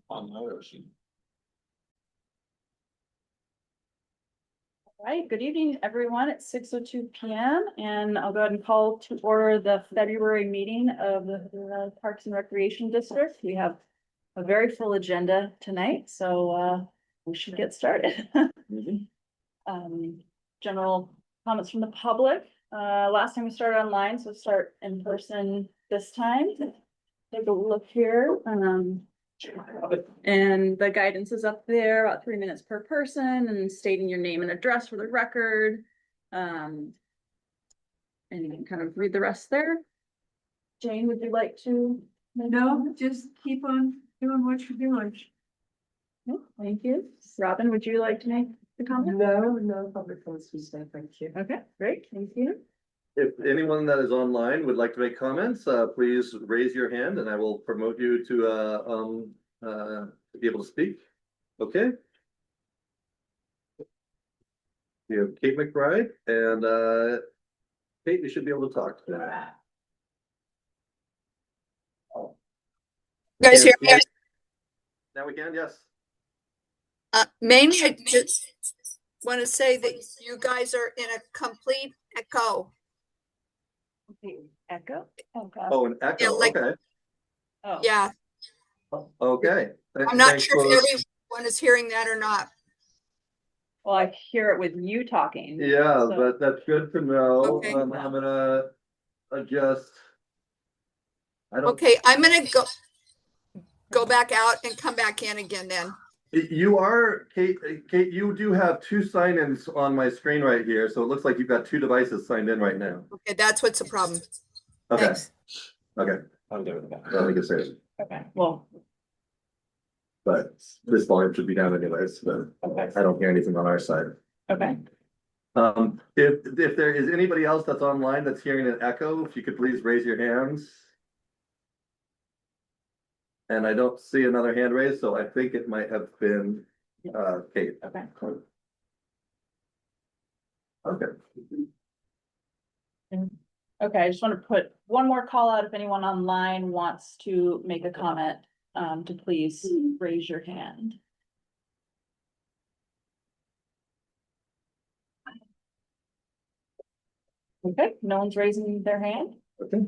online or she? Right, good evening, everyone. It's 6:02 p.m. and I'll go ahead and call to order the February meeting of the Parks and Recreation District. We have a very full agenda tonight, so we should get started. General comments from the public. Last time we started online, so start in person this time. Take a look here. And the guidance is up there, about 3 minutes per person, and stating your name and address for the record. And you can kind of read the rest there. Jane, would you like to? No, just keep on doing what you're doing. No, thank you. Robin, would you like to make the comment? No public comments to say, thank you. Okay, great, thank you. If anyone that is online would like to make comments, please raise your hand and I will promote you to be able to speak. Okay. We have Kate McBride and Kate, you should be able to talk. You guys hear me? Now we can, yes. Mainly, I just want to say that you guys are in a complete echo. Echo? Oh, God. Oh, an Yeah, echo, like- okay. Oh. Yeah, Okay. I'm not Thanks sure for- if everyone is hearing that or not. Well, I hear it with you talking. Yeah, so- but that's good to know. Okay. I'm gonna adjust. I don't. Okay, I'm gonna go back out and come back in again then. You are, Kate, you do have two sign-ins on my screen right here, so it looks like you've got two devices signed in right now. Okay, that's what's the problem. Okay, Thanks. okay, I'm doing that. let me get serious. Okay, well, But this volume should be down anyways, but okay, I don't hear anything on our side. okay. If there is anybody else that's online that's hearing an echo, if you could please raise your hands. And I don't see another hand raised, so I think it might have been Kate. Okay. Okay. Okay, I just want to put one more call out. If anyone online wants to make a comment, to please raise your hand. Okay, no one's raising their hand Okay.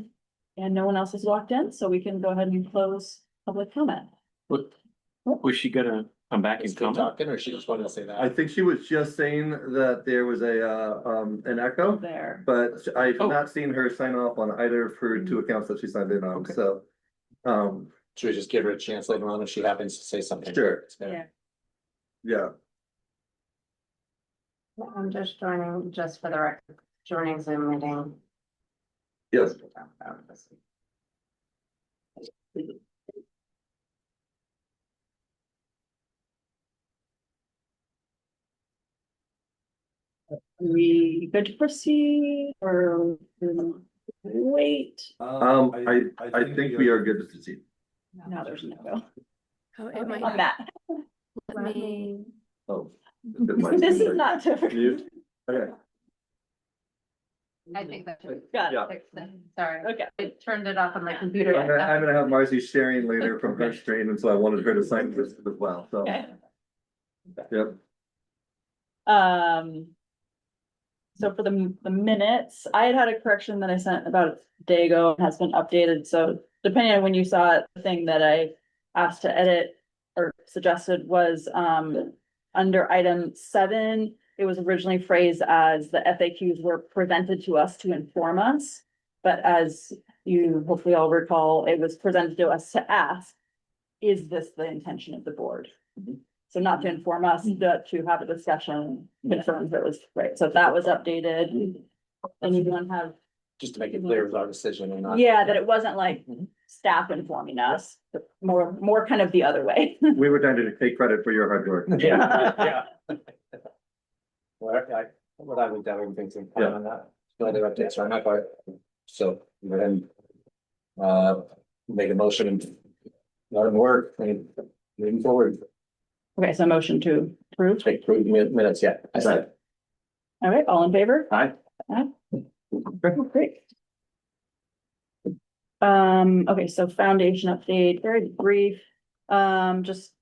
and no one else has walked in, so we can go ahead and close public comment. Was she gonna come back and comment? Talking, or she just wanted to say I that? think she was just saying that there was an echo, There. but I've Oh. not seen her sign off on either of her two accounts that she signed in on, Okay. so. Should we just give her a chance later on if she happens to say something? Sure. Yeah. Yeah, I'm just joining, just for the record, joining Zoom meeting. yes. We good to proceed or wait? I think we are good to proceed. No, there's no go Oh, on that. Let me. Oh. This is not difficult. Mute. Okay, I think that should Got it. Yeah. fix it. Sorry, Okay. I turned it off on my computer. I'm gonna have Marcy sharing later from her screen, and so I wanted her to sign this as well, so. Okay. Yep, So for the minutes, I had a correction that I sent about a day ago and has been updated, so depending on when you saw it, the thing that I asked to edit or suggested was, under item 7, it was originally phrased as the FAQs were presented to us to inform us. But as you hopefully all recall, it was presented to us to ask, is this the intention of the board? So not to inform us, but to have a discussion, confirm that it was right. So that was updated. Anyone have, Just to make it clear, it was our decision and not. yeah, that it wasn't like staff informing us, but more kind of the other way. we were trying to take credit for your hard work. Yeah. Well, what I would definitely think some comment on that. No other updates are not quite. So go ahead and make a motion and let them work and moving forward. Okay, so motion to approve. Take approved minutes, yeah. I said. All right, all in favor? Aye. Aye. Great. Okay, so foundation update, very brief. Just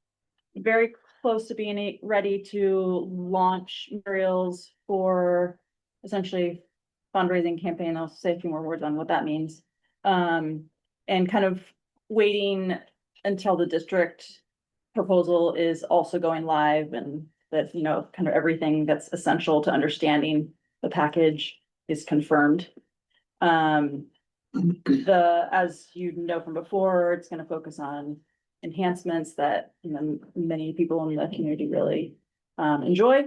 very close to being ready to launch materials for essentially fundraising campaign. I'll say a few more words on what that means. And kind of waiting until the district proposal is also going live and that, you know, kind of everything that's essential to understanding the package is confirmed. As you know from before, it's gonna focus on enhancements that, you know, many people in the community really enjoy.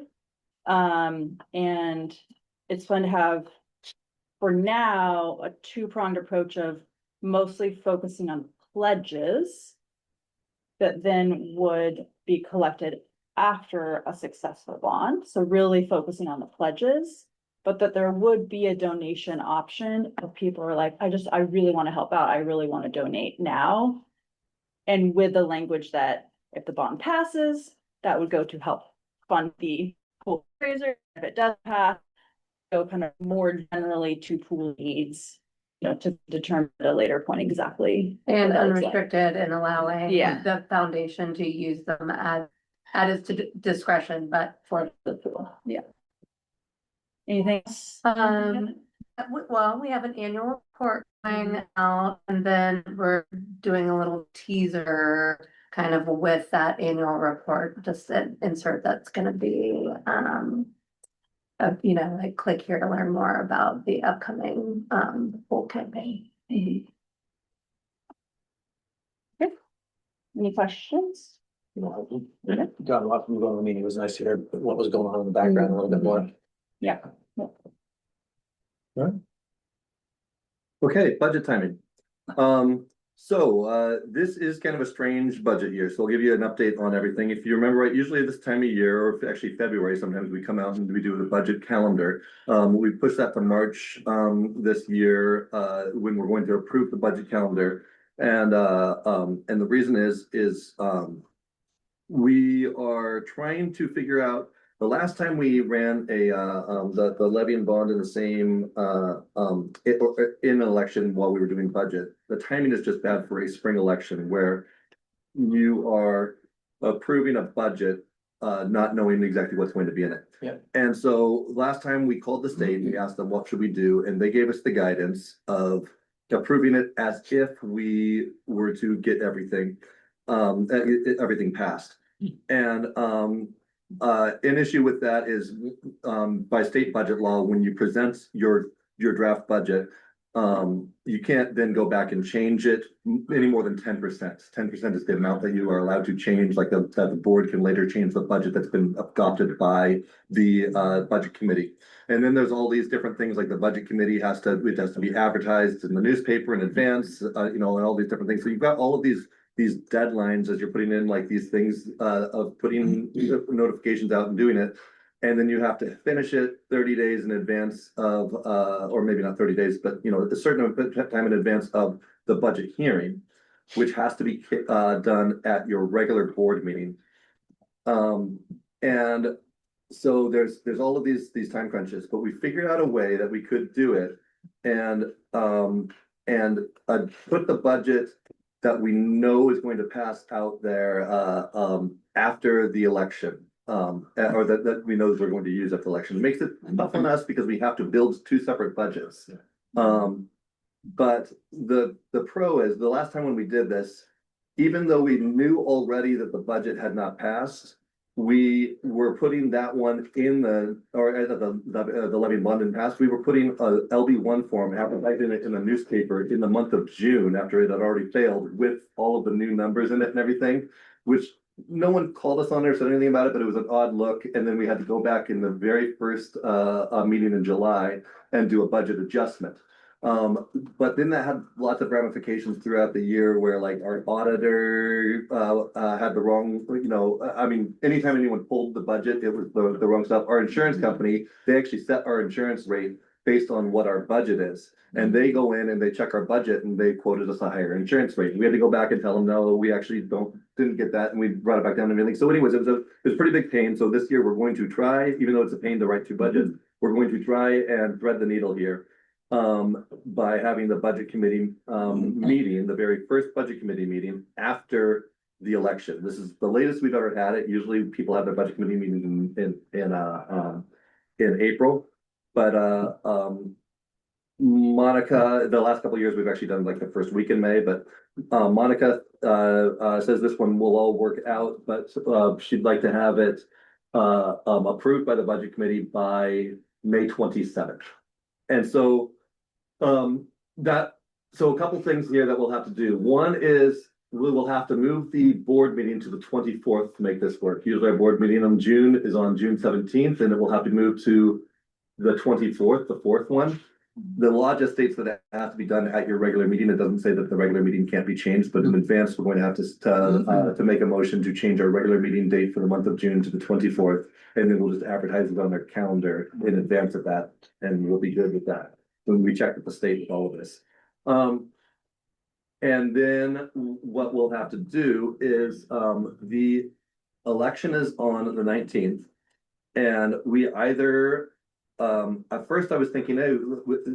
And it's fun to have, for now, a two-pronged approach of mostly focusing on pledges that then would be collected after a successful bond. So really focusing on the pledges, but that there would be a donation option if people are like, I really want to help out. I really want to donate now. And with the language that if the bond passes, that would go to help fund the pool raiser. If it does pass, go kind of more generally to pool needs, you know, to determine at a later point exactly. And what that looks like. unrestricted and allowing Yeah. the foundation to use them at its discretion, but for The pool, yeah. Anything else? well, we have an annual report going out, and then we're doing a little teaser kind of with that annual report, just an insert that's gonna be, you know, like click here to learn more about the upcoming, pool campaign. Okay. Any questions? Got a lot from going to the meeting. It was nice to hear what was going on in the background a little bit more. Yeah. Okay, budget timing. This is kind of a strange budget year, so I'll give you an update on everything. If you remember right, usually this time of year, or actually February, sometimes we come out and we do the budget calendar. We pushed that to March, this year, when we're going to approve the budget calendar. And the reason is, we are trying to figure out, the last time we ran the levy and bond in the same, in an election while we were doing budget, the timing is just bad for a spring election where you are approving a budget, not knowing exactly what's going to be in it. Yeah. And so last time we called the state and we asked them, what should we do? And they gave us the guidance of approving it as if we were to get everything, everything passed. And, an issue with that is, by state budget law, when you present your draft budget, you can't then go back and change it any more than 10%. 10% is the amount that you are allowed to change, like that the board can later change the budget that's been adopted by the budget committee. And then there's all these different things, like the budget committee it has to be advertised in the newspaper in advance, you know, and all these different things. So you've got all of these deadlines as you're putting in like these things, of putting notifications out and doing it. And then you have to finish it 30 days in advance of, or maybe not 30 days, but you know, a certain time in advance of the budget hearing, which has to be done at your regular board meeting. And so there's all of these time crunches, but we figured out a way that we could do it and put the budget that we know is going to pass out there after the election. Or that we know that we're going to use after the election. It makes it tough on us because we have to build two separate budgets. But the pro is, the last time when we did this, even though we knew already that the budget had not passed, we were putting that one in the levy and bond didn't pass. We were putting a LB1 form, advertising it in the newspaper in the month of June after it had already failed, with all of the new numbers in it and everything, which no one called us on it or said anything about it, but it was an odd look. And then we had to go back in the very first meeting in July and do a budget adjustment. But then that had lots of ramifications throughout the year where like our auditor had the wrong, you know, I mean, anytime anyone pulled the budget, it was the wrong stuff. Our insurance company, they actually set our insurance rate based on what our budget is. And they go in and they check our budget and they quoted us a higher insurance rate. We had to go back and tell them, no, we actually didn't get that. And we brought it back down and everything. So anyways, it was a pretty big pain. So this year we're going to try, even though it's a pain to write two budgets, we're going to try and thread the needle here. By having the budget committee meeting, the very first budget committee meeting after the election. This is the latest we've ever had it. Usually people have their budget committee meeting in April. But Monica, the last couple of years, we've actually done like the first week in May, but Monica says this one will all work out, but she'd like to have it approved by the budget committee by May 27th. And so so a couple things here that we'll have to do. One is we will have to move the board meeting to the 24th to make this work. Usually our board meeting in June is on June 17th, and it will have to move to the 24th, the fourth one. The law just states that it has to be done at your regular meeting. It doesn't say that the regular meeting can't be changed, but in advance, we're going to have to make a motion to change our regular meeting date for the month of June to the 24th. And then we'll just advertise it on their calendar in advance of that, and we'll be good with that. When we check with the state with all of this. And then what we'll have to do is, the election is on the 19th. And we either, at first I was thinking, hey,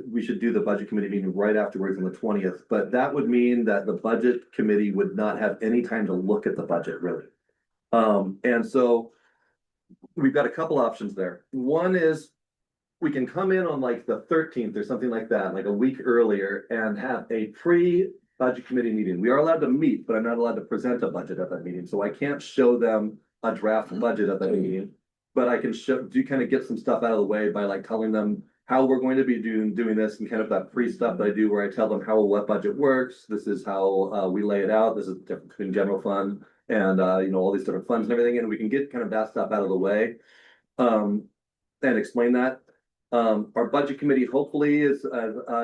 we should do the budget committee meeting right afterwards on the 20th, but that would mean that the budget committee would not have any time to look at the budget really. And so we've got a couple options there. One is we can come in on like the 13th or something like that, like a week earlier, and have a pre-budget committee meeting. We are allowed to meet, but I'm not allowed to present a budget at that meeting. So I can't show them a draft budget at that meeting. But I can kind of get some stuff out of the way by like telling them how we're going to be doing this, and kind of that pre stuff that I do where I tell them how what budget works. This is how we lay it out. This is the difference between general fund and all these different funds and everything. And we can get kind of that stuff out of the way and explain that. Our budget committee hopefully is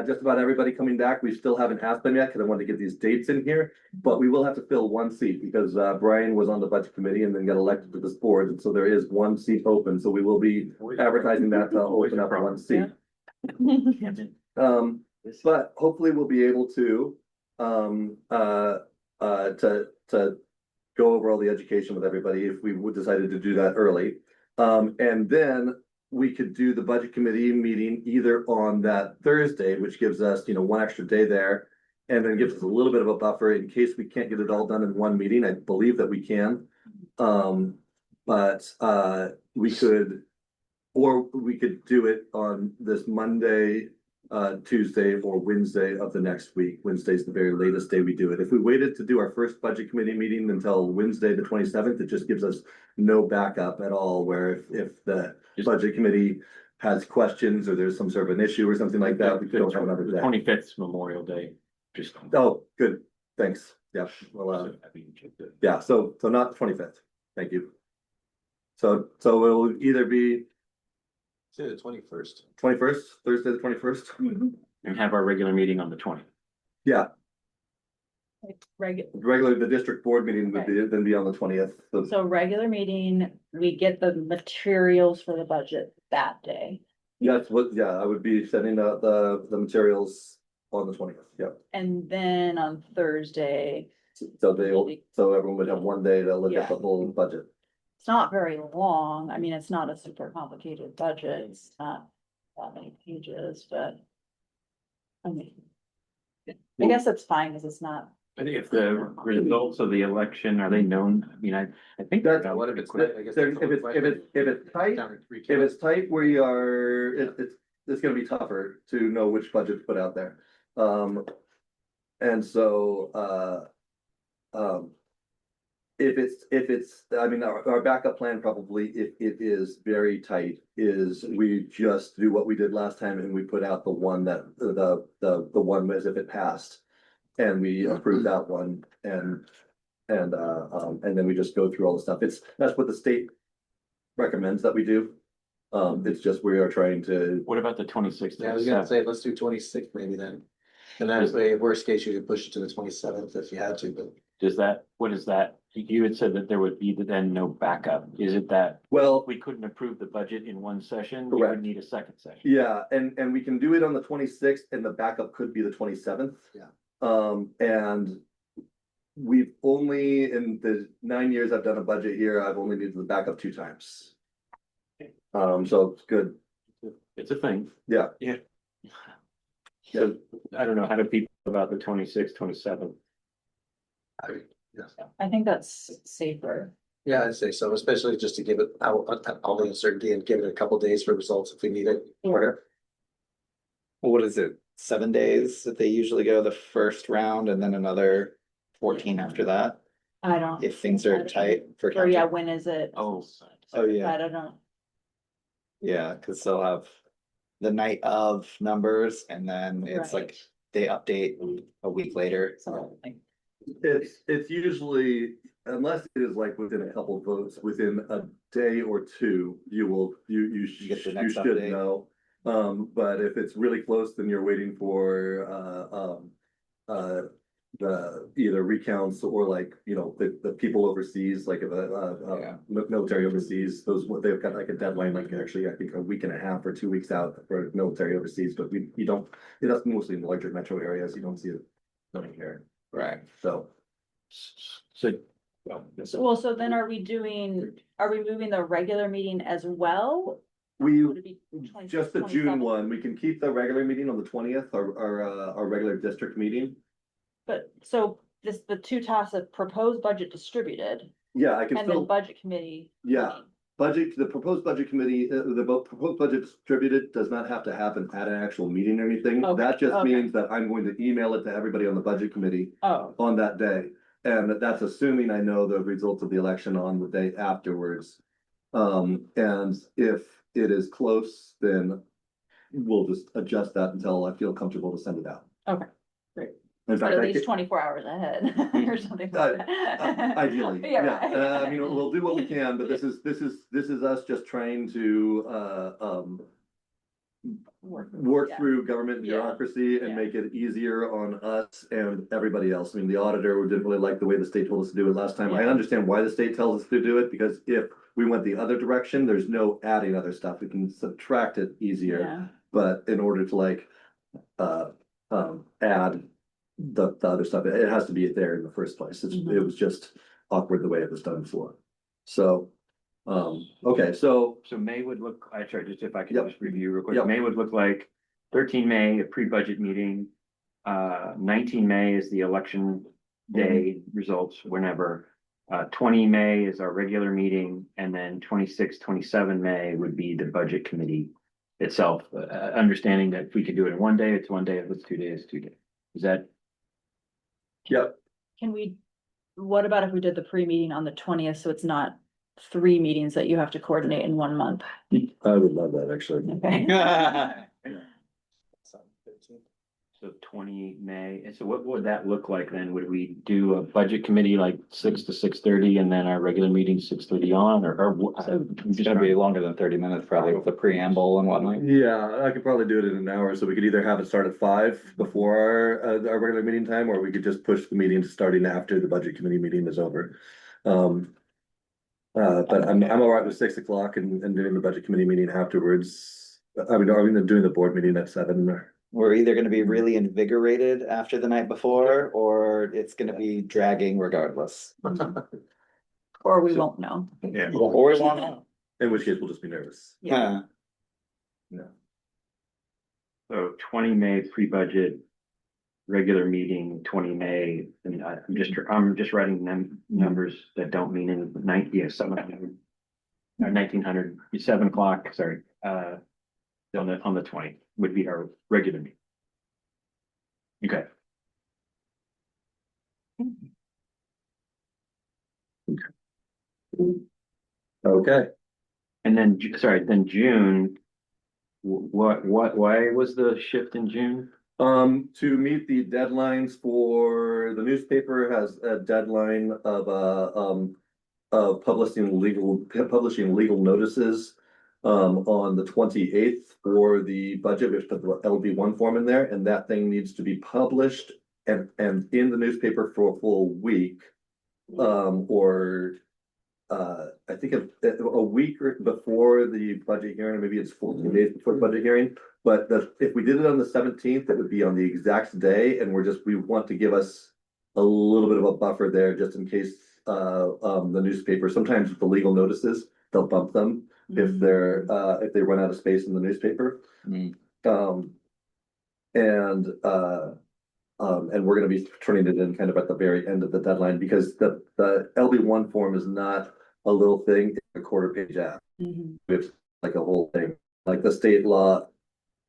just about everybody coming back. We still haven't asked them yet because I wanted to get these dates in here, but we will have to fill one seat because Brian was on the budget committee and then got elected to this board. And so there is one seat open. So we will be advertising that to open up one seat. But hopefully we'll be able to go over all the education with everybody if we decided to do that early. And then we could do the budget committee meeting either on that Thursday, which gives us, one extra day there. And then gives us a little bit of a buffer in case we can't get it all done in one meeting. I believe that we can. But we could do it on this Monday, Tuesday, or Wednesday of the next week. Wednesday's the very latest day we do it. If we waited to do our first budget committee meeting until Wednesday, the 27th, it just gives us no backup at all, where if the budget committee has questions or there's some sort of an issue or something like that, we don't have another day. 25th Memorial Day. Just. Oh, good. Thanks. Yeah. Well, yeah. So not 25th. Thank you. So it'll either be Say the 21st. 21st, Thursday, the 21st. And have our regular meeting on the 20th. Yeah, Regular, the district board meeting would then be on the 20th. so regular meeting, we get the materials for the budget that day. That's what, I would be sending out the materials on the 20th. Yeah. And then on Thursday, So everyone would have one day to look at the whole budget. it's not very long. I mean, it's not a super complicated budget. It's not that many pages, but. I mean. I guess that's fine because it's not. I think if the results of the election, are they known? I mean, I think. That's What if it's? if it's tight, if it's tight, we are, it's gonna be tougher to know which budget to put out there. And so, if it's, I mean, our backup plan probably, if it is very tight, is we just do what we did last time and we put out the one that, the one as if it passed. And we approve that one and then we just go through all the stuff. That's what the state recommends that we do. It's just we are trying to. What about the 26th? Yeah, I was gonna say, let's do 26th maybe then. And that way, worst case, you could push it to the 27th if you had to, but. What is that? You had said that there would be then no backup. Is it that Well, we couldn't approve the budget in one session? We Correct. would need a second session. yeah, and we can do it on the 26th and the backup could be the 27th. Yeah. And we've only, in the 9 years I've done a budget here, I've only needed the backup 2 times. So it's good. It's a thing. Yeah. Yeah. So I don't know, how do people feel about the 26th, 27th? I think that's safer. Yeah, I'd say so, especially just to give it out all the uncertainty and give it a couple days for results if we need it. Whatever. What is it, 7 days that they usually go the first round and then another 14 after that? I don't. If things are tight for. Or yeah, county? when is it? Oh. Oh, yeah. I don't know. Yeah, cause they'll have the night of numbers and then it's Right. like they update a week later. Something. It's usually, unless it is like within a couple of votes, within a day or two, you get the you next should update. know. But if it's really close, then you're waiting for, the either recounts or like, the people overseas, like if Yeah. military overseas, they've got like a deadline, like actually, I think a week and a half or 2 weeks out for military overseas, but that's mostly in the larger metro areas, you don't see it coming here, Right. so. So, So then are we moving the regular meeting as well? We, Would it be 26, just the 27? June one, we can keep the regular meeting on the 20th, our regular district meeting. But so the two tasks of proposed budget distributed Yeah, I can and then still, budget committee. Yeah. meeting. the proposed budget committee, proposed budget distributed does not have to happen at an actual meeting or anything. Okay, That just okay. means that I'm going to email it to everybody on the budget committee Oh, on that day. And that's assuming I know the results of the election on the day afterwards. And if it is close, then we'll just adjust that until I feel comfortable to send it out. Okay, great. In but fact, at I least ca- 24 hours ahead or something like that. ideally, Yeah, yeah, right. I mean, we'll do what we can, but this is us just trying to, work Yeah. through government Yeah. bureaucracy and Yeah. make it easier on us and everybody else. I mean, the auditor didn't really like the way the state told us to do it last time. I Yeah. understand why the state tells us to do it, because if we went the other direction, there's no adding other stuff. We can subtract it easier. Yeah. But in order to add the other stuff, it has to be there in the first place. Mhm. It was just awkward the way it was done before. So, okay, so, so May would look, I tried, just if I could Yep. just review real quick, Yep. May would look like 13 May, a pre-budget meeting. 19 May is the election day results, whenever. 20 May is our regular meeting, and then 26, 27 May would be the budget committee itself. Understanding that if we could do it in one day, it's one day, if it's 2 days, 2 days. Is that, yep, What about if we did the pre-meeting on the 20th, so it's not 3 meetings that you have to coordinate in 1 month? I would love that, actually. Okay. so 20 May, and so what would that look like then? Would we do a budget committee like 6 to 6:30 and then our regular meeting 6:30 on, or? It's gonna be longer than 30 minutes probably with the preamble and whatnot. Yeah, I could probably do it in an hour, so we could either have it start at 5 before our regular meeting time, or we could just push the meeting to starting after the budget committee meeting is over. But I'm all right with 6 o'clock and doing the budget committee meeting afterwards. I mean, are we doing the board meeting at 7 or? We're either gonna be really invigorated after the night before, or it's gonna be dragging regardless. Or we won't know. Yeah. Or we won't. In which case, we'll just be nervous. Yeah. No. So 20 May pre-budget, regular meeting, 20 May, and I'm just writing numbers that don't mean in 700. Or 1900, 7 o'clock, sorry, on the 20th would be our regular meeting. Okay. Okay, And then, then June. Why was the shift in June? to meet the deadlines for, the newspaper has a deadline of publishing legal notices on the 28th for the budget, we have to put the LB1 form in there, and that thing needs to be published and in the newspaper for a full week. Or I think a week or before the budget hearing, or maybe it's 14 days before the budget hearing. But if we did it on the 17th, it would be on the exact day, and we want to give us a little bit of a buffer there, just in case the newspaper, sometimes with the legal notices, they'll bump them if they run out of space in the newspaper. Mm. and we're gonna be turning it in kind of at the very end of the deadline, because the LB1 form is not a little thing, it's a quarter page app. It's like a whole thing, like the state law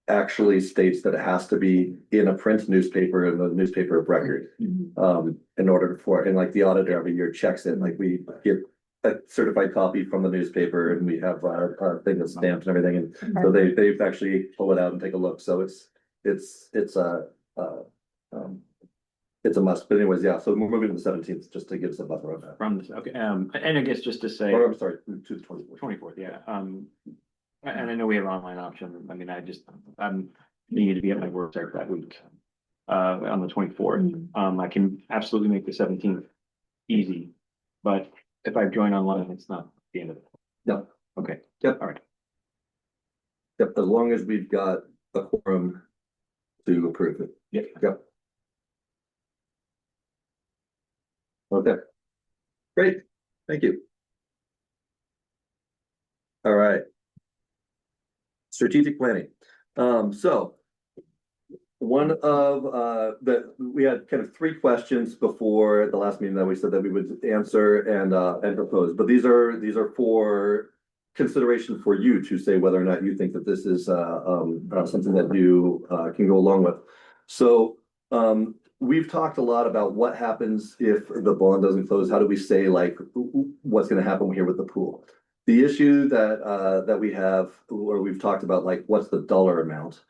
actually states that it has to be in a print newspaper and the newspaper of record. In order for, and like the auditor every year checks it, like we get a certified copy from the newspaper and we have our thing that's stamped and everything, and so they've actually pull it out and take a look, so it's a must, but anyways, yeah, so we're moving to the 17th, just to give us a buffer on that. From this, okay, and I guess just to say. Or I'm sorry, to the 24th. 24th, yeah, and I know we have an online option, I mean, I'm needing to be at my work there that week. On the 24th, I can absolutely make the 17th easy, but if I join online, it's not the end of it. No. Okay. Yep. All right. Yep, as long as we've got a quorum to approve it. Yep. Okay. Great, thank you. All right. Strategic planning. So one of we had kind of three questions before the last meeting that we said that we would answer and propose, but these are for consideration for you to say whether or not you think that this is something that you can go along with. So we've talked a lot about what happens if the bond doesn't close. How do we say like what's going to happen here with the pool? The issue that we have, or we've talked about, like what's the dollar amount,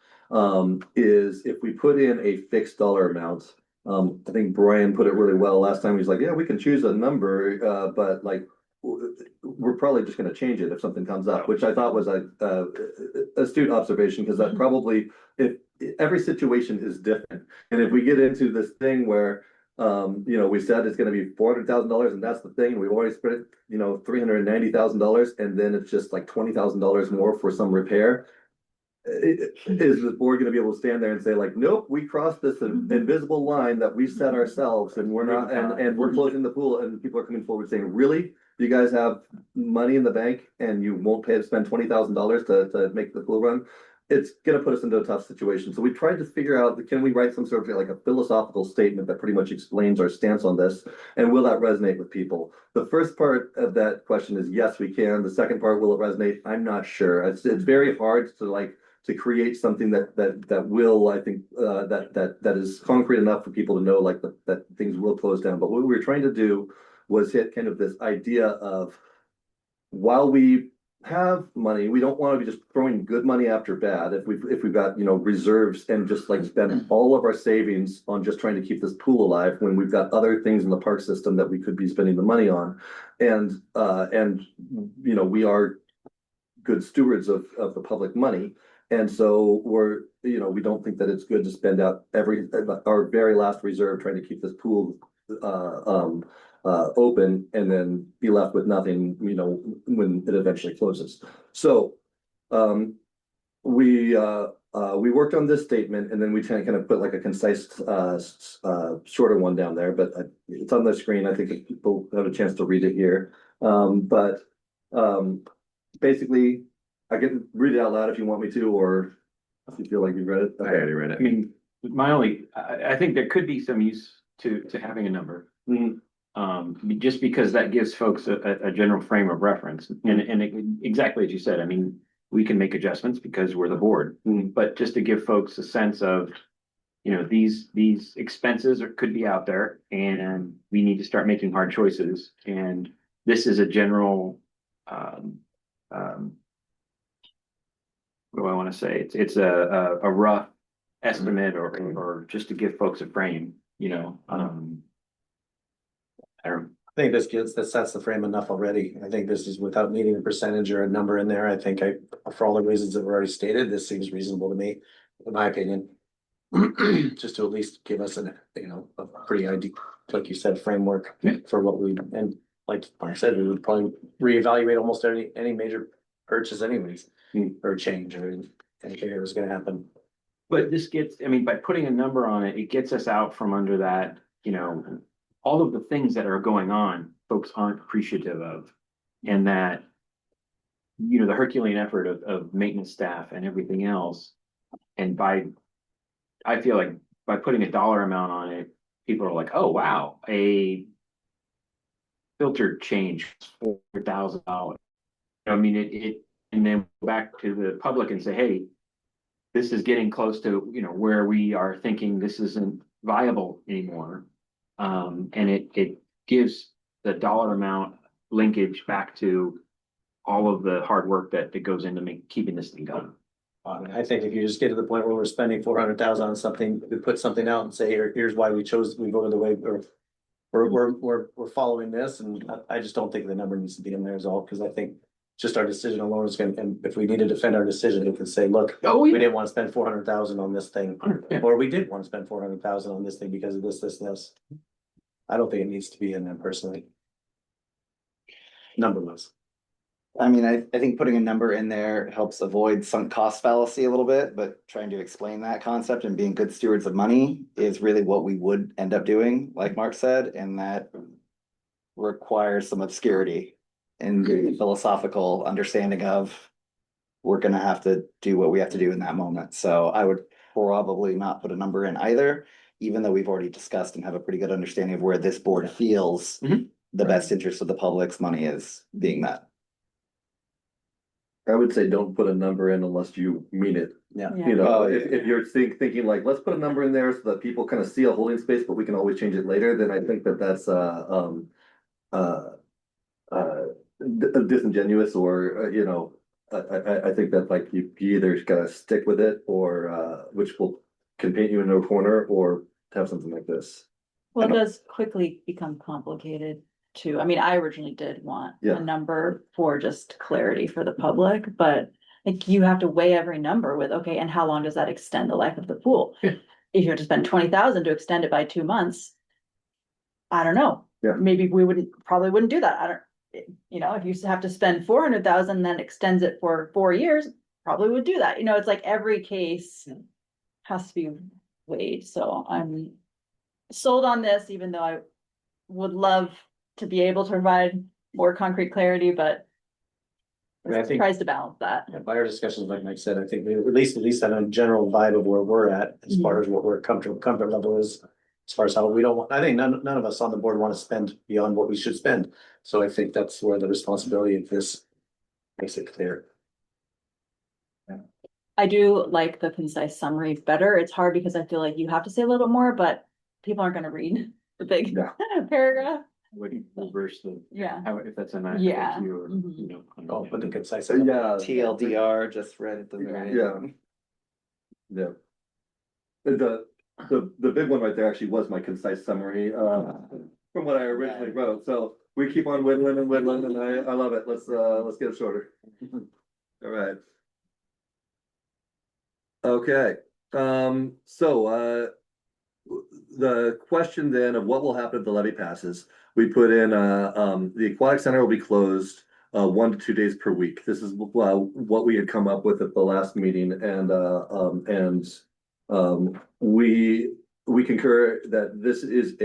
is if we put in a fixed dollar amount. I think Brian put it really well last time. He's like, yeah, we can choose a number, but like we're probably just going to change it if something comes up, which I thought was a astute observation, because that probably, if every situation is different, and if we get into this thing where we said it's gonna be $400,000 and that's the thing, and we've already spent it, $390,000, and then it's just like $20,000 more for some repair. Is the board gonna be able to stand there and say like, nope, we crossed this invisible line that we set ourselves, and we're not, and we're closing the pool, and people are coming forward saying, really? You guys have money in the bank and you won't spend $20,000 to make the pool run? It's gonna put us into a tough situation. So we tried to figure out, can we write some sort of like a philosophical statement that pretty much explains our stance on this, and will that resonate with people? The first part of that question is yes, we can. The second part, will it resonate? I'm not sure. It's very hard to create something that will, I think, that is concrete enough for people to know like that things will close down. But what we were trying to do was hit kind of this idea of, while we have money, we don't want to be just throwing good money after bad. If we've got reserves and just like spend all of our savings on just trying to keep this pool alive, when we've got other things in the park system that we could be spending the money on, and we are good stewards of the public money, and so we don't think that it's good to spend out our very last reserve trying to keep this pool open and then be left with nothing, when it eventually closes. So we worked on this statement, and then we kind of put like a concise shorter one down there, but it's on the screen. I think if people have a chance to read it here. But basically, I can read it out loud if you want me to, or if you feel like you've read it. I already read it. I mean, I think there could be some use to having a number. Just because that gives folks a general frame of reference, and exactly as you said, I mean, we can make adjustments because we're the board, but just to give folks a sense of, these expenses could be out there, and we need to start making hard choices. And this is a general, what do I want to say? It's a rough estimate, or just to give folks a frame, I think this sets the frame enough already. I think this is without needing a percentage or a number in there. I think for all the reasons that were already stated, this seems reasonable to me, in my opinion. Just to at least give us a pretty idea, like you said, framework for what and like Mark said, we would probably reevaluate almost any major purchase anyways, or change or anything that was gonna happen. But this by putting a number on it, it gets us out from under that, all of the things that are going on, folks aren't appreciative of. And that, the Herculean effort of maintenance staff and everything else. And I feel like by putting a dollar amount on it, people are like, oh, wow, a filter change, $4,000. I mean, and then go back to the public and say, hey, this is getting close to, where we are thinking this isn't viable anymore. And it gives the dollar amount linkage back to all of the hard work that goes into keeping this thing going. I think if you just get to the point where we're spending 400,000 on something, we put something out and say, here's why we voted the way, or we're following this, and I just don't think the number needs to be in there is all, because I think just our decision alone is gonna, and if we need to defend our decision, we can say, look, Oh, we yeah. didn't want to spend 400,000 on this thing, or we did want to spend 400,000 on this thing because of this. I don't think it needs to be in there personally. Numberless. I mean, I think putting a number in there helps avoid sunk cost fallacy a little bit, but trying to explain that concept and being good stewards of money is really what we would end up doing, like Mark said, and that requires some obscurity and philosophical understanding of we're gonna have to do what we have to do in that moment. So I would probably not put a number in either, even though we've already discussed and have a pretty good understanding of where this board feels the best interest of the public's money is being met. I would say don't put a number in unless you mean it. Yeah. Yeah. You know, Oh, if you're thinking like, let's put a number in there so that people kind of see a holding space, but we can always change it later, then I think that's disingenuous, or I think that like you either gotta stick with it, or which can paint you into a corner, or have something like this. Well, it does quickly become complicated too. I mean, I originally did want Yeah. a number for just clarity for the public, but like you have to weigh every number with, okay, and how long does that extend the life of the pool? Yeah. If you have to spend 20,000 to extend it by 2 months, I don't know. Yeah. Maybe we probably wouldn't do that. I don't, if you have to spend 400,000, then extends it for 4 years, probably would do that. It's like every case has to be weighed. So I'm sold on this, even though I would love to be able to provide more concrete clarity, but I mean, I think- tries to balance that. Yeah, by our discussions, like Mike said, I think we at least on a general vibe of where we're at, as far as what we're comfort level is. As far as how we don't want, I think none of us on the board want to spend beyond what we should spend. So I think that's where the responsibility of this makes it clear. I do like the concise summary better. It's hard because I feel like you have to say a little bit more, but people aren't gonna read the big Yeah. paragraph. Would reverse Yeah. if that's a Yeah. FAQ or, Mhm. Oh, but the concise. Yeah. TLDR just read at the very Yeah. end. Yeah. The big one right there actually was my concise summary, from what I originally wrote, so we keep on whittling and whittling, and I love it, let's get it shorter. All right. Okay, so, the question then of what will happen if the levy passes, we put in, the aquatic center will be closed 1 to 2 days per week. This is what we had come up with at the last meeting, and we concur that this is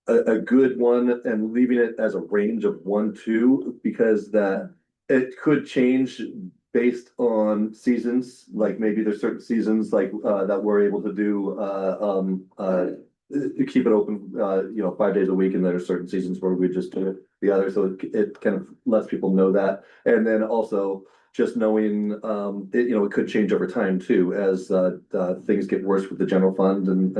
a good one, and leaving it as a range of 1-2, because that it could change based on seasons, like maybe there's certain seasons like that we're able to do keep it open 5 days a week, and there are certain seasons where we just do the other, so it kind of lets people know that. And then also just knowing it could change over time too, as things get worse with the general fund, and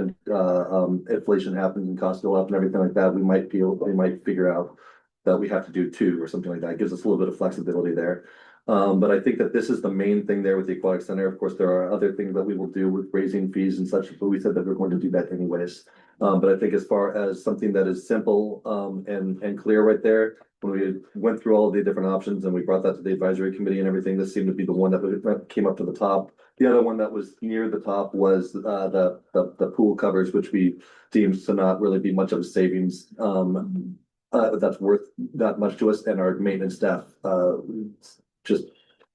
inflation happens and costs go up and everything like that. We might figure out that we have to do 2 or something like that. It gives us a little bit of flexibility there. But I think that this is the main thing there with the aquatic center. Of course, there are other things that we will do with raising fees and such, but we said that we're going to do that anyways. But I think as far as something that is simple and clear right there, when we went through all of the different options and we brought that to the advisory committee and everything, this seemed to be the one that came up to the top. The other one that was near the top was the pool covers, which we deemed to not really be much of a savings. That's worth that much to us, and our maintenance staff just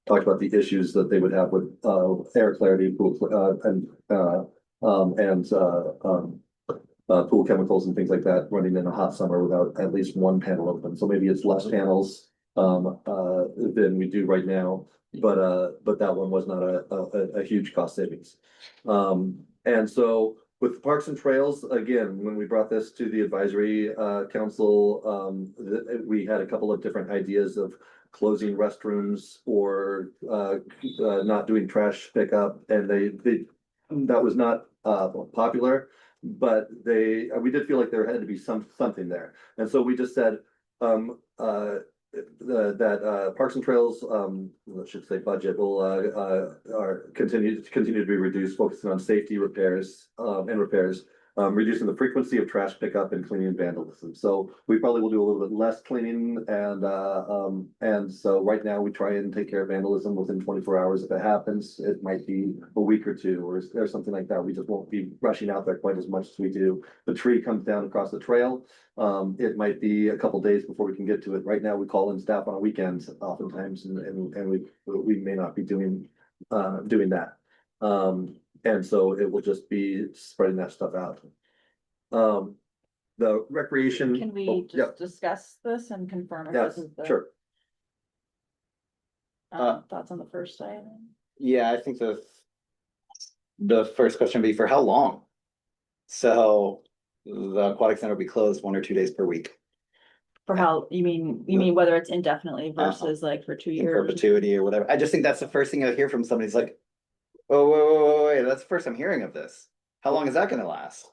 talked about the issues that they would have with air clarity, pool pool chemicals and things like that running in a hot summer without at least one panel open. So maybe it's less panels than we do right now. But that one was not a huge cost savings. And so with Parks and Trails, again, when we brought this to the advisory council, we had a couple of different ideas of closing restrooms or not doing trash pickup, and that was not popular. But we did feel like there had to be something there, and so we just said that Parks and Trails, I should say budget will continue to be reduced, focusing on safety repairs and repairs, reducing the frequency of trash pickup and cleaning and vandalism. So we probably will do a little bit less cleaning, and so right now we try and take care of vandalism within 24 hours. If it happens, it might be a week or two or something like that. We just won't be rushing out there quite as much as we do. The tree comes down across the trail. It might be a couple days before we can get to it. Right now, we call in staff on weekends oftentimes, and we may not be doing that. And so it will just be spreading that stuff out. The recreation. Can we oh, yeah, just discuss this and confirm if yes, this is the? sure. Thoughts on the first item? Yeah, I think the first question would be for how long? So the aquatic center will be closed 1 or 2 days per week For how, you mean whether it's indefinitely versus like for 2 in years? perpetuity or whatever. I just think that's the first thing I hear from somebody's like, oh, wait, that's the first I'm hearing of this. How long is that gonna last?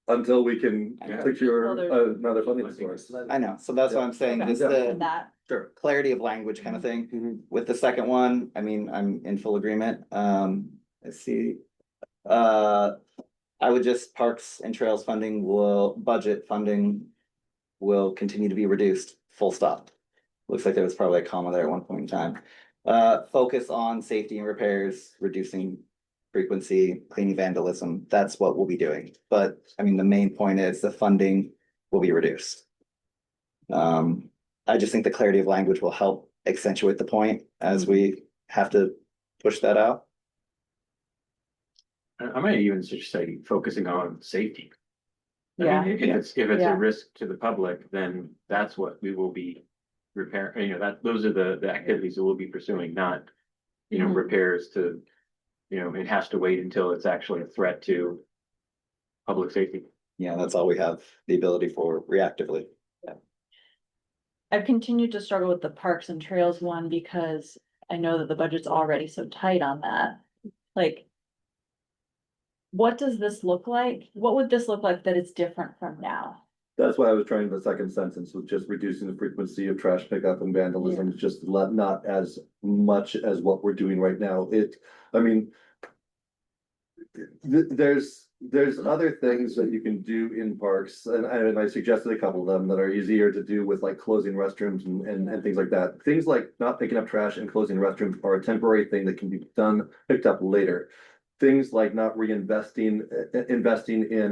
Until we can I know. secure Well, there's- another funding source. I know, so that's what I'm saying, Okay, just and the that, Sure. clarity of language kind of thing. Mhm. With the second one, I mean, I'm in full agreement. Let's see. I would just Parks and Trails budget funding will continue to be reduced, full stop. Looks like there was probably a comma there at one point in time. Focus on safety and repairs, reducing frequency, cleaning vandalism. That's what we'll be doing. But I mean, the main point is the funding will be reduced. I just think the clarity of language will help accentuate the point as we have to push that out. I might even just say focusing on safety. I yeah, mean, if it's Yeah. a risk to the public, then that's what we will be repairing, those are the activities that we'll be pursuing, not, Mhm. repairs to, it has to wait until it's actually a threat to public safety. Yeah, that's all we have the ability for reactively. I've continued to struggle with the Parks and Trails one because I know that the budget's already so tight on that. Like, what does this look like? What would this look like that it's different from now? That's why I was trying the second sentence with just reducing the frequency of trash pickup and vandalism, just not as much as what we're doing right now. I mean. There's other things that you can do in parks, and I suggested a couple of them that are easier to do with like closing restrooms and things like that. Things like not picking up trash and closing restrooms are a temporary thing that can be picked up later. Things like not investing in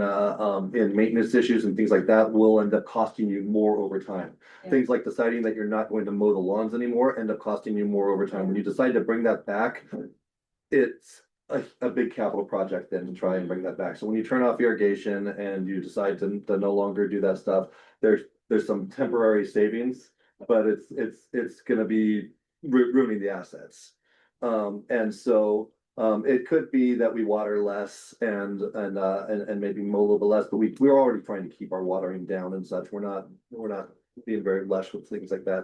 maintenance issues and things like that will end up costing you more over time. Yeah. Things like deciding that you're not going to mow the lawns anymore end up costing you more over time. When you decide to bring that back, it's a big capital project then to try and bring that back. So when you turn off irrigation and you decide to no longer do that stuff, there's some temporary savings, but it's gonna be ruining the assets. And so it could be that we water less and maybe mow a little bit less, but we're already trying to keep our watering down and such. We're not being very lush with things like that.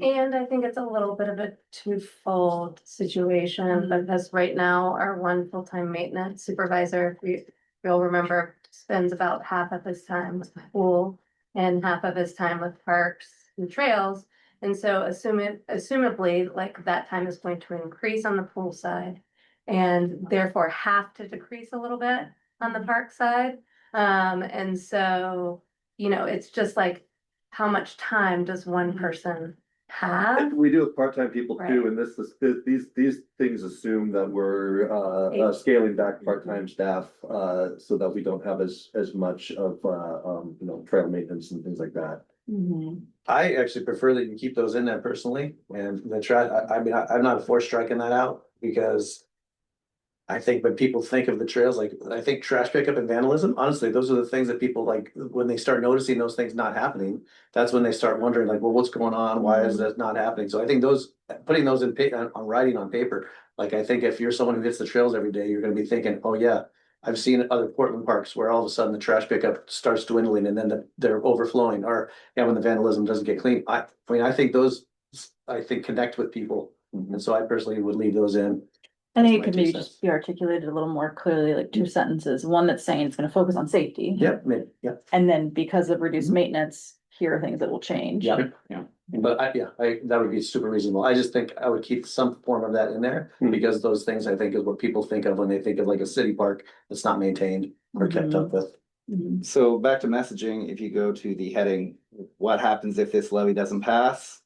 And I think it's a little bit of a twofold situation, because right now our one full-time maintenance supervisor, if you'll remember, spends about half of his time with the pool and half of his time with parks and trails. And so assumably, like that time is going to increase on the pool side and therefore have to decrease a little bit on the park side. And so, it's just like, how much time does one person have? We do have part-time people too, Right. and these things assume that we're scaling back part-time staff, so that we don't have as much of, trail maintenance and things like that. Mhm. I actually prefer that you keep those in there personally, and the trash, I'm not for striking that out, because I think when people think of the trails, like, I think trash pickup and vandalism, honestly, those are the things that people like, when they start noticing those things not happening. That's when they start wondering like, well, what's going on? Why is that not happening? So I think putting those on writing on paper. Like, I think if you're someone who hits the trails every day, you're gonna be thinking, oh yeah. I've seen other Portland parks where all of a sudden the trash pickup starts dwindling and then they're overflowing, or yeah, when the vandalism doesn't get clean. I mean, I think those, I think connect with people. And so I personally would leave those in. I think That's it my could 2 maybe cents. just be articulated a little more clearly, like 2 sentences, one that's saying it's gonna focus on safety. Yep, maybe, yeah. And then because of reduced Mhm. maintenance, here are things that will change. Yeah. Yeah. But that would be super reasonable. I just think I would keep some form of that in there, Hmm. because those things I think is what people think of when they think of like a city park that's not maintained or kept up with. Mhm. So back to messaging, if you go to the heading, what happens if this levy doesn't pass?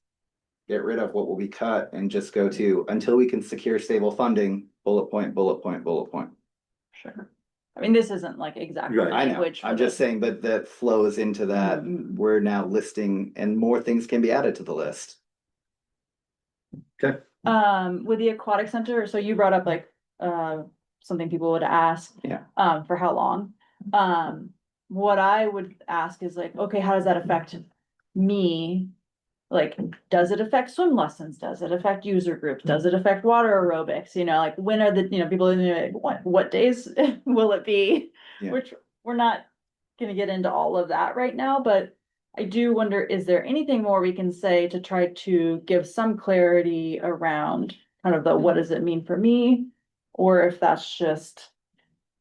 Get rid of what will be cut and just go to until we can secure stable funding, bullet point, bullet point, bullet point. Sure. I mean, this isn't like exact Right. I know, language. I'm for just the- saying, but that flows into that, we're now listing and more things can be added to the list. With the aquatic center, so you brought up like, something people would ask. Yeah. For how long? What I would ask is like, okay, how does that affect me? Like, does it affect swim lessons? Does it affect user groups? Does it affect water aerobics? You know, like, when are the, people, like, what days will it be? Yeah. Which, we're not gonna get into all of that right now, but I do wonder, is there anything more we can say to try to give some clarity around kind of the, what does it mean for me? Or if that's just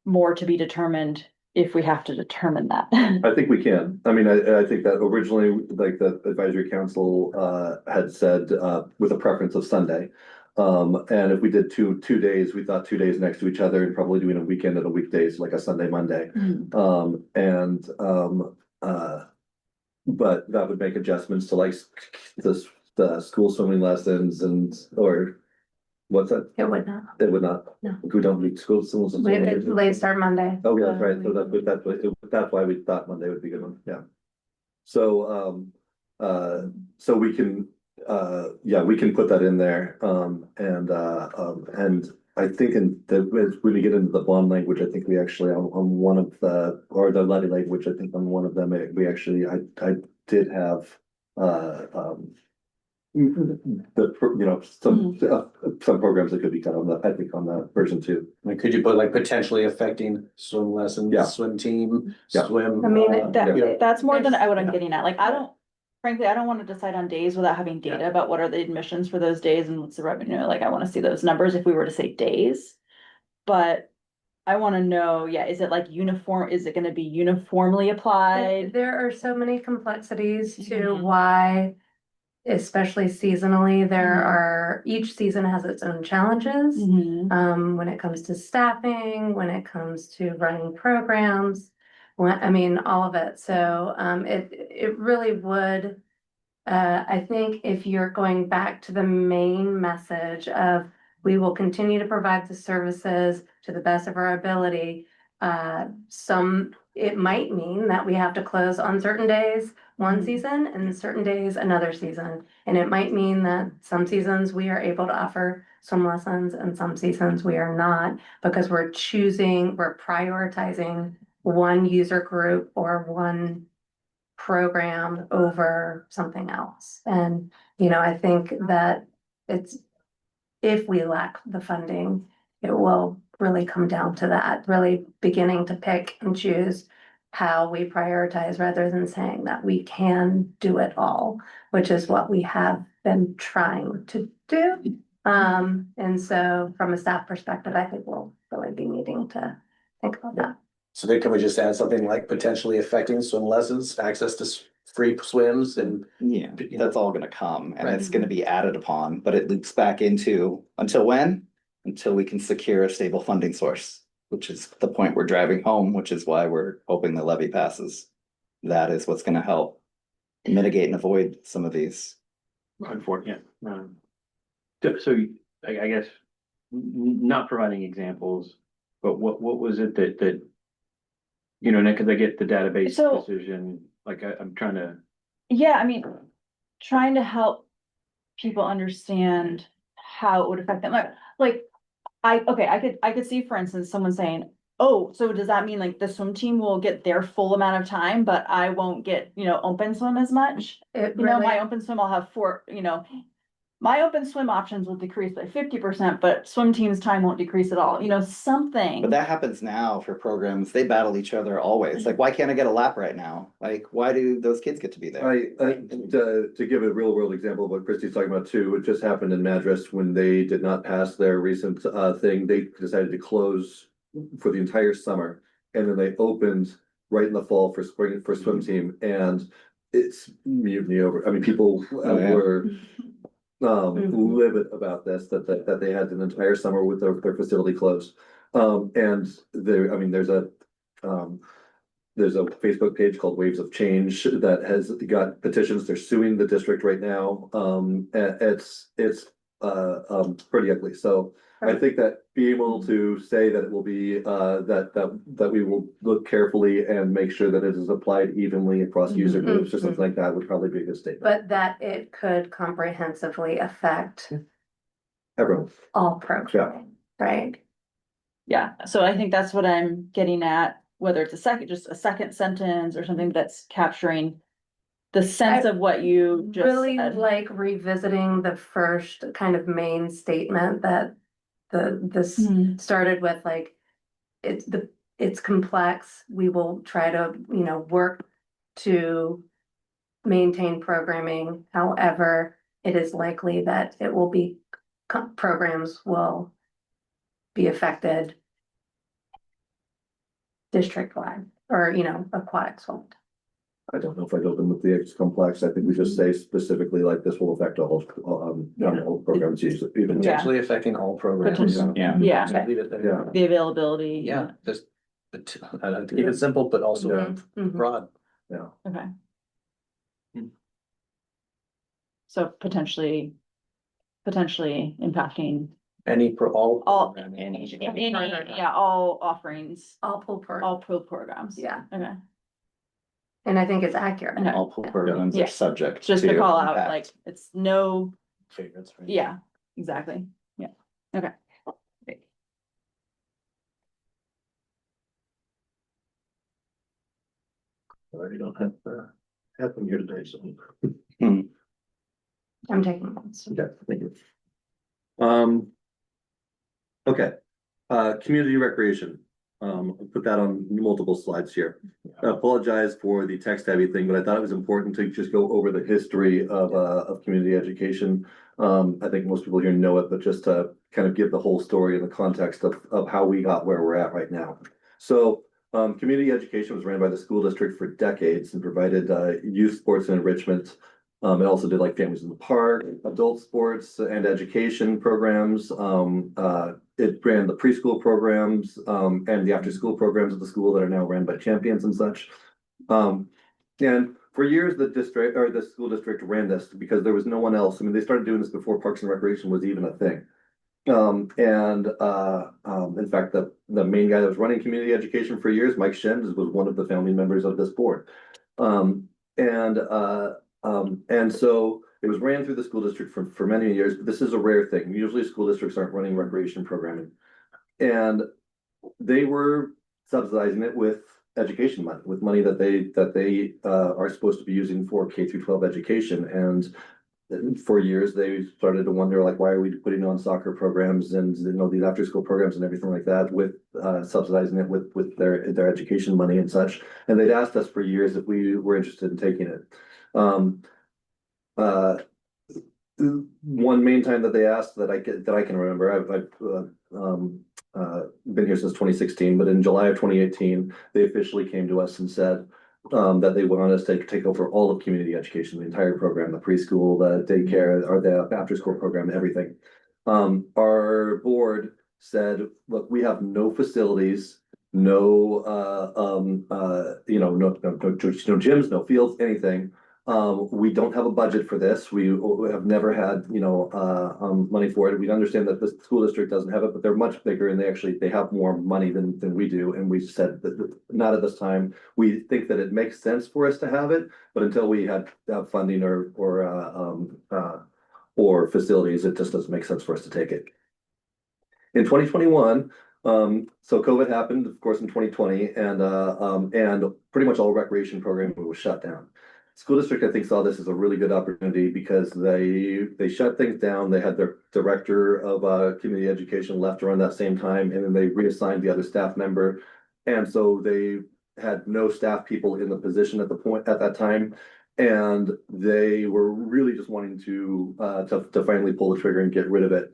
more to be determined if we have to determine that. I think we can. I mean, I think that originally, like the advisory council, had said, with a preference of Sunday. And if we did two days, we thought 2 days next to each other and probably doing a weekend and a weekdays, like a Sunday, Monday. But that would make adjustments to like the school swimming lessons or what's that? It would not. It would not. No. We don't do school swimming. It's late start Monday. Oh, yeah, that's right. So that's why we thought Monday would be a good one. Yeah. So, so we can, we can put that in there. And I think when we get into the bond language, I think we actually on one of the levy language, I think on one of them, we actually, I did have, some programs that could be cut on that, I think on that version too. I mean, could you put like potentially affecting swim lessons, Yeah. swim team, Yeah. swim? I mean, you know, That's more than what I'm Yeah. getting at, like, frankly, I don't wanna decide on days without having data about what are the admissions for those days and what's the revenue, like, I wanna see those numbers if we were to say days. But I wanna know, is it like uniform, is it gonna be uniformly applied? There are so many complexities to Mhm. why, especially seasonally, Mhm. each season has its own challenges. Mhm. When it comes to staffing, when it comes to running programs, all of it. So, it really would. I think if you're going back to the main message of, we will continue to provide the services to the best of our ability. It might mean that we have to close on certain days, one Mhm. season, and certain days, another season. And it might mean that some seasons we are able to offer swim lessons and some seasons we are not, because we're prioritizing one user group or one program over something else. And, I think that if we lack the funding, it will really come down to that, really beginning to pick and choose how we prioritize rather than saying that we can do it all, which is what we have been trying to do. And so from a staff perspective, I think we'll really be needing to think about that. So then can we just add something like potentially affecting swim lessons, access to free swims and, Yeah, You that's know. all gonna come and Right. it's gonna be added upon, but it loops back into, until when? Until we can secure a stable funding source, which is the point we're driving home, which is why we're hoping the levy passes. That is what's gonna help mitigate and avoid some of these. Unfortunate. So I guess, not providing examples, but what was it that, cause I get the database So- decision, like I'm trying to. Trying to help people understand how it would affect them, like, I could see, for instance, someone saying, oh, so does that mean like the swim team will get their full amount of time, but I won't get, open swim as much? It My really, open swim, I'll have four, my open swim options will decrease by 50%, but swim team's time won't decrease at all, something. But that happens now for programs. They battle each other always. Like, why can't I get a lap right now? Like, why do those kids get to be there? To give a real world example of what Christy's talking about too, it just happened in Madras when they did not pass their recent thing. They decided to close for the entire summer, and then they opened right in the fall for spring for swim team, and it's mutiny over. I mean, people Oh, yeah. were Mhm. livid about this, that they had an entire summer with their facility closed. And there, I mean, there's a Facebook page called Waves of Change that has got petitions. They're suing the district right now. It's pretty ugly. So I think that being able to say that it will be, that we will look carefully and make sure that it is applied evenly across user groups or something like that would probably be a good statement. but that it could comprehensively affect Everyone, all programming, right? Yeah, so I think that's what I'm getting at, whether it's just a second sentence or something that's capturing the sense of what you just Really said. like revisiting the first kind of main statement that this Mhm. started with, like, it's complex. We will try to, work to maintain programming. However, it is likely that it will be, programs will be affected district-wide or, aquatics won't. I don't know if I'd open with the X complex. I think we just say specifically like this will affect all, all programs used, even. Yeah. Potentially affecting all programs. Potentially, yeah. Yeah, Just leave it there. Yeah. the availability. Yeah, just, to keep it simple, but also Mhm. broad. Yeah. Okay. Hmm. So potentially impacting All. all, programming. all offerings, All pool programs, all pro programs. Yeah. Okay, and I think it's accurate. Okay. All pool programs Yeah. are subject just to call out, impact. like, it's no, Favorites, right? yeah, exactly, yeah, okay. I don't have them here today, so. I'm taking notes. Okay, thank you. Okay, community recreation. Put that on multiple slides here. I apologize for the text heavy thing, but I thought it was important to just go over the history of community education. I think most people here know it, but just to kind of give the whole story and the context of how we got where we're at right now. So, community education was ran by the school district for decades and provided youth sports and enrichment. It also did like families in the park, adult sports and education programs. It ran the preschool programs and the after school programs at the school that are now ran by champions and such. And for years, the district or the school district ran this because there was no one else. I mean, they started doing this before Parks and Recreation was even a thing. In fact, the main guy that was running community education for years, Mike Shen, was one of the founding members of this board. And so it was ran through the school district for many years, but this is a rare thing. Usually school districts aren't running recreation programming. And they were subsidizing it with education money, with money that they are supposed to be using for K through 12 education. And for years, they started to wonder, like, why are we putting on soccer programs and, these after school programs and everything like that with subsidizing it with their education money and such. And they'd asked us for years if we were interested in taking it. One main time that they asked that I can remember, I've been here since 2016, but in July of 2018, they officially came to us and said that they wanted us to take over all of community education, the entire program, the preschool, the daycare, or the after school program, everything. Our board said, look, we have no facilities, no gyms, no fields, anything. We don't have a budget for this. We have never had, money for it. We understand that the school district doesn't have it, but they're much bigger and they have more money than we do. And we said that not at this time. We think that it makes sense for us to have it, but until we have funding or facilities, it just doesn't make sense for us to take it. In 2021, so COVID happened, of course, in 2020, and pretty much all recreation programming was shut down. School district, I think, saw this as a really good opportunity because they shut things down. They had their director of community education left around that same time, and then they reassigned the other staff member. And so they had no staff people in the position at that time. And they were really just wanting to finally pull the trigger and get rid of it.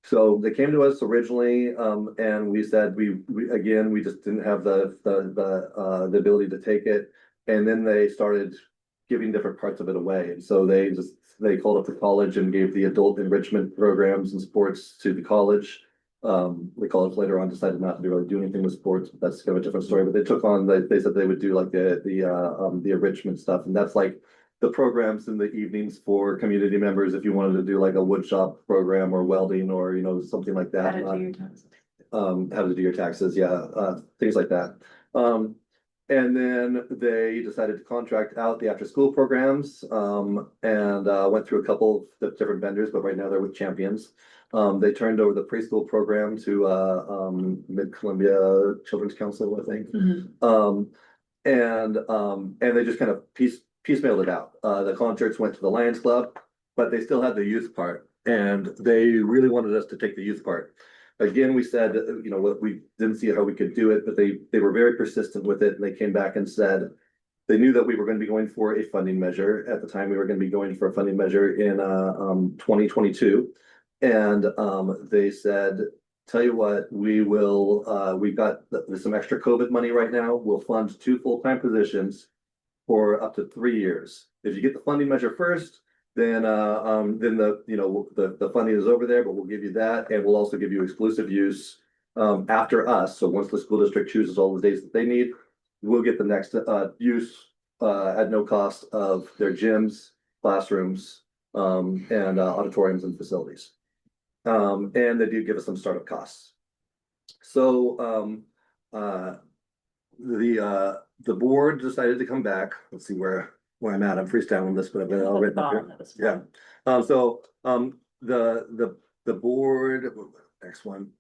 So they came to us originally, and we said we just didn't have the ability to take it. And then they started giving different parts of it away. And so they called up the college and gave the adult enrichment programs and sports to the college. The college later on decided not to really do anything with sports, but that's kind of a different story. But they took on they said they would do like the enrichment stuff, and that's like the programs in the evenings for community members if you wanted to do like a wood shop program or welding or something like that. How to do your taxes, yeah, things like that. And then they decided to contract out the after school programs and went through a couple of different vendors, but right now they're with Champions. They turned over the preschool program to Mid-Columbia Children's Council, I think. And they just kind of piecemealed it out. The concerts went to the Lions Club, but they still had the youth part, and they really wanted us to take the youth part. Again, we said, we didn't see how we could do it, but they were very persistent with it, and they came back and said they knew that we were going to be going for a funding measure. At the time, we were going to be going for a funding measure in 2022, and they said, tell you what, we've got some extra COVID money right now. We'll fund 2 full-time positions for up to 3 years. If you get the funding measure first, then the funding is over there, but we'll give you that, and we'll also give you exclusive use after us. So once the school district chooses all the days that they need, we'll get the next use at no cost of their gyms, classrooms, and auditoriums and facilities. And they do give us some startup costs. So the board decided to come back. Let's see where I'm at. I'm freestyling this, but I've got it all written up here. Yeah. So the board, next one.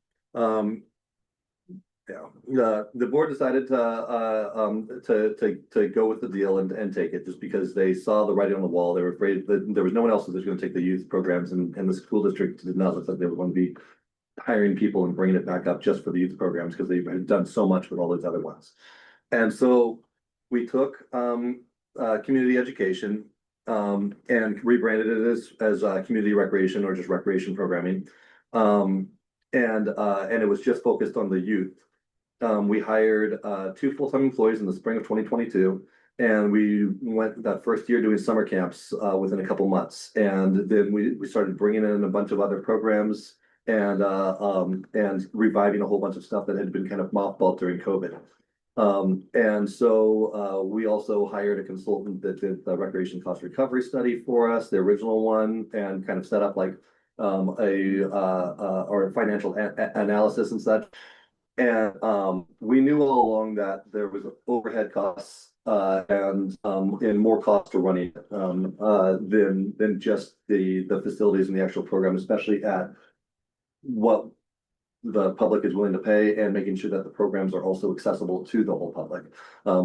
Yeah, the board decided to go with the deal and take it just because they saw the writing on the wall. They were afraid that there was no one else that was going to take the youth programs, and the school district did not look like they were going to be hiring people and bringing it back up just for the youth programs because they've done so much with all those other ones. And so we took community education and rebranded it as community recreation or just recreation programming. And it was just focused on the youth. We hired 2 full-time employees in the spring of 2022, and we went that first year doing summer camps within a couple months. And then we started bringing in a bunch of other programs and reviving a whole bunch of stuff that had been kind of mothballed during COVID. And so we also hired a consultant that did the recreation cost recovery study for us, the original one, and kind of set up like our financial analysis and such. And we knew all along that there was overhead costs and more costs to running than just the facilities and the actual program, especially at what the public is willing to pay and making sure that the programs are also accessible to the whole public.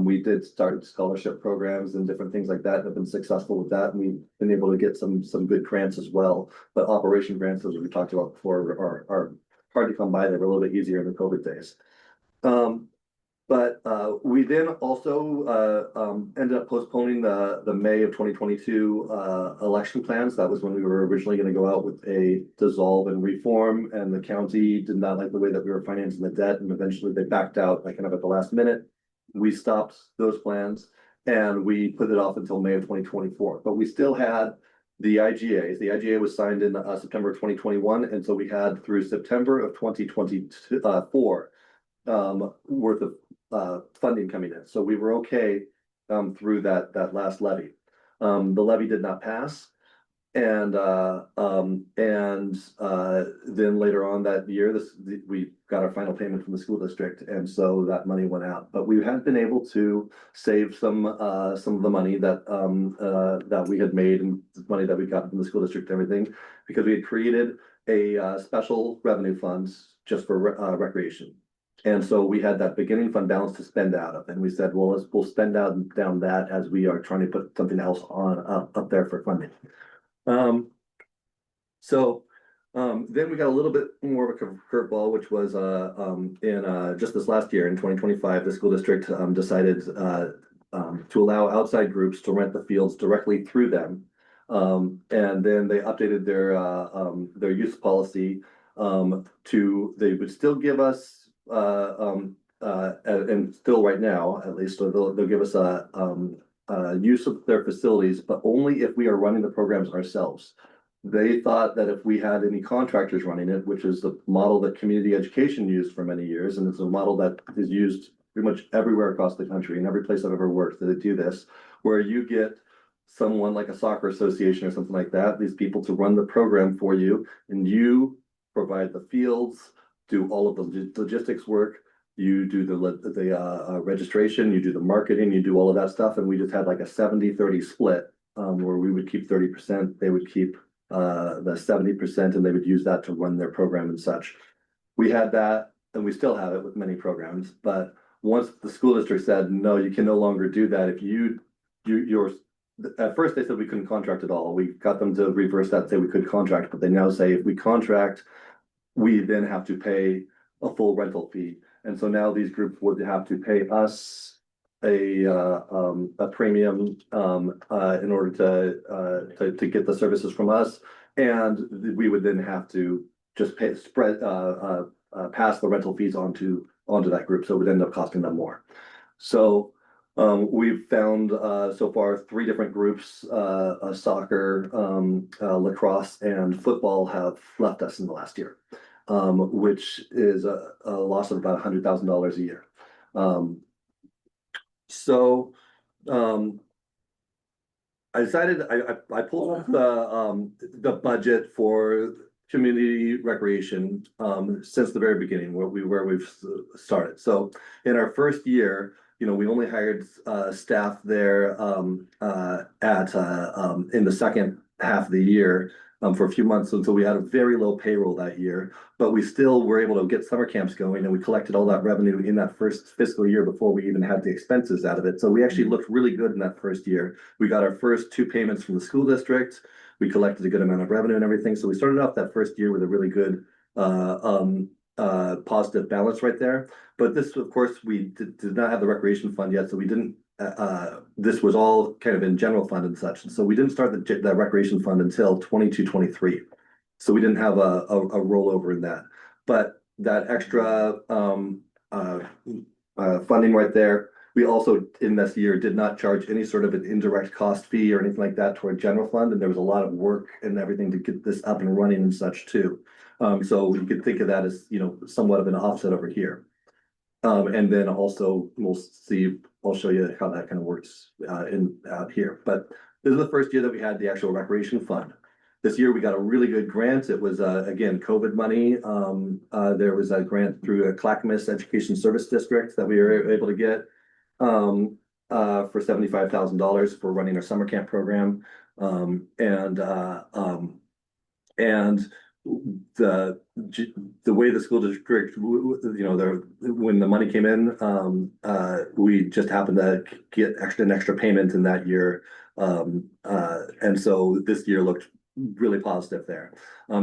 We did start scholarship programs and different things like that and have been successful with that. And we've been able to get some good grants as well. But operation grants, as we talked about before, are hard to come by. They were a little bit easier in the COVID days. But we then also ended up postponing the May of 2022 election plans. That was when we were originally going to go out with a dissolve and reform, and the county did not like the way that we were financing the debt, and eventually they backed out like kind of at the last minute. We stopped those plans and we put it off until May of 2024, but we still had the IGAs. The IGA was signed in September of 2021, and so we had through September of 2024 worth of funding coming in. So we were okay through that last levy. The levy did not pass. And then later on that year, we got our final payment from the school district, and so that money went out. But we had been able to save some of the money that we had made and the money that we got from the school district and everything, because we had created a special revenue fund just for recreation. And so we had that beginning fund balance to spend out of, and we said, well, we'll spend down that as we are trying to put something else on up there for funding. Then we got a little bit more of a curveball, which was in just this last year in 2025, the school district decided to allow outside groups to rent the fields directly through them. And then they updated their use policy they would still give us and still right now, at least, they'll give us a use of their facilities, but only if we are running the programs ourselves. They thought that if we had any contractors running it, which is the model that community education used for many years, and it's a model that is used pretty much everywhere across the country, in every place I've ever worked, that they do this, where you get someone like a soccer association or something like that, these people to run the program for you, and you provide the fields, do all of the logistics work, you do the registration, you do the marketing, you do all of that stuff, and we just had like a 70-30 split, where we would keep 30%, they would keep the 70%, and they would use that to run their program and such. We had that, and we still have it with many programs, but once the school district said, no, you can no longer do that. If you're at first they said we couldn't contract at all. We got them to reverse that, say we could contract, but they now say if we contract, we then have to pay a full rental fee. And so now these groups would have to pay us a premium in order to get the services from us, and we would then have to just pass the rental fees onto that group, so it would end up costing them more. So we've found so far 3 different groups, soccer, lacrosse, and football have left us in the last year, which is a loss of about $100,000 a year. I decided I pulled up the budget for community recreation since the very beginning, where we've started. So in our first year, we only hired staff there in the second half of the year for a few months until we had a very low payroll that year, but we still were able to get summer camps going, and we collected all that revenue in that first fiscal year before we even had the expenses out of it. So we actually looked really good in that first year. We got our first 2 payments from the school district. We collected a good amount of revenue and everything. So we started off that first year with a really good positive balance right there. But this, of course, we did not have the recreation fund yet, so we didn't. This was all kind of in general fund and such, and so we didn't start the recreation fund until 22-23. So we didn't have a rollover in that. But that extra funding right there, we also in this year did not charge any sort of an indirect cost fee or anything like that toward general fund, and there was a lot of work and everything to get this up and running and such too. So you could think of that as somewhat of an offset over here. And then also I'll show you how that kind of works out here. But this is the first year that we had the actual recreation fund. This year we got a really good grant. It was again COVID money. There was a grant through a Clackamas Education Service District that we were able to get for $75,000 for running our summer camp program. The way the school district, when the money came in, we just happened to get an extra payment in that year. And so this year looked really positive there.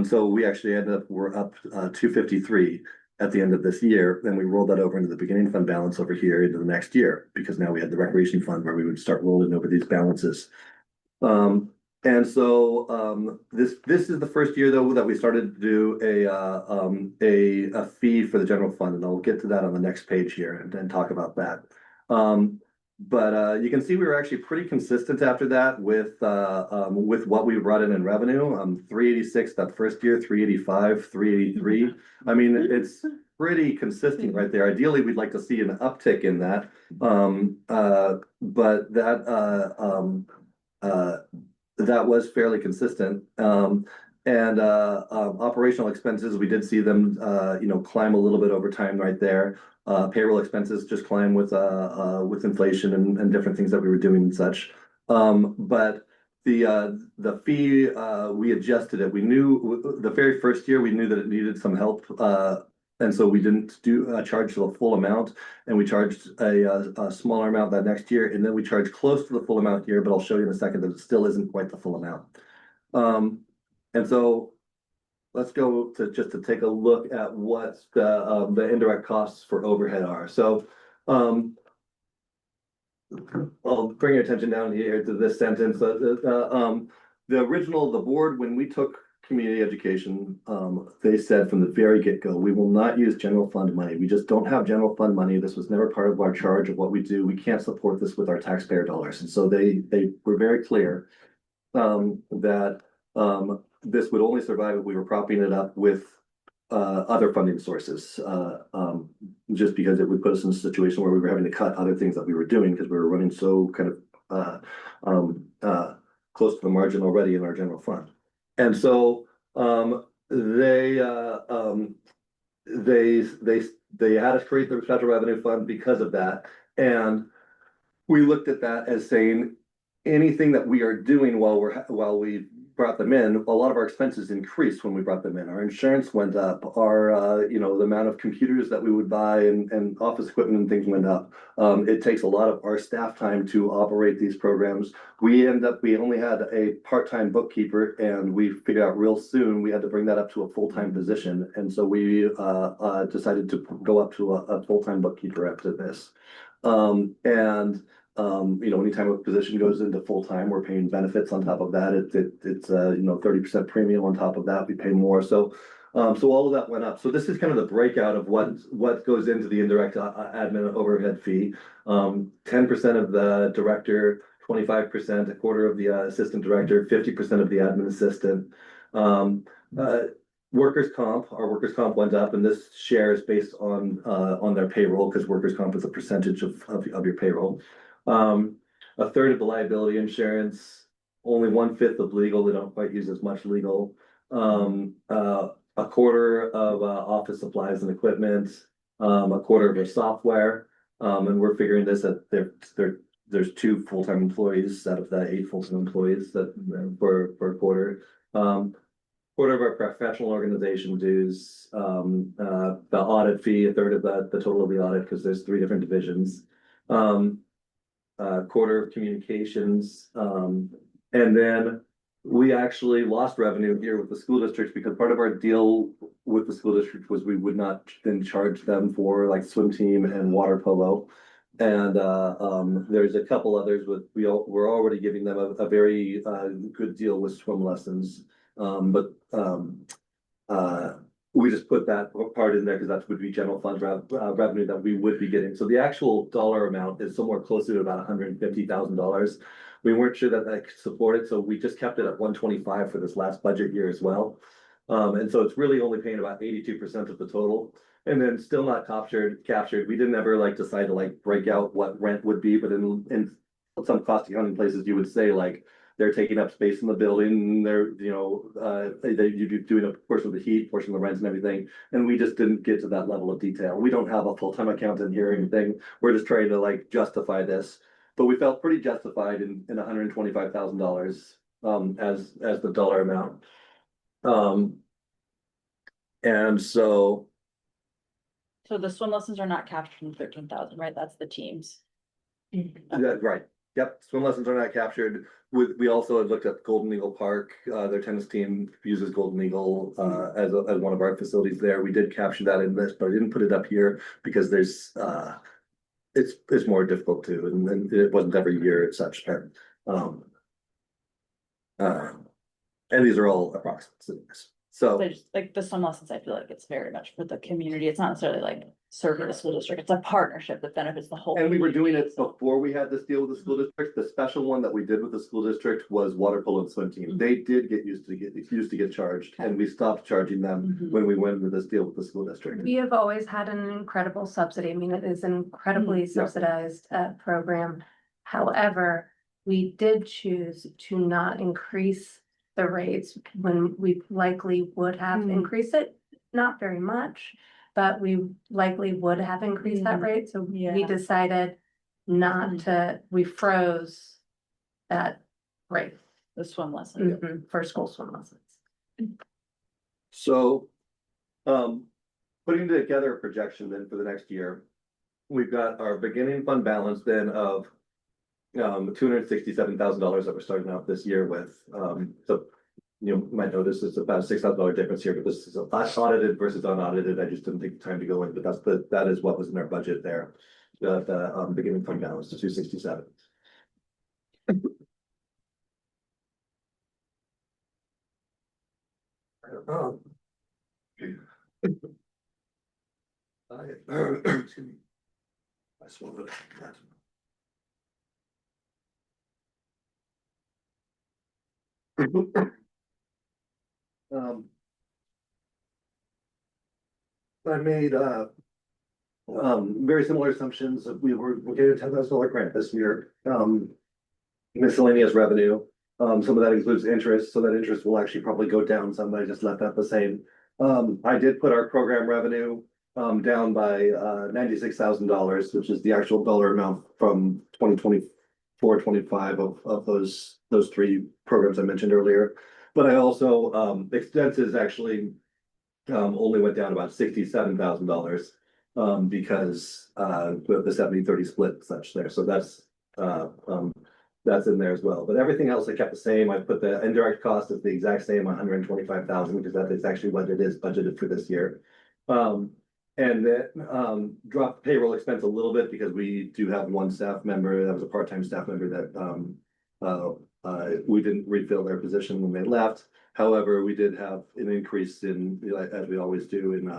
So we actually we're up 253 at the end of this year. Then we rolled that over into the beginning fund balance over here into the next year, because now we had the recreation fund where we would start rolling over these balances. And so this is the first year though that we started to do a fee for the general fund, and I'll get to that on the next page here and talk about that. But you can see we were actually pretty consistent after that with what we brought in revenue. 386 that first year, 385, 383. I mean, it's pretty consistent right there. Ideally, we'd like to see an uptick in that, but that was fairly consistent. And operational expenses, we did see them, climb a little bit over time right there. Payroll expenses just climb with inflation and different things that we were doing and such. But the fee, we adjusted it. We knew the very first year we knew that it needed some help And so we didn't do charge the full amount, and we charged a smaller amount that next year, and then we charged close to the full amount here, but I'll show you in a second that it still isn't quite the full amount. And so let's go to just to take a look at what the indirect costs for overhead are. So I'll bring your attention down here to this sentence. The original, the board, when we took community education, they said from the very get-go, we will not use general fund money. We just don't have general fund money. This was never part of our charge of what we do. We can't support this with our taxpayer dollars. And so they were very clear that this would only survive if we were propping it up with other funding sources, just because it would put us in a situation where we were having to cut other things that we were doing because we were running so kind of close to the margin already in our general fund. And so they had us create the special revenue fund because of that. And we looked at that as saying anything that we are doing while we brought them in, a lot of our expenses increased when we brought them in. Our insurance went up, our the amount of computers that we would buy and office equipment and things went up. It takes a lot of our staff time to operate these programs. We only had a part-time bookkeeper, and we figured out real soon we had to bring that up to a full-time position. And so we decided to go up to a full-time bookkeeper after this. Anytime a position goes into full-time, we're paying benefits on top of that. It's 30% premium on top of that. We pay more. So all of that went up. So this is kind of the breakout of what goes into the indirect admin overhead fee. 10% of the director, 25%, a quarter of the assistant director, 50% of the admin assistant. Workers' comp, our workers' comp went up, and this share is based on their payroll, because workers' comp is a percentage of your payroll. A third of the liability insurance, only 1/5 of legal. They don't quite use as much legal. A quarter of office supplies and equipment, a quarter of their software. And we're figuring this that there's 2 full-time employees out of the 8 full-time employees that for a quarter. Quarter of our professional organization dues, the audit fee, a third of the total of the audit, because there's 3 different divisions. Quarter of communications, and then we actually lost revenue here with the school districts, because part of our deal with the school district was we would not then charge them for like swim team and water polo. And there's a couple others we're already giving them a very good deal with swim lessons. But we just put that part in there because that would be general fund revenue that we would be getting. So the actual dollar amount is somewhere closer to about $150,000. We weren't sure that could support it, so we just kept it at 125 for this last budget year as well. And so it's really only paying about 82% of the total, and then still not captured. We didn't ever decide to break out what rent would be, but in some cost accounting places, you would say they're taking up space in the building, they're, you're doing a portion of the heat, portion of the rent and everything. And we just didn't get to that level of detail. We don't have a full-time accountant here or anything. We're just trying to justify this. But we felt pretty justified in $125,000 as the dollar amount. And so. So the swim lessons are not captured in 13,000, right? That's the teams. Right. Yep, swim lessons are not captured. We also had looked at Golden Eagle Park. Their tennis team uses Golden Eagle as one of our facilities there. We did capture that in this, but I didn't put it up here because there's it's more difficult to, and it wasn't every year as such. And these are all approximates. So They just the swim lessons, I feel like it's very much for the community. It's not necessarily serving the school district. It's a partnership that benefits the whole. And we were doing community, it so. before we had this deal with the school district. The special one that we did with the school district was water polo and swim team. They did get used to get charged, and we stopped charging them when we went into this deal with the school district. We have always had an incredible subsidy. I mean, it is an incredibly subsidized program. However, we did choose to not increase the rates when we likely would have increased it, not very much, but we likely would have increased that rate. So we decided not to, we froze that rate. The swim lesson. For school swim lessons. So, putting together a projection then for the next year. We've got our beginning fund balance then of $267,000 that we're starting out this year with. So you might notice it's about a $6,000 difference here, but this is audited versus unaudited. I just didn't take the time to go in, but that is what was in our budget there. The beginning fund balance to 267. Excuse me. I swallowed that. I made very similar assumptions. We're getting a $10,000 grant this year. Miscellaneous revenue. Some of that includes interest, so that interest will actually probably go down some, but I just left that the same. I did put our program revenue down by $96,000, which is the actual dollar amount from 2024-25 of those three programs I mentioned earlier. But I also expenses actually only went down about $67,000 because the 70-30 split and such there. So that's in there as well. But everything else I kept the same. I put the indirect cost as the exact same, 125,000, because that is actually what it is budgeted for this year. And then dropped payroll expense a little bit because we do have one staff member that was a part-time staff member that we didn't refill their position when they left. However, we did have an increase in, as we always do, in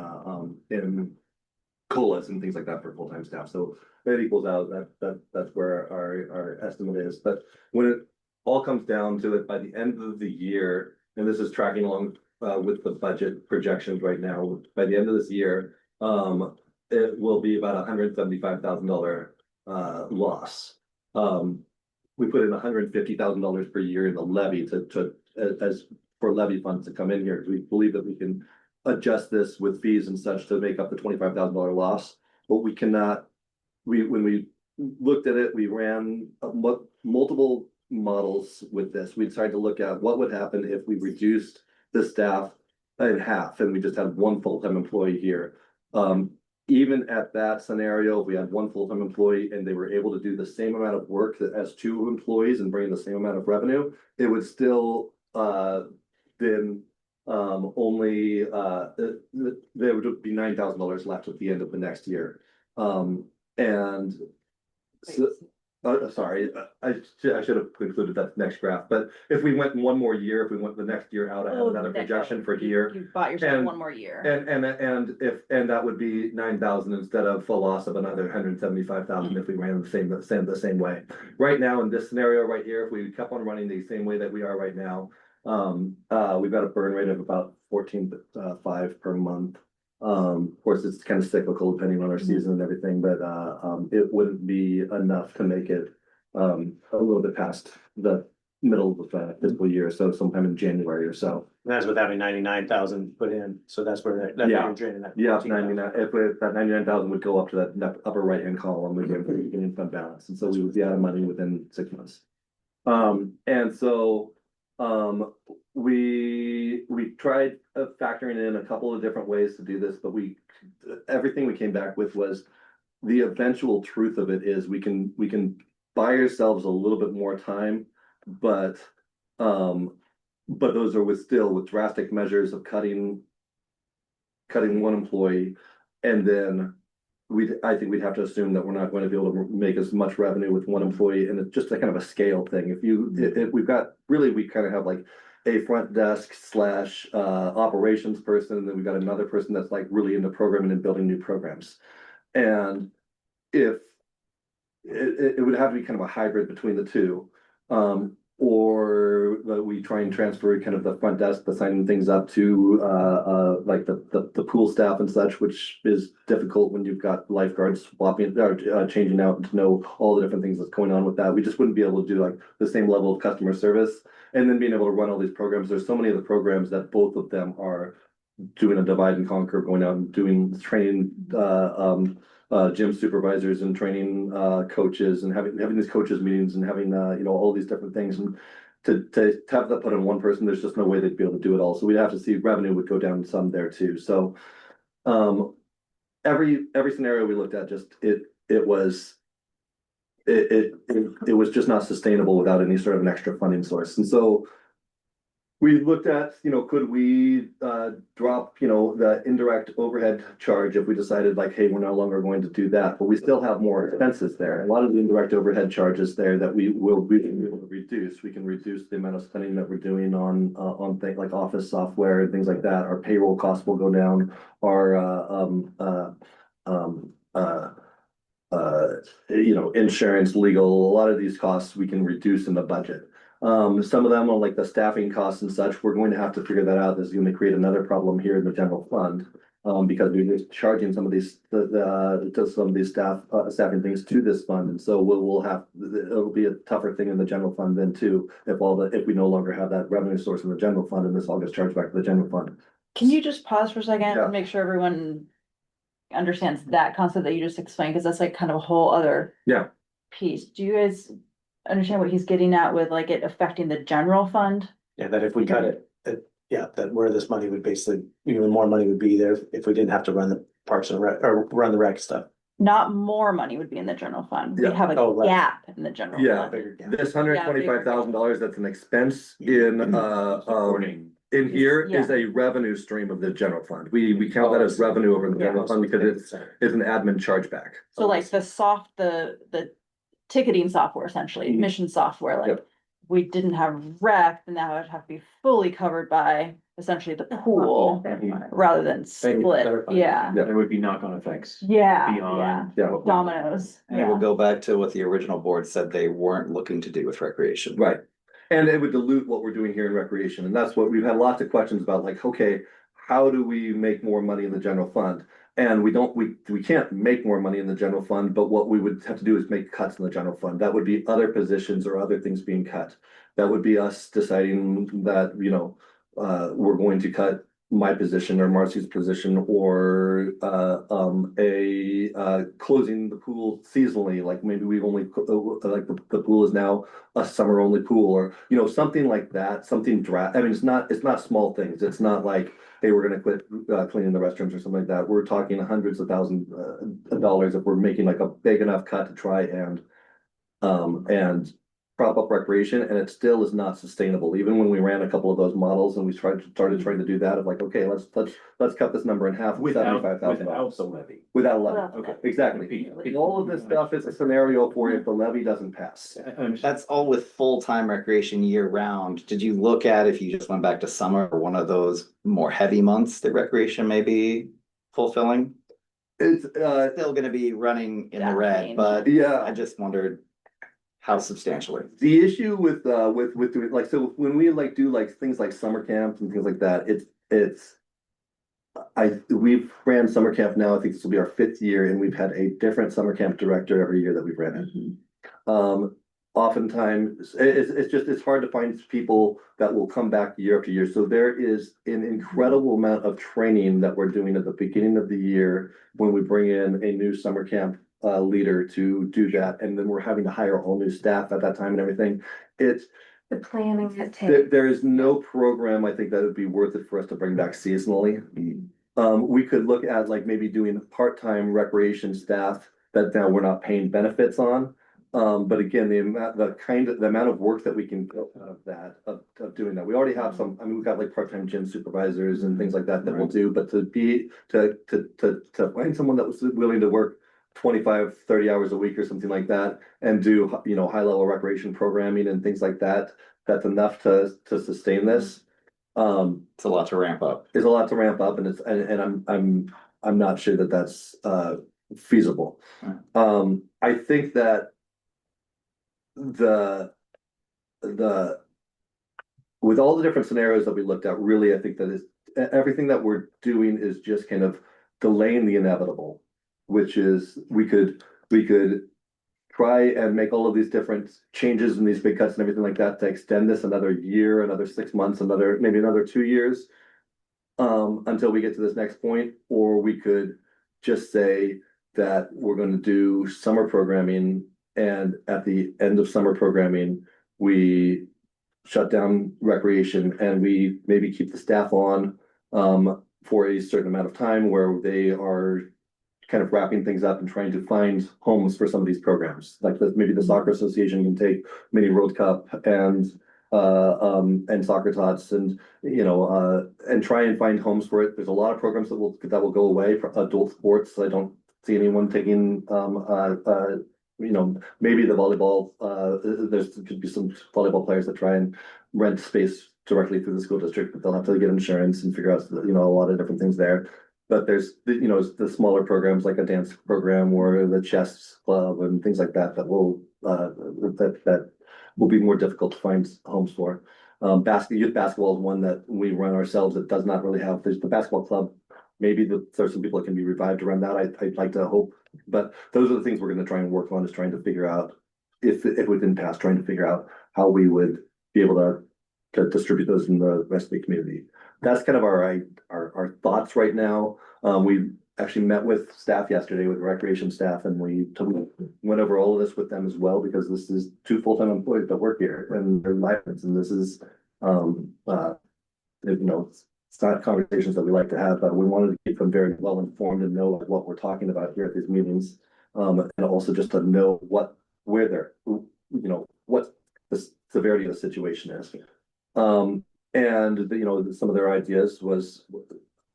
COLAs and things like that for full-time staff. So that equals out. That's where our estimate is. But when it all comes down to it, by the end of the year, and this is tracking along with the budget projections right now, by the end of this year, it will be about $175,000 loss. We put in $150,000 per year in the levy as for levy funds to come in here. We believe that we can adjust this with fees and such to make up the $25,000 loss, but we cannot. When we looked at it, we ran multiple models with this. We tried to look at what would happen if we reduced the staff in half and we just had one full-time employee here. Even at that scenario, if we had one full-time employee and they were able to do the same amount of work as two employees and bring the same amount of revenue, it would still then only there would be $9,000 left at the end of the next year. And so, sorry, I should have concluded that next graph, but if we went one more year, if we went the next year out, I have another projection for here. You bought yourself And- one more year. And that would be 9,000 instead of full loss of another 175,000 if we ran the same way. Right now, in this scenario right here, if we kept on running the same way that we are right now, we've got a burn rate of about 14.5 per month. Of course, it's kind of cyclical depending on our season and everything, but it wouldn't be enough to make it a little bit past the middle of the fiscal year, so sometime in January or so. That's with having 99,000 put in, so that's where that's Yeah. you're draining that. Yeah, 14,000. 99, if that 99,000 would go up to that upper right-hand column, we get beginning fund balance, and so we would be out of money within 6 months. And so we tried factoring in a couple of different ways to do this, but everything we came back with was the eventual truth of it is we can buy ourselves a little bit more time, but those are with drastic measures of cutting one employee, and then I think we'd have to assume that we're not going to be able to make as much revenue with one employee, and it's just a kind of a scale thing. If we kind of have like a front desk / operations person, and then we've got another person that's like really into programming and building new programs. And if it would have to be kind of a hybrid between the two. Or that we try and transfer kind of the front desk, signing things up to like the pool staff and such, which is difficult when you've got lifeguards swapping changing out to know all the different things that's going on with that. We just wouldn't be able to do like the same level of customer service, and then being able to run all these programs. There's so many of the programs that both of them are doing a divide and conquer, going out and doing training gym supervisors and training coaches, and having these coaches meetings and having all these different things, and to have that put on one person, there's just no way they'd be able to do it all. So we'd have to see revenue would go down some there too. So Every scenario we looked at, just it was. It was just not sustainable without any sort of an extra funding source, and so. We looked at, could we drop, the indirect overhead charge if we decided like, hey, we're no longer going to do that, but we still have more expenses there. A lot of the indirect overhead charges there that we will be able to reduce. We can reduce the amount of spending that we're doing on things like office software and things like that. Our payroll costs will go down. Our insurance, legal, a lot of these costs we can reduce in the budget. Some of them are like the staffing costs and such, we're going to have to figure that out. This is going to create another problem here in the general fund. Because we're just charging some of these, some of these staffing things to this fund. And so it'll be a tougher thing in the general fund then too, if we no longer have that revenue source in the general fund and this all gets charged back to the general fund. Can you just pause for a second Yeah. and make sure everyone understands that concept that you just explained? Because that's like kind of a whole other. Yeah. Piece. Do you guys understand what he's getting at with like it affecting the general fund? Yeah, that if we cut it, that where this money would basically, more money would be there if we didn't have to run the parks and rec, or run the rec stuff. Not more money would be in the general fund. We'd Yeah. have Oh, a less. gap in the general Yeah. fund. Bigger gap. This $125,000, that's an expense in, Supporting. in here is Yeah. a revenue stream of the general fund. We count that as revenue over the general fund because it's an admin chargeback. So like the ticketing software, essentially, Mhm. mission software, like. Yep. We didn't have rec, then that would have to be fully covered by essentially the pool rather than Thank you for split. clarifying. Yeah, There would be knock-on effects yeah, yeah. beyond. Yeah. what we- Dominoes. And it will Yeah. go back to what the original board said they weren't looking to do with recreation. Right. And it would dilute what we're doing here in recreation. And that's what we've had lots of questions about, like, okay, how do we make more money in the general fund? And we can't make more money in the general fund, but what we would have to do is make cuts in the general fund. That would be other positions or other things being cut. That would be us deciding that, we're going to cut my position or Marcy's position or closing the pool seasonally, like maybe we've only like the pool is now a summer only pool or something like that, something I mean, it's not small things. It's not like, hey, we're gonna quit cleaning the restrooms or something like that. We're talking hundreds of thousands of dollars if we're making like a big enough cut to try and prop up recreation, and it still is not sustainable. Even when we ran a couple of those models and we started trying to do that, of like, okay, let's cut this number in half, Without $75,000. the levy. Without a levy, Without the okay, levy. exactly. All of this stuff is a scenario for if the levy doesn't pass. That's all with full-time recreation year round. Did you look at if you just went back to summer or one of those more heavy months that recreation may be fulfilling? It's, Still gonna be running in the That red, range. but yeah. I just wondered how substantially. The issue with doing like, so when we like do like things like summer camps and things like that, we've ran summer camp now, I think this will be our 5th year, and we've had a different summer camp director every year that we've ran it. Oftentimes, it's hard to find people that will come back year after year. So there is an incredible amount of training that we're doing at the beginning of the year when we bring in a new summer camp leader to do that, and then we're having to hire all new staff at that time and everything. It's The planning it takes. there is no program, I think, that would be worth it for us to bring back seasonally. We could look at like maybe doing part-time recreation staff that now we're not paying benefits on. But again, the amount of work that we can get out of that, of doing that. We already have some, I mean, we've got like part-time gym supervisors and things like that we'll do, but to find someone that was willing to work 25, 30 hours a week or something like that and do, high-level recreation programming and things like that, that's enough to sustain this. It's a lot to ramp up. Is a lot to ramp up, and I'm not sure that that's feasible. I think that with all the different scenarios that we looked at, really, I think that is everything that we're doing is just kind of delaying the inevitable, which is we could try and make all of these different changes and these big cuts and everything like that to extend this another year, another 6 months, maybe another 2 years, until we get to this next point, or we could just say that we're going to do summer programming, and at the end of summer programming, we shut down recreation and we maybe keep the staff on for a certain amount of time where they are kind of wrapping things up and trying to find homes for some of these programs. Like maybe the soccer association can take mini World Cup and soccer tots and, and try and find homes for it. There's a lot of programs that will go away for adult sports. I don't see anyone taking, maybe the volleyball, could be some volleyball players that try and rent space directly through the school district, but they'll have to get insurance and figure out, a lot of different things there. But there's, the smaller programs like a dance program or the chess club and things like that that will be more difficult to find homes for. Youth basketball is one that we run ourselves that does not really have, there's the basketball club. Maybe there's some people that can be revived around that. I'd like to hope, but those are the things we're gonna try and work on, is trying to figure out if we didn't pass, trying to figure out how we would be able to distribute those in the rest of the community. That's kind of our thoughts right now. We actually met with staff yesterday, with recreation staff, and we went over all of this with them as well, because this is 2 full-time employees that work here and they're lives, and this is, it's not conversations that we like to have, but we wanted to keep them very well informed and know what we're talking about here at these meetings. And also just to know what the severity of the situation is. And some of their ideas was,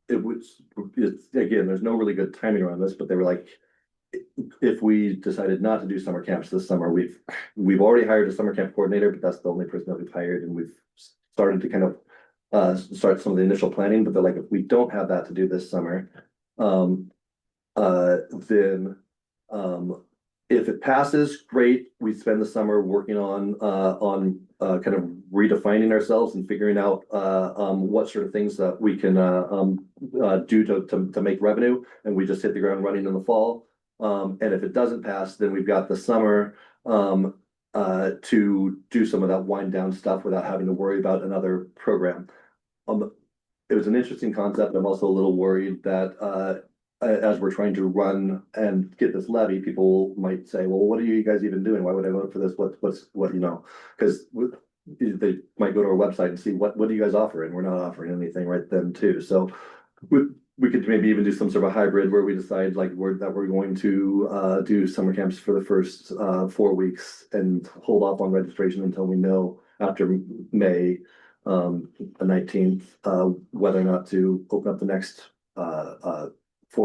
again, there's no really good timing around this, but they were like, if we decided not to do summer camps this summer, we've already hired a summer camp coordinator, but that's the only person that we've hired, and we've started to kind of start some of the initial planning. But they're like, if we don't have that to do this summer, then if it passes, great. We spend the summer working on kind of redefining ourselves and figuring out what sort of things that we can do to make revenue, and we just hit the ground running in the fall. And if it doesn't pass, then we've got the summer to do some of that wind down stuff without having to worry about another program. It was an interesting concept. I'm also a little worried that as we're trying to run and get this levy, people might say, well, what are you guys even doing? Why would I vote for this? What, because they might go to our website and see what do you guys offer? And we're not offering anything right then too. So we could maybe even do some sort of a hybrid where we decide that we're going to do summer camps for the first 4 weeks and hold off on registration until we know after May the 19th whether or not to open up the next 4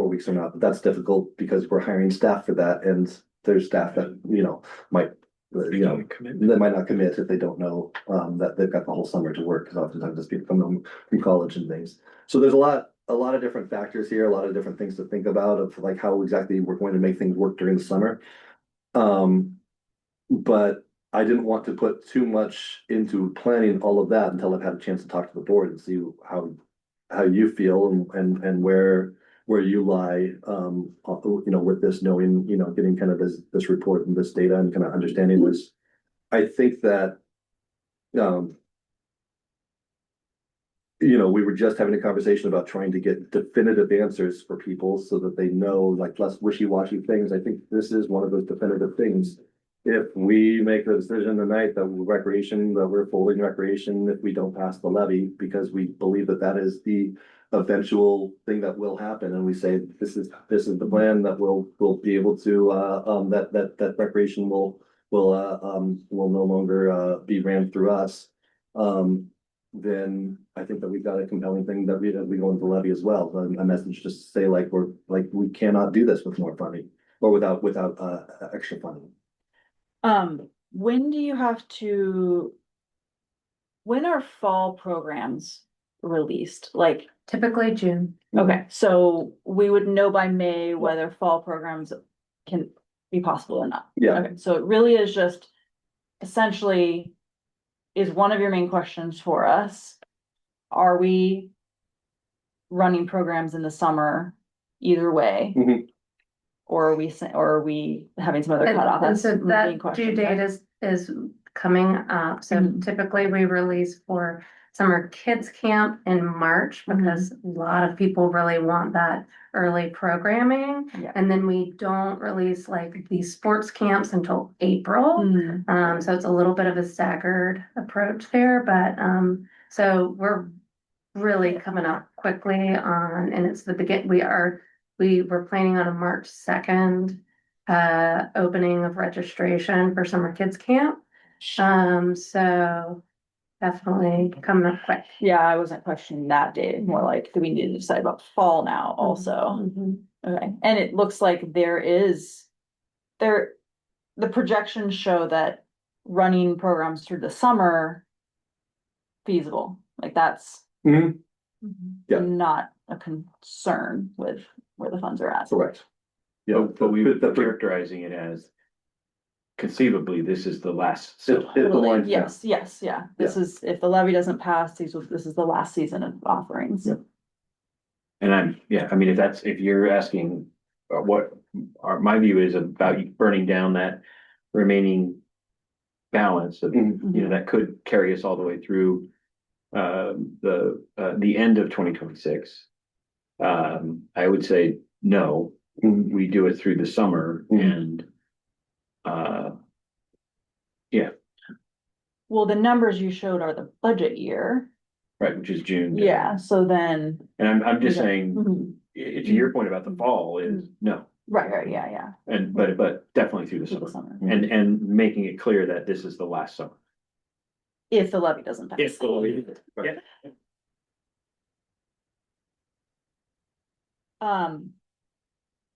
weeks or not. But that's difficult because we're hiring staff for that, and there's staff that might they might not commit if they don't know that they've got the whole summer to work, because oftentimes those people come home from college and things. So there's a lot of different factors here, a lot of different things to think about of like how exactly we're going to make things work during the summer. But I didn't want to put too much into planning all of that until I've had a chance to talk to the board and see how you feel and where you lie, with this, knowing, getting kind of this report and this data and kind of understanding this. I think that, we were just having a conversation about trying to get definitive answers for people so that they know, like, less wishy-washy things. I think this is one of those definitive things. If we make the decision tonight that we're folding recreation, if we don't pass the levy, because we believe that is the eventual thing that will happen, and we say this is the plan that we'll be able to that recreation will no longer be ran through us, then I think that we've got a compelling thing that we go into levy as well. A message just to say we cannot do this with more funding or without extra funding. When are fall programs released? Typically June. Okay, so we would know by May whether fall programs can be possible or not. Yeah. Okay, so it really is just essentially is one of your main questions for us. Are we running programs in the summer either way? Mhm. Or are we having some other cutoff? And That's so the main that question, due date right? is coming up. So Mhm. typically we release for summer kids camp in March, because a lot of people really want that early programming. Yeah. And then we don't release these sports camps until April. So it's a little bit of a staggered approach there, but so we're really coming up quickly on, and it's we were planning on a March 2nd opening of registration for summer kids camp. So definitely coming up quick. Yeah, I wasn't questioning that date, more like, do we need to decide about fall now also? Mhm. Okay, and it looks like the projections show that running programs through the summer feasible, like that's Mhm. Yeah. not a concern with where the funds are at. Correct. Yeah, But we were that- characterizing it as conceivably, this is the last. If the Totally, line, yeah. yes, yeah, this is, if the levy doesn't pass, this is the last season of offerings. Yep. And I mean, if you're asking, my view is about burning down that remaining balance of, that could carry us all the way through the end of 2026. I would say, no, we do it through the summer and, yeah, Well, the numbers you showed are the budget year, right, which is June. yeah, so then. And I'm just Okay. saying, Mhm. to your point about the fall is no, Right, yeah, but definitely through the through the summer. summer, And making it clear that this is the last summer. if the levy doesn't pass. Yeah.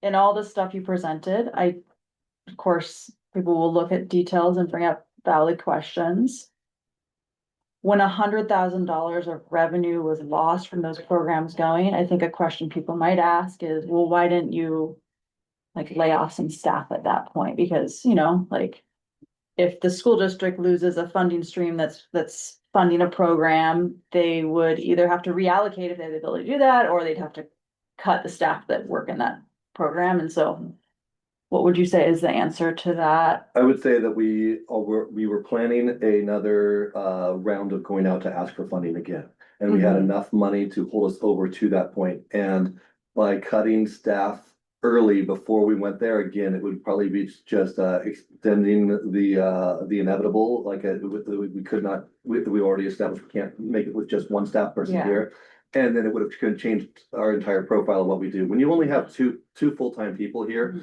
In all the stuff you presented, of course, people will look at details and bring up valid questions. When $100,000 of revenue was lost from those programs going, I think a question people might ask is, well, why didn't you like lay off some staff at that point? Because, like, if the school district loses a funding stream that's funding a program, they would either have to reallocate if they have the ability to do that, or they'd have to cut the staff that work in that program. And so what would you say is the answer to that? I would say that we were planning another round of going out to ask for funding again. And we had Mhm. enough money to hold us over to that point. And by cutting staff early before we went there, again, it would probably be just extending the inevitable, like we could not, we already established we can't make it with just one staff person Yeah. here. And then it would have changed our entire profile of what we do. When you only have two full-time people here,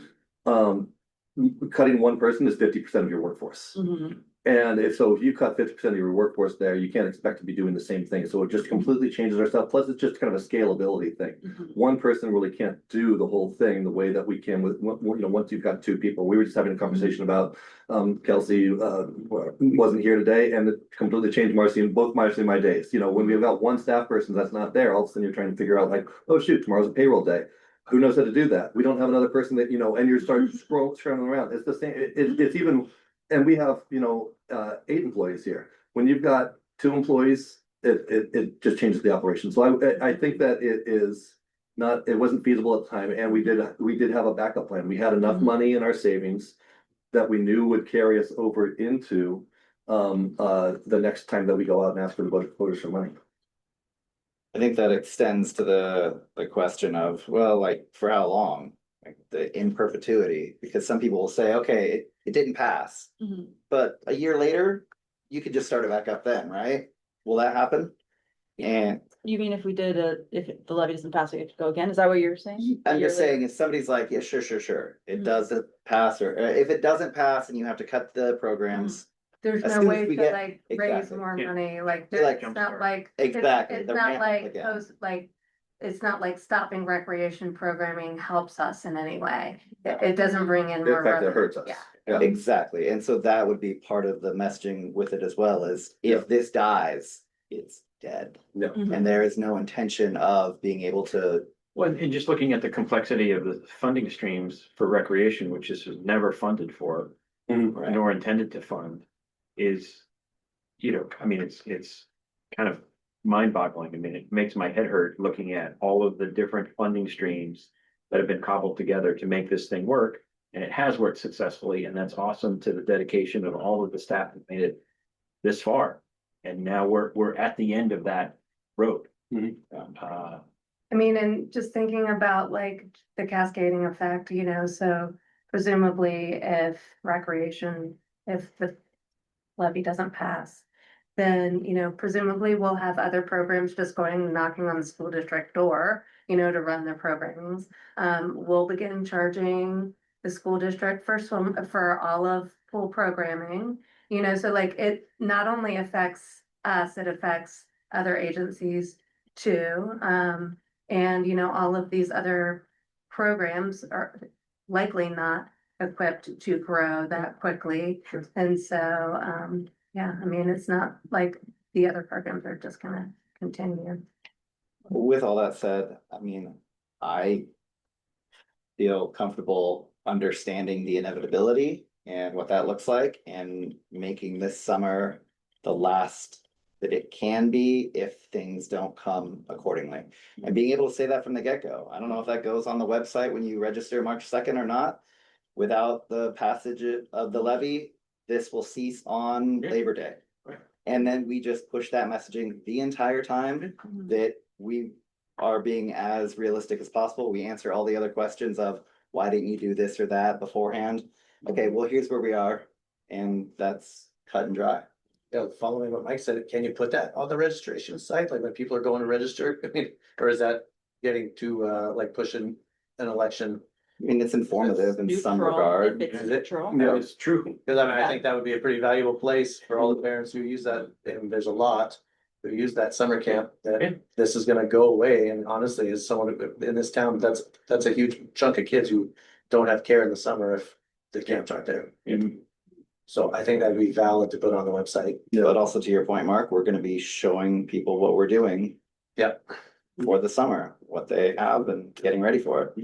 cutting one person is 50% of your workforce. Mhm. And if you cut 50% of your workforce there, you can't expect to be doing the same thing. So it just completely changes our stuff. Plus, it's just kind of a scalability thing. Mhm. One person really can't do the whole thing the way that we can with, once you've got two people. We were just having a conversation about, Kelsey, wasn't here today, and it completely changed both Marcy and my days. When we've got one staff person that's not there, all of a sudden you're trying to figure out like, oh shoot, tomorrow's a payroll day. Who knows how to do that? We don't have another person that, and you start scrolling around. It's the same, it's even, and we have, 8 employees here. When you've got 2 employees, it just changes the operation. So I think that it wasn't feasible at the time, and we did have a backup plan. We had enough money in our savings that we knew would carry us over into the next time that we go out and ask for the voters for money. I think that extends to the question of, well, like, for how long? Like the in perpetuity, because some people will say, okay, it didn't pass, Mhm. but a year later, you could just start it back up then, right? Will that happen? And You mean if the levy doesn't pass, we have to go again? Is that what you're saying? I'm just Yearly? saying, if somebody's like, yeah, sure, it Mhm. doesn't pass, or if it doesn't pass and you have to cut the programs, There's As no soon as way we to get- like raise exactly. more Yeah. money, like, Like it's not like. Exactly, It's the not ramp like, again. it's not like stopping recreation programming helps us in any way. It doesn't bring in more In fact, it revenue. hurts us. Yeah. Yeah. Exactly, and so that would be part of the messaging with it as well, is Yeah. if this dies, it's dead. Yeah. Mhm. And there is no intention of being able to, Well, and just looking at the complexity of the funding streams for recreation, which is never funded for, nor intended to fund, is, I mean, it's kind of mind-boggling. I mean, it makes my head hurt looking at all of the different funding streams that have been cobbled together to make this thing work. And it has worked successfully, and that's awesome to the dedication of all of the staff that made it this far. And now we're at the end of that road. I mean, and just thinking about like the cascading effect, so presumably if the levy doesn't pass, then, you know, presumably we'll have other programs just going, knocking on the school district door, you know, to run their programs. We'll begin charging the school district for for all of pool programming, you know, so like it not only affects us, it affects other agencies too. And, you know, all of these other programs are likely not equipped to grow that quickly. And so, yeah, I mean, it's not like the other programs are just gonna continue. With all that said, I mean, I feel comfortable understanding the inevitability and what that looks like and making this summer the last that it can be if things don't come accordingly. And being able to say that from the get-go. I don't know if that goes on the website when you register March 2nd or not. Without the passage of the levy, this will cease on Yeah. Labor Day. Right. And then we just push that messaging the entire time that we are being as realistic as possible. We answer all the other questions of why didn't you do this or that beforehand? Okay, well, here's where we are, and that's cut and dry. Yeah, following what Mike said, can you put that on the registration site, like when people are going to register? I mean, or is that getting too, like pushing an election? I mean, it's informative in some Neutral, regard. if it's Is it? neutral. Yeah, it's true. Because I mean, I think that would be a pretty valuable place for all the parents who use that, and there's a lot who use that summer camp, Yeah. that this is gonna go away, and honestly, as someone in this town, that's a huge chunk of kids who don't have care in the summer if the camps aren't there. And So I think that'd be valid to put on the website. But also to your point, Mark, we're gonna be showing people what we're doing. Yeah. For the summer, what they have and getting ready for it.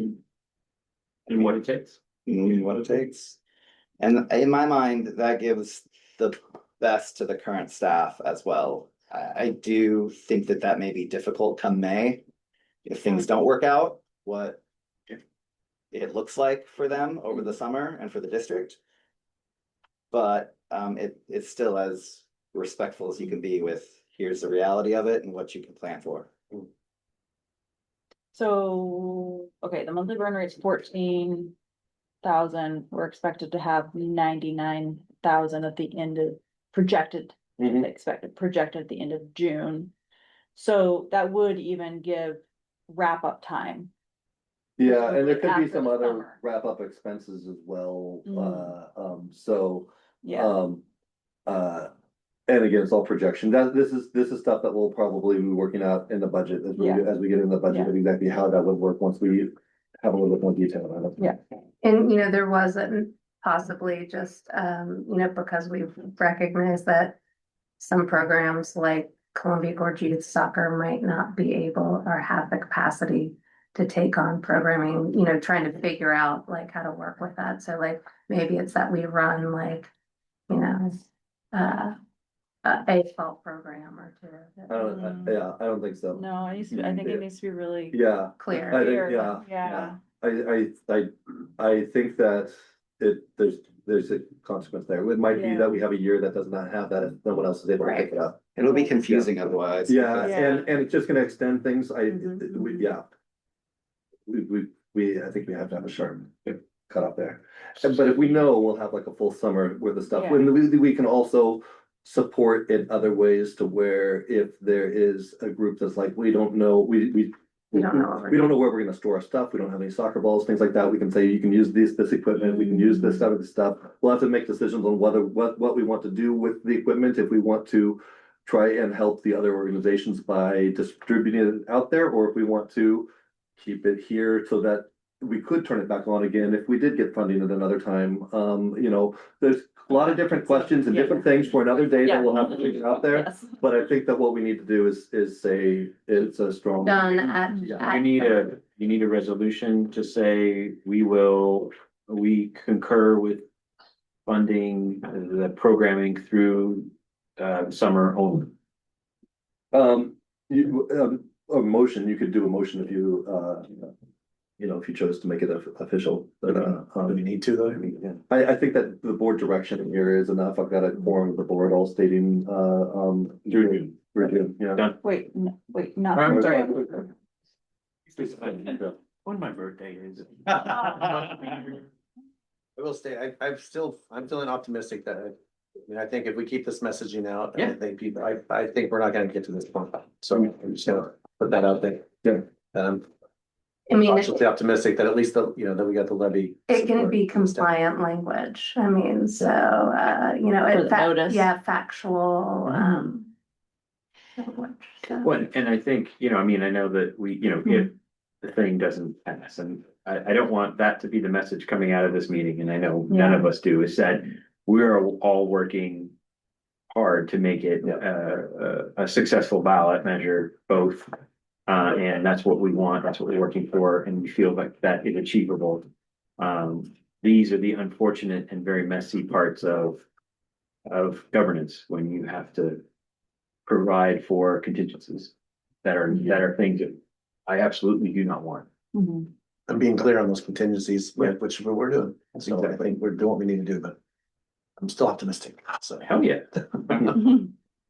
and what it takes. What it takes. And in my mind, that gives the best to the current staff as well. I do think that that may be difficult come May. If things don't work out, what it looks like for them over the summer and for the district. But it's still as respectful as you can be with, here's the reality of it and what you can plan for. So, okay, the monthly burn rate's 14,000. We're expected to have 99,000 at the end of projected at the end of June. So that would even give wrap up time. Yeah, and there could be After some the other summer. wrap up expenses as well, Mm. Yeah, and again, it's all projection, this is stuff that we'll probably be working out in the budget as Yeah. as we get in the budget of exactly how that would work once we have a little bit more detail on it. Yeah. And, you know, there wasn't possibly just, you know, because we've recognized that some programs like Columbia Gorge Youth Soccer might not be able or have the capacity to take on programming, you know, trying to figure out like how to work with that. So like, maybe it's that we run like, you know, a fall program or two. I don't think so. no, it needs to, I think it needs to be really Yeah, Clear. I think, clear. yeah. Yeah, I think that there's a consequence there. It might be Yeah. that we have a year that does not have that, and no one else is able to pick it up. It'll be confusing otherwise. Yeah, Yeah. and it's just gonna extend things, Mhm. yeah. I think we have to have a sharp cut off there. But if we know, we'll have like a full summer with the stuff, Yeah. when we can also support in other ways to where if there is a group that's like, we don't know, we don't know what we're we don't know where we're gonna store our stuff, we don't have any soccer balls, things like that, we can say, you can use this equipment, we can use this other stuff. We'll have to make decisions on what we want to do with the equipment, if we want to try and help the other organizations by distributing it out there, or if we want to keep it here so that we could turn it back on again if we did get funding at another time. You know, there's a lot of different questions and different things for another day that we'll have to figure out there. yes. But I think that what we need to do is say it's a strong. Done at. Yeah. You need a resolution to say, we concur with funding the programming through summer only. A motion, you could do a motion if you, you know, if you chose to make it official, but, Do we need to though? I mean, Yeah. I think that the board direction here is enough. I've got a quorum of the board all stating, Through June, yeah. Done. Wait, not. I'm sorry. When my birthday is. I will say, I'm feeling optimistic that mean, I think if we keep this messaging out, I Yeah. think people, I think we're not gonna get to this point. So I'm just gonna put that out there. Yeah. I mean, Cautiously optimistic that at least that we got the levy. it can support. be compliant language. I mean, so, you know, For the notice. yeah, factual, language, so. Well, and I think, I mean, I know that we, if the thing doesn't pass, and I don't want that to be the message coming out of this meeting, and I know none of us do, is that we're all working hard to make it a successful ballot measure, both. And that's what we want, that's what we're working for, and we feel like that is achievable. These are the unfortunate and very messy parts of governance, when you have to provide for contingencies that are things that I absolutely do not want. Mhm. And being clear on those contingencies, Yeah. which we're doing. So I Exactly. think we're doing what we need to do, but I'm still optimistic, so. Hell yeah.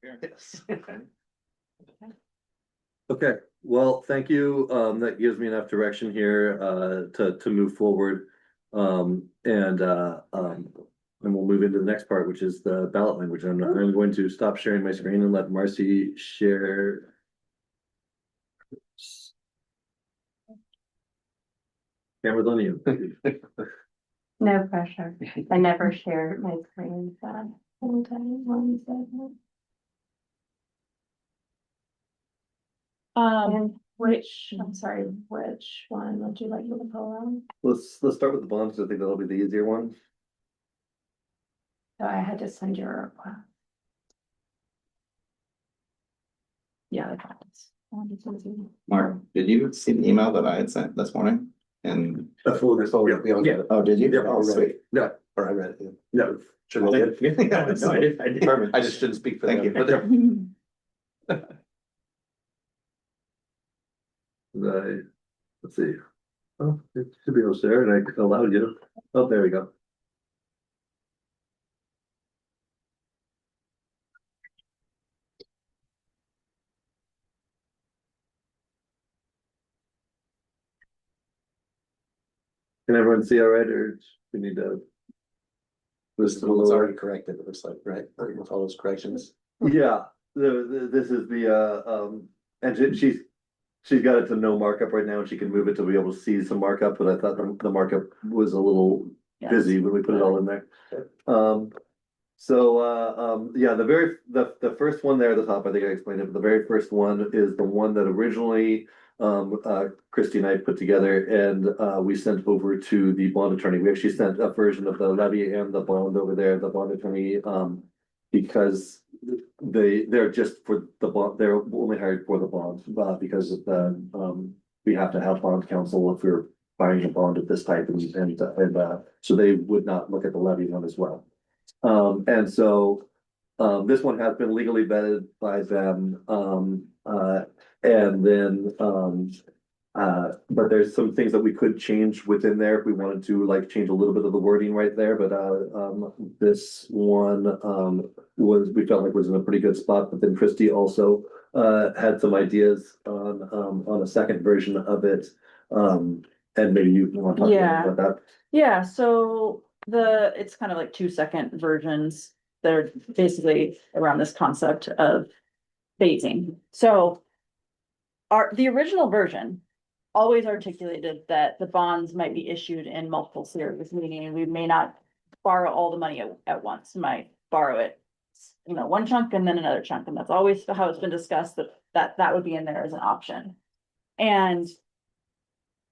Yes. Okay, well, thank you. That gives me enough direction here, to move forward. And we'll move into the next part, which is the ballot language. I'm going to stop sharing my screen and let Marcy share. Camera's on you. No pressure. I never share my screen, so. anytime, one second. And which, I'm sorry, which one would you like me to pull on? Let's start with the bonds. I think that'll be the easier one. So I had to send you a request. Yeah. that's Mark, did you see the email that I had sent this morning? And, That's what we're. We all got it. oh, did you? Yeah, Oh, sweet. Yeah, Or I read it. yeah. Should I did? No, I did. Perfect. I just shouldn't speak for Thank them. you. But Let's see. Oh, it should be able to share, and I allowed you. Oh, there we go. Can everyone see all right, or we need to? this is the one that's already corrected, it looks like, right? With all those corrections. Yeah, this is and she's got it to no markup right now, and she can move it to be able to see some markup, but I thought the markup was a little busy when we put it all in there. Yeah, the first one there at the top, I think I explained it, but the very first one is the one that originally Christy and I put together, and we sent over to the bond attorney. We actually sent a version of the levy and the bond over there, the bond attorney, because they're just for the bond, they're only hired for the bond, because of the, we have to have bond counsel if we're buying a bond of this type, and so they would not look at the levy one as well. This one has been legally vetted by them, but there's some things that we could change within there if we wanted to, like change a little bit of the wording right there, but this one we felt like was in a pretty good spot, but then Christy also had some ideas on a second version of it. And maybe you want to talk about that. Yeah, so it's kind of like 2-second versions. They're basically around this concept of phasing. So the original version always articulated that the bonds might be issued in multiple series, meaning we may not borrow all the money at once, we might borrow it, one chunk and then another chunk, and that's always how it's been discussed, that would be in there as an option. And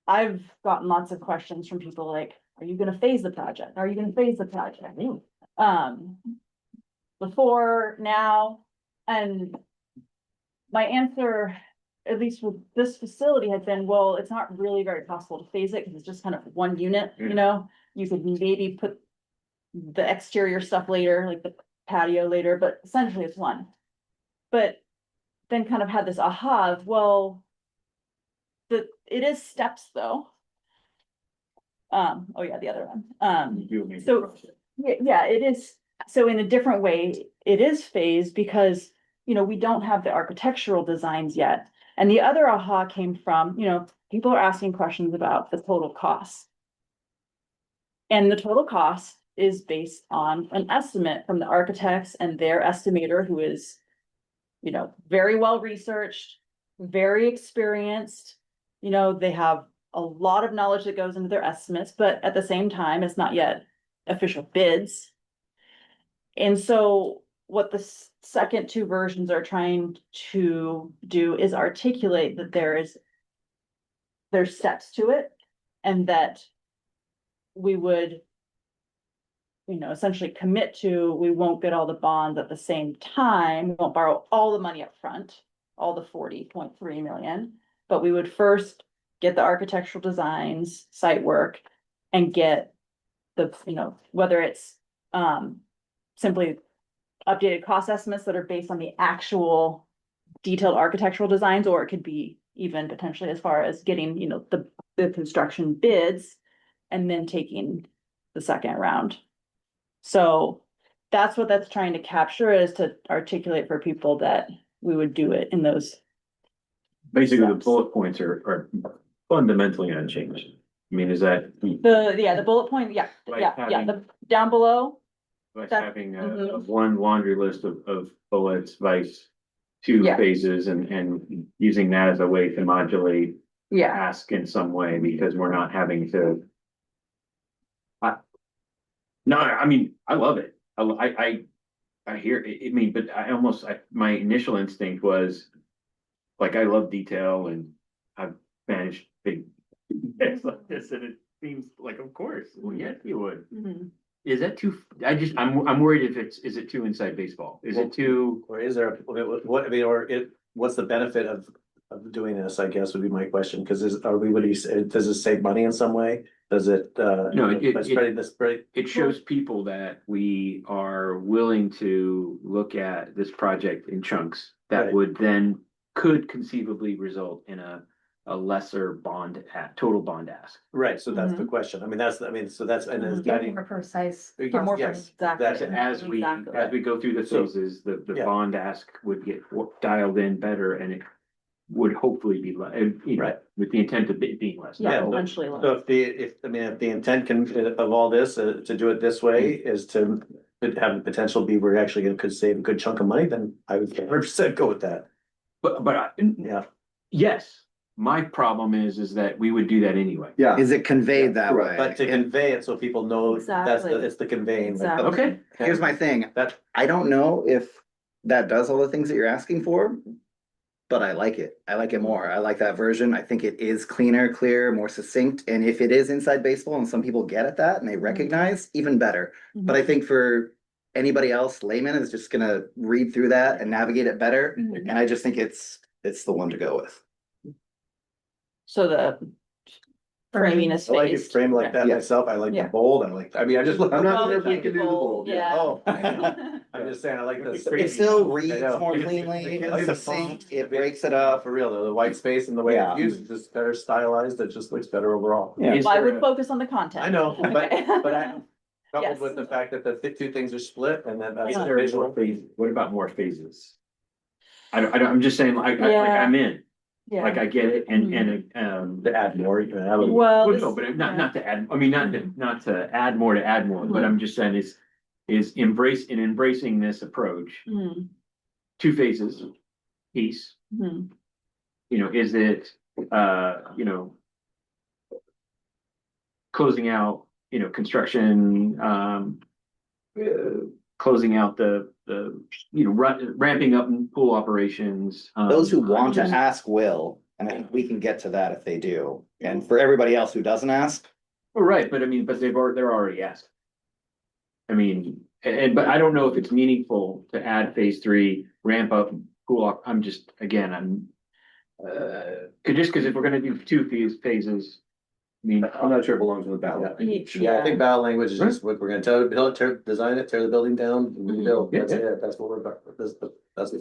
I've gotten lots of questions from people like, are you gonna phase the project? Are you gonna phase the project? Before, now, and my answer, at least with this facility, had been, well, it's not really very possible to phase it because it's just kind of one unit, you could maybe put the exterior stuff later, like the patio later, but essentially it's one. But then kind of had this aha of, well, it is steps though. Oh yeah, the other one. So yeah, it is. So in a different way, it is phased because, we don't have the architectural designs yet. And the other aha came from, people are asking questions about the total cost. And the total cost is based on an estimate from the architects and their estimator, who is, you know, very well researched, very experienced. You know, they have a lot of knowledge that goes into their estimates, but at the same time, it's not yet official bids. And so what the second two versions are trying to do is articulate that there's steps to it, and that we would, you know, essentially commit to, we won't get all the bonds at the same time, we won't borrow all the money up front, all the 40.3 million, but we would first get the architectural designs, site work, and get the, you know, whether it's simply updated cost estimates that are based on the actual detailed architectural designs, or it could be even potentially as far as getting, you know, the construction bids and then taking the second round. So that's what that's trying to capture, is to articulate for people that we would do it in those. Basically, the Steps. bullet points are fundamentally unchanged. I mean, is that The bullet point, yeah, Like yeah, having- the down below, like that- having mhm. one laundry list of bullets, vice two Yeah. phases and using that as a way to modulate yeah, ask in some way, because we're not having to. No, I mean, I love it. I hear it, I mean, but my initial instinct was, like, I love detail and I've managed big things like this, and it seems like, of course, well, yes, you would. mhm. Is that too, I'm worried if is it too inside baseball? Is it too? Or is there, what, I mean, what's the benefit of doing this, I guess would be my question, because does it save money in some way? Does it, No, by spreading this, It shows people that we are willing to look at this project in chunks that Right. would then could conceivably result in a lesser total bond ask. right, so that's the question, I mean, so that's, and Mhm. is Get that. more precise. Get more Yes, exactly. that's- Exactly. As we go through the So- phases, the Yeah. bond ask would get dialed in better, and it would hopefully be Right. with the intent of it being less. Yeah, Yeah, but- eventually. So if the intent of all this, to do it this way is to have the potential be we're actually could save a good chunk of money, then I would 100% go with that. But Yeah, yes, my problem is that we would do that anyway. Yeah, Is it conveyed that way? but to convey it so people know Exactly. it's the conveying. like, Exactly. Okay. Here's my thing, That, I don't know if that does all the things that you're asking for. But I like it. I like it more. I like that version. I think it is cleaner, clearer, more succinct. And if it is inside baseball and some people get at that and they recognize, even better. But I think for anybody else, layman is just gonna read through that and navigate it better. Mhm. And I just think it's the one to go with. So the framing is I like it phased. framed like that Yeah. myself, I like the Yeah. bold, I mean, I just. I'm not Oh, sure if we keep can do the bold. Yeah. Oh, I'm just saying, I like this. It still I reads know. more I cleanly, like the succinct, font. it breaks it up. For real, though, the white space and the way Yeah. it's used is just better stylized, it just looks better overall. Yeah. Is Well, I there would a- focus on the content. I know, but Okay. I, coupled Yes. with the fact that the two things are split and then that's Is a there visual. more phases? What about more phases? I'm just saying, like, Yeah. I'm in, Yeah. like, I get it, and, To add more, you know, I would. Well, well, this- no, but yeah. not to add, I mean, not to add more to add more, but I'm just saying is embracing this approach, Mhm. two phases, piece, Mhm. you know, is it, closing out, construction, closing out the, ramping up pool operations. Those who want to just- ask will, and I think we can get to that if they do. And for everybody else who doesn't ask, Oh, right, but I mean, but they're already asking. I mean, but I don't know if it's meaningful to add phase three, ramp up, cool off, I'm just, again, just because if we're gonna do two phases, I mean, I'm not sure it belongs in the ballot. Yeah, I think battle language is just what we're gonna design it, tear the building down, and rebuild, Yeah, that's yeah. it, that's what we're, that's what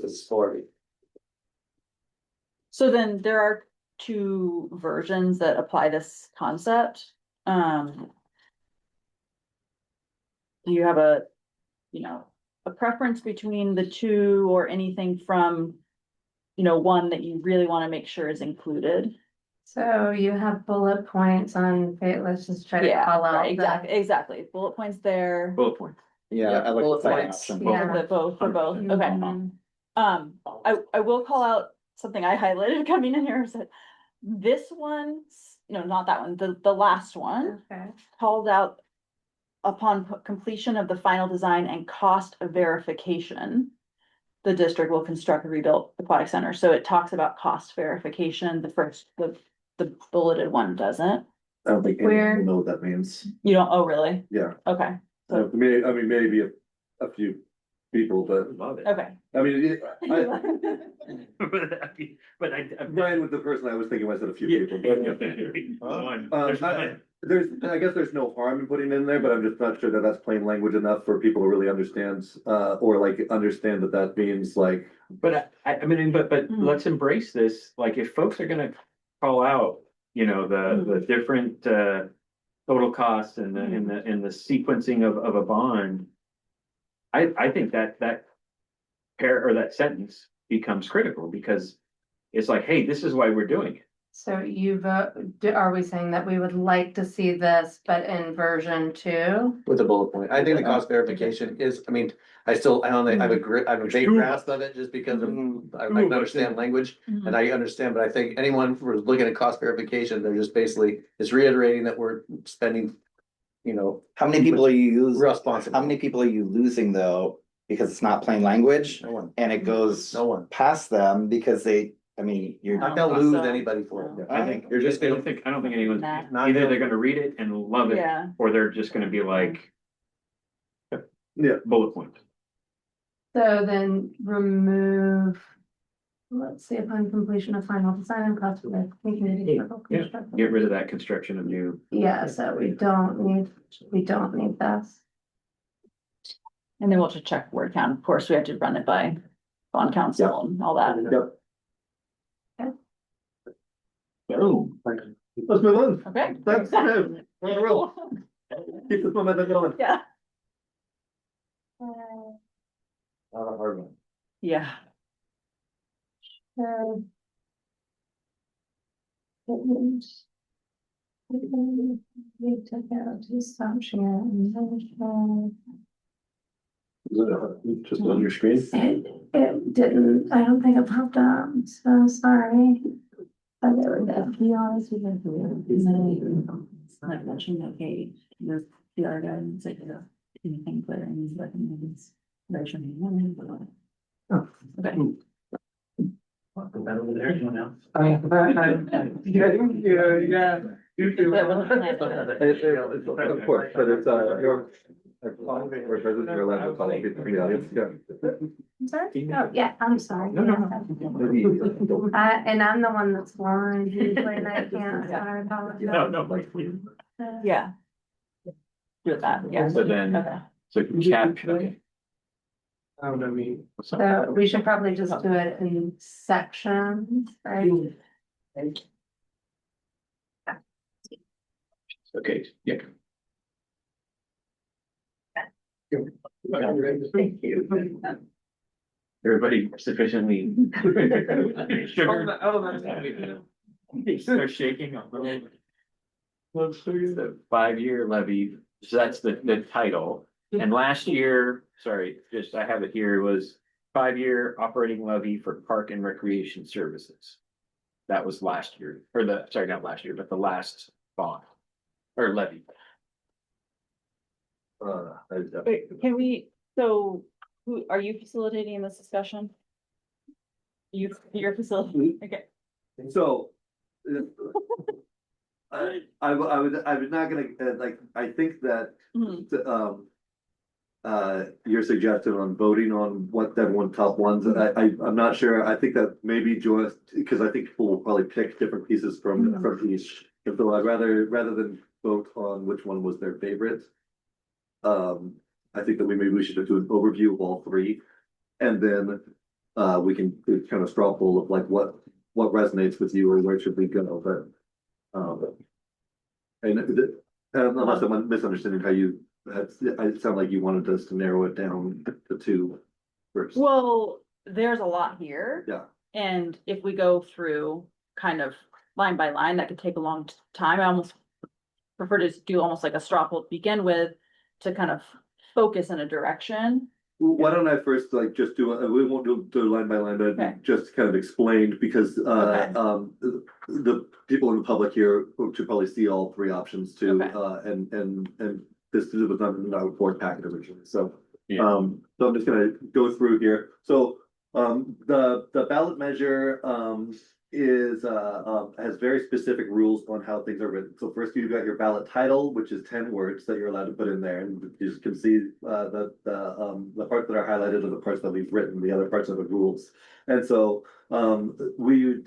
this is for. So then there are two versions that apply this concept. Do you have a preference between the two, or anything from, one that you really want to make sure is included? So you have bullet points on, let's just try to Yeah, call out. right, the- exactly, bullet points there. Bullet points. Yeah, I like bullet the second points. option. Yeah. The both, for both, okay. Mhm. I will call out something I highlighted coming in here, is that this one, no, not that one, the last one Okay. called out upon completion of the final design and cost of verification, the district will construct a rebuilt aquatic center. So it talks about cost verification, the bulleted one doesn't. I don't think Where- anyone will know what that means. You don't, oh, really? Yeah, Okay, I mean, maybe a few people, but Love it. okay. I mean, But I. Brian was the person I was thinking when I said a few Yeah. people. One. There's, I guess there's no harm in putting it in there, but I'm just not sure that that's plain language enough for people to really understand, or like understand that that means like. But I mean, but Hmm. let's embrace this, like, if folks are gonna call out, you know, the different, total costs and the sequencing of a bond. I think that pair or that sentence becomes critical, because it's like, hey, this is why we're doing it. So you vote, are we saying that we would like to see this, but in version 2? With a bullet point. I think the cost verification is, I mean, I don't think, I have a There's big two of grasp of it just because of, I Two can of us. understand language. Mhm. And I understand, but I think anyone who's looking at cost verification, they're just basically, it's reiterating that we're spending, you know, How many people are you using? responsible. How many people are you losing though? Because it's not plain language No one, and it goes no one. past them because they, I mean, you're. Not gonna lose anybody for it. I think, You're just I gonna, don't think anyone's, Nah. not either gonna- they're gonna read it and love it, Yeah. or they're just gonna be like. Yeah. Bullet points. So then remove, let's see, upon completion of final design and cost of Yeah, get rid of that construction of new. Yeah, so we don't need this. And then we'll just check word count. Of course, we have to run it by bond council and all that. Yep. Boom. Let's move on. Okay. That's it. We're on a roll. Keep this momentum going. Yeah. not a hard one. Yeah. We took out assumption. Just on your screen. It didn't, I don't think it popped up, so sorry. But there we go. To be honest with you, like mentioning, okay, the PR guidance, like, anything clear and these recommendations. Oh, okay. Over there, anyone else? That wasn't planned. Of course, but it's, your. Or president, you're allowed to call people from the audience, yeah. I'm sorry? Oh, yeah, I'm sorry. No, no, And I'm the one that's blind usually, and I can't, I apologize. No, like, Yeah. Do that, yeah. so then, Okay. so okay. So we should probably just do it in sections, right? Okay, yeah. Thank you. Everybody sufficiently. Sugar. They're shaking a little. The 5-year levy, so that's the title, and last year, sorry, just I have it here, was 5-year operating levy for park and recreation services. That was last year, or not last year, but the last bond, or levy. Wait, can we, so, who, are you facilitating this discussion? You're facilitating, okay. So. I was not gonna, like, I think that, Mhm. your suggestion on voting on what everyone top ones, I'm not sure, I think that maybe Joyce, because I think people will probably pick different pieces from each. And so I'd rather than vote on which one was their favorite. I think that we should do an overview of all three. And then, we can do kind of straw poll of like what resonates with you or where should we go, but. And unless I'm misunderstanding how you, it sounded like you wanted us to narrow it down to 2 first. Well, there's a lot here. Yeah. And if we go through kind of line by line, that could take a long time. I almost prefer to do almost like a straw poll to begin with, to kind of focus in a direction. Why don't I first like just do, we won't do line by line, Okay. but just kind of explained because Okay. the people in the public here should probably see all three options too. Okay. And this was not in our board packet originally, so. Yeah. So I'm just gonna go through here. So the ballot measure has very specific rules on how things are written. So first you've got your ballot title, which is 10 words that you're allowed to put in there. And you can see the parts that are highlighted are the parts that we've written, the other parts are the rules. And so we've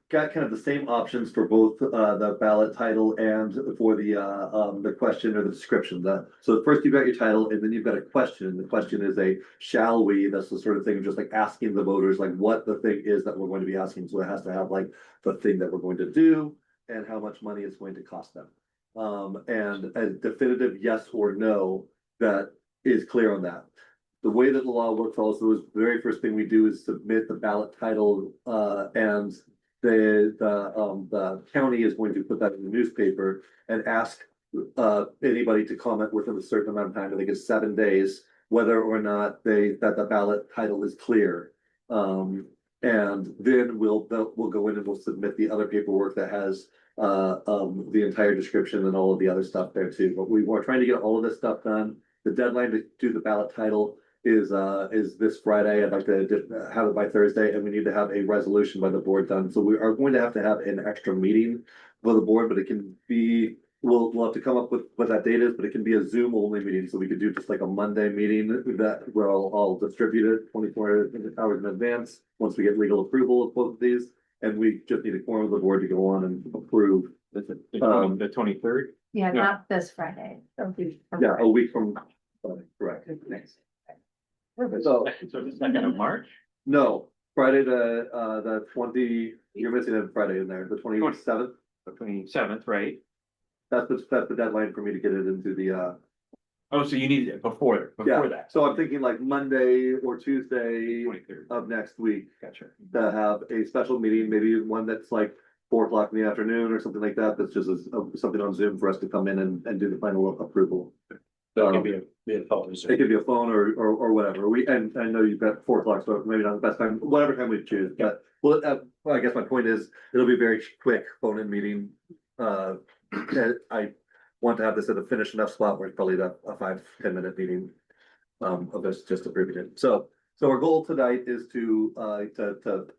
got kind of the same options for both the ballot title and for the question or the description. So first you've got your title and then you've got a question. The question is a shall we, that's the sort of thing of just like asking the voters like what the thing is that we're going to be asking. So it has to have like the thing that we're going to do and how much money it's going to cost them. And a definitive yes or no that is clear on that. The way that the law works also is the very first thing we do is submit the ballot title, and the county is going to put that in the newspaper and ask anybody to comment within a certain amount of time. I think it's 7 days, whether or not that the ballot title is clear. And then we'll go in and we'll submit the other paperwork that has the entire description and all of the other stuff there too. But we were trying to get all of this stuff done. The deadline to do the ballot title is this Friday. I'd like to have it by Thursday, and we need to have a resolution by the board done. So we are going to have an extra meeting for the board, but it can be, we'll have to come up with what that date is, but it can be a Zoom only meeting. So we could do just like a Monday meeting that where I'll distribute it 24 hours in advance once we get legal approval of both of these. And we just need a quorum of the board to go on and approve. The 23rd? Yeah, Yeah. not this Friday. It'll be from Yeah, Friday. a week from, correct. So, So the 2nd of March? no, Friday the 20, you're missing a Friday in there, the 27th. The 27th, right? That's the deadline for me to get it into the, Oh, so you need it before yeah. that. So I'm thinking like Monday or Tuesday 23rd. of next week Gotcha. to have a special meeting, maybe one that's like 4 o'clock in the afternoon or something like that. That's just something on Zoom for us to come in and do the final approval. So it can be a phone. It could be a phone or whatever. And I know you've got 4 o'clock, so maybe not the best time, whatever time we choose, but well, I guess my point is, it'll be a very quick phone-in meeting. I want to have this at a finished enough spot where it's probably a 5-10 minute meeting of this just approving it. So our goal tonight is to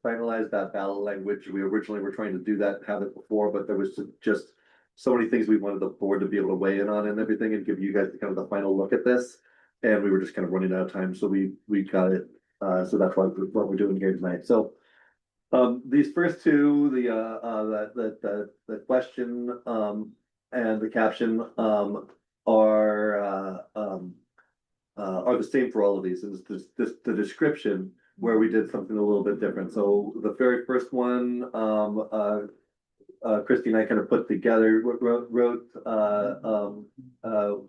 finalize that ballot language. We originally were trying to do that, have it before, but there was just so many things we wanted the board to be able to weigh in on and everything and give you guys kind of the final look at this. And we were just kind of running out of time, so we got it. So that's what we're doing here tonight. So these first two, the question and the caption are the same for all of these. It's just the description where we did something a little bit different. So the very first one, Christy and I kind of put together, wrote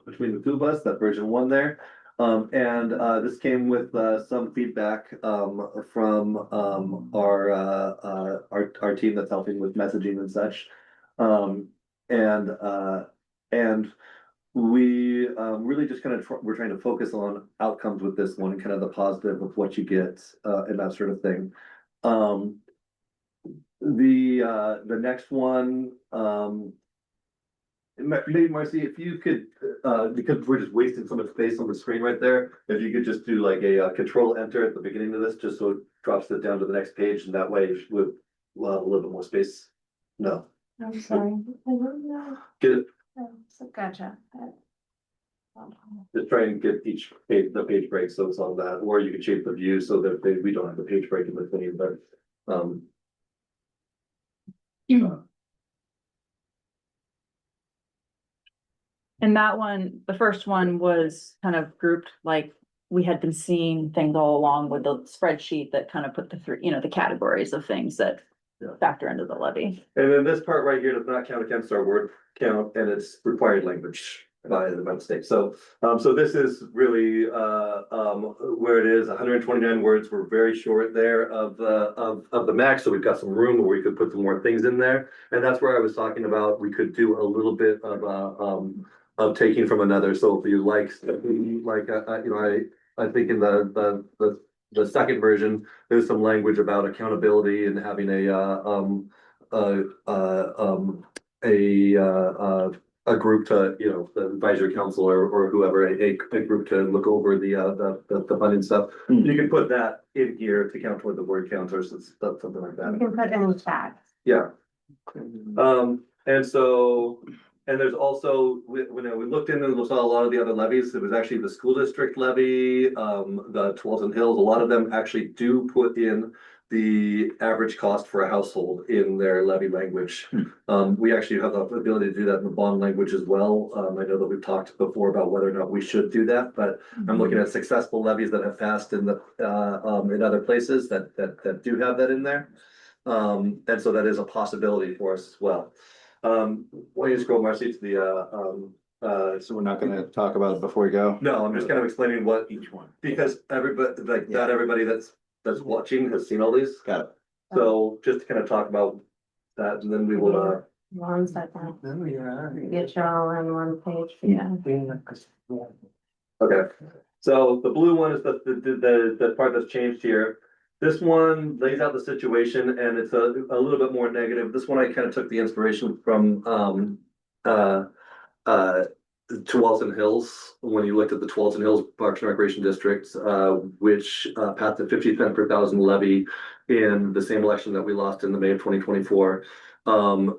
between the two of us, that version 1 there. And this came with some feedback from our team that's helping with messaging and such. And we really just kind of we're trying to focus on outcomes with this one and kind of the positive of what you get and that sort of thing. The next one, maybe Marcy, if you could, because we're just wasting so much space on the screen right there, if you could just do like a control enter at the beginning of this, just so it drops it down to the next page, and that way we'll have a little bit more space. No, I'm sorry. I don't know. get it, So gotcha. just try and get each page, the page break, so it's on that, or you can shape the view so that we don't have the page break in between, but And that one, the first one was kind of grouped, like, we had been seeing things all along with the spreadsheet that kind of put the three, the categories of things that Yeah. factor into the levy. And then this part right here does not count against our word count, and it's required language. by the state. So, so this is really, where it is, 129 words. We're very short there of the max, so we've got some room where we could put some more things in there. And that's where I was talking about, we could do a little bit of taking from another. So if you like, I think in the second version, there's some language about accountability and having a group to, the advisory council or whoever, a group to look over the funding stuff. You can put that in here to count toward the word count or something like You that. can put in chat. Yeah. And so, and there's also, when we looked into and saw a lot of the other levies, it was actually the school district levy, the Tualatin Hills, a lot of them actually do put in the average cost for a household in their levy language. We actually have the ability to do that in the bond language as well. I know that we've talked before about whether or not we should do that, but I'm looking at successful levies that have passed in in other places that do have that in there. And so that is a possibility for us as well. Why don't you scroll, Marcy, to the So we're not gonna talk about it before we go? no, I'm just kind of explaining what Each one. because everybody, like, not everybody that's watching has seen all these. Got it. So just to kind of talk about that, and then we will, 1 second, No, you're all right. get you all in one page, yeah. okay. So the blue one is the part that's changed here. This one lays out the situation and it's a little bit more negative. This one I kind of took the inspiration from, Tualatin Hills, when you looked at the Tualatin Hills Parks and Recreation District, which passed the 50 cent per thousand levy in the same election that we lost in the May of 2024.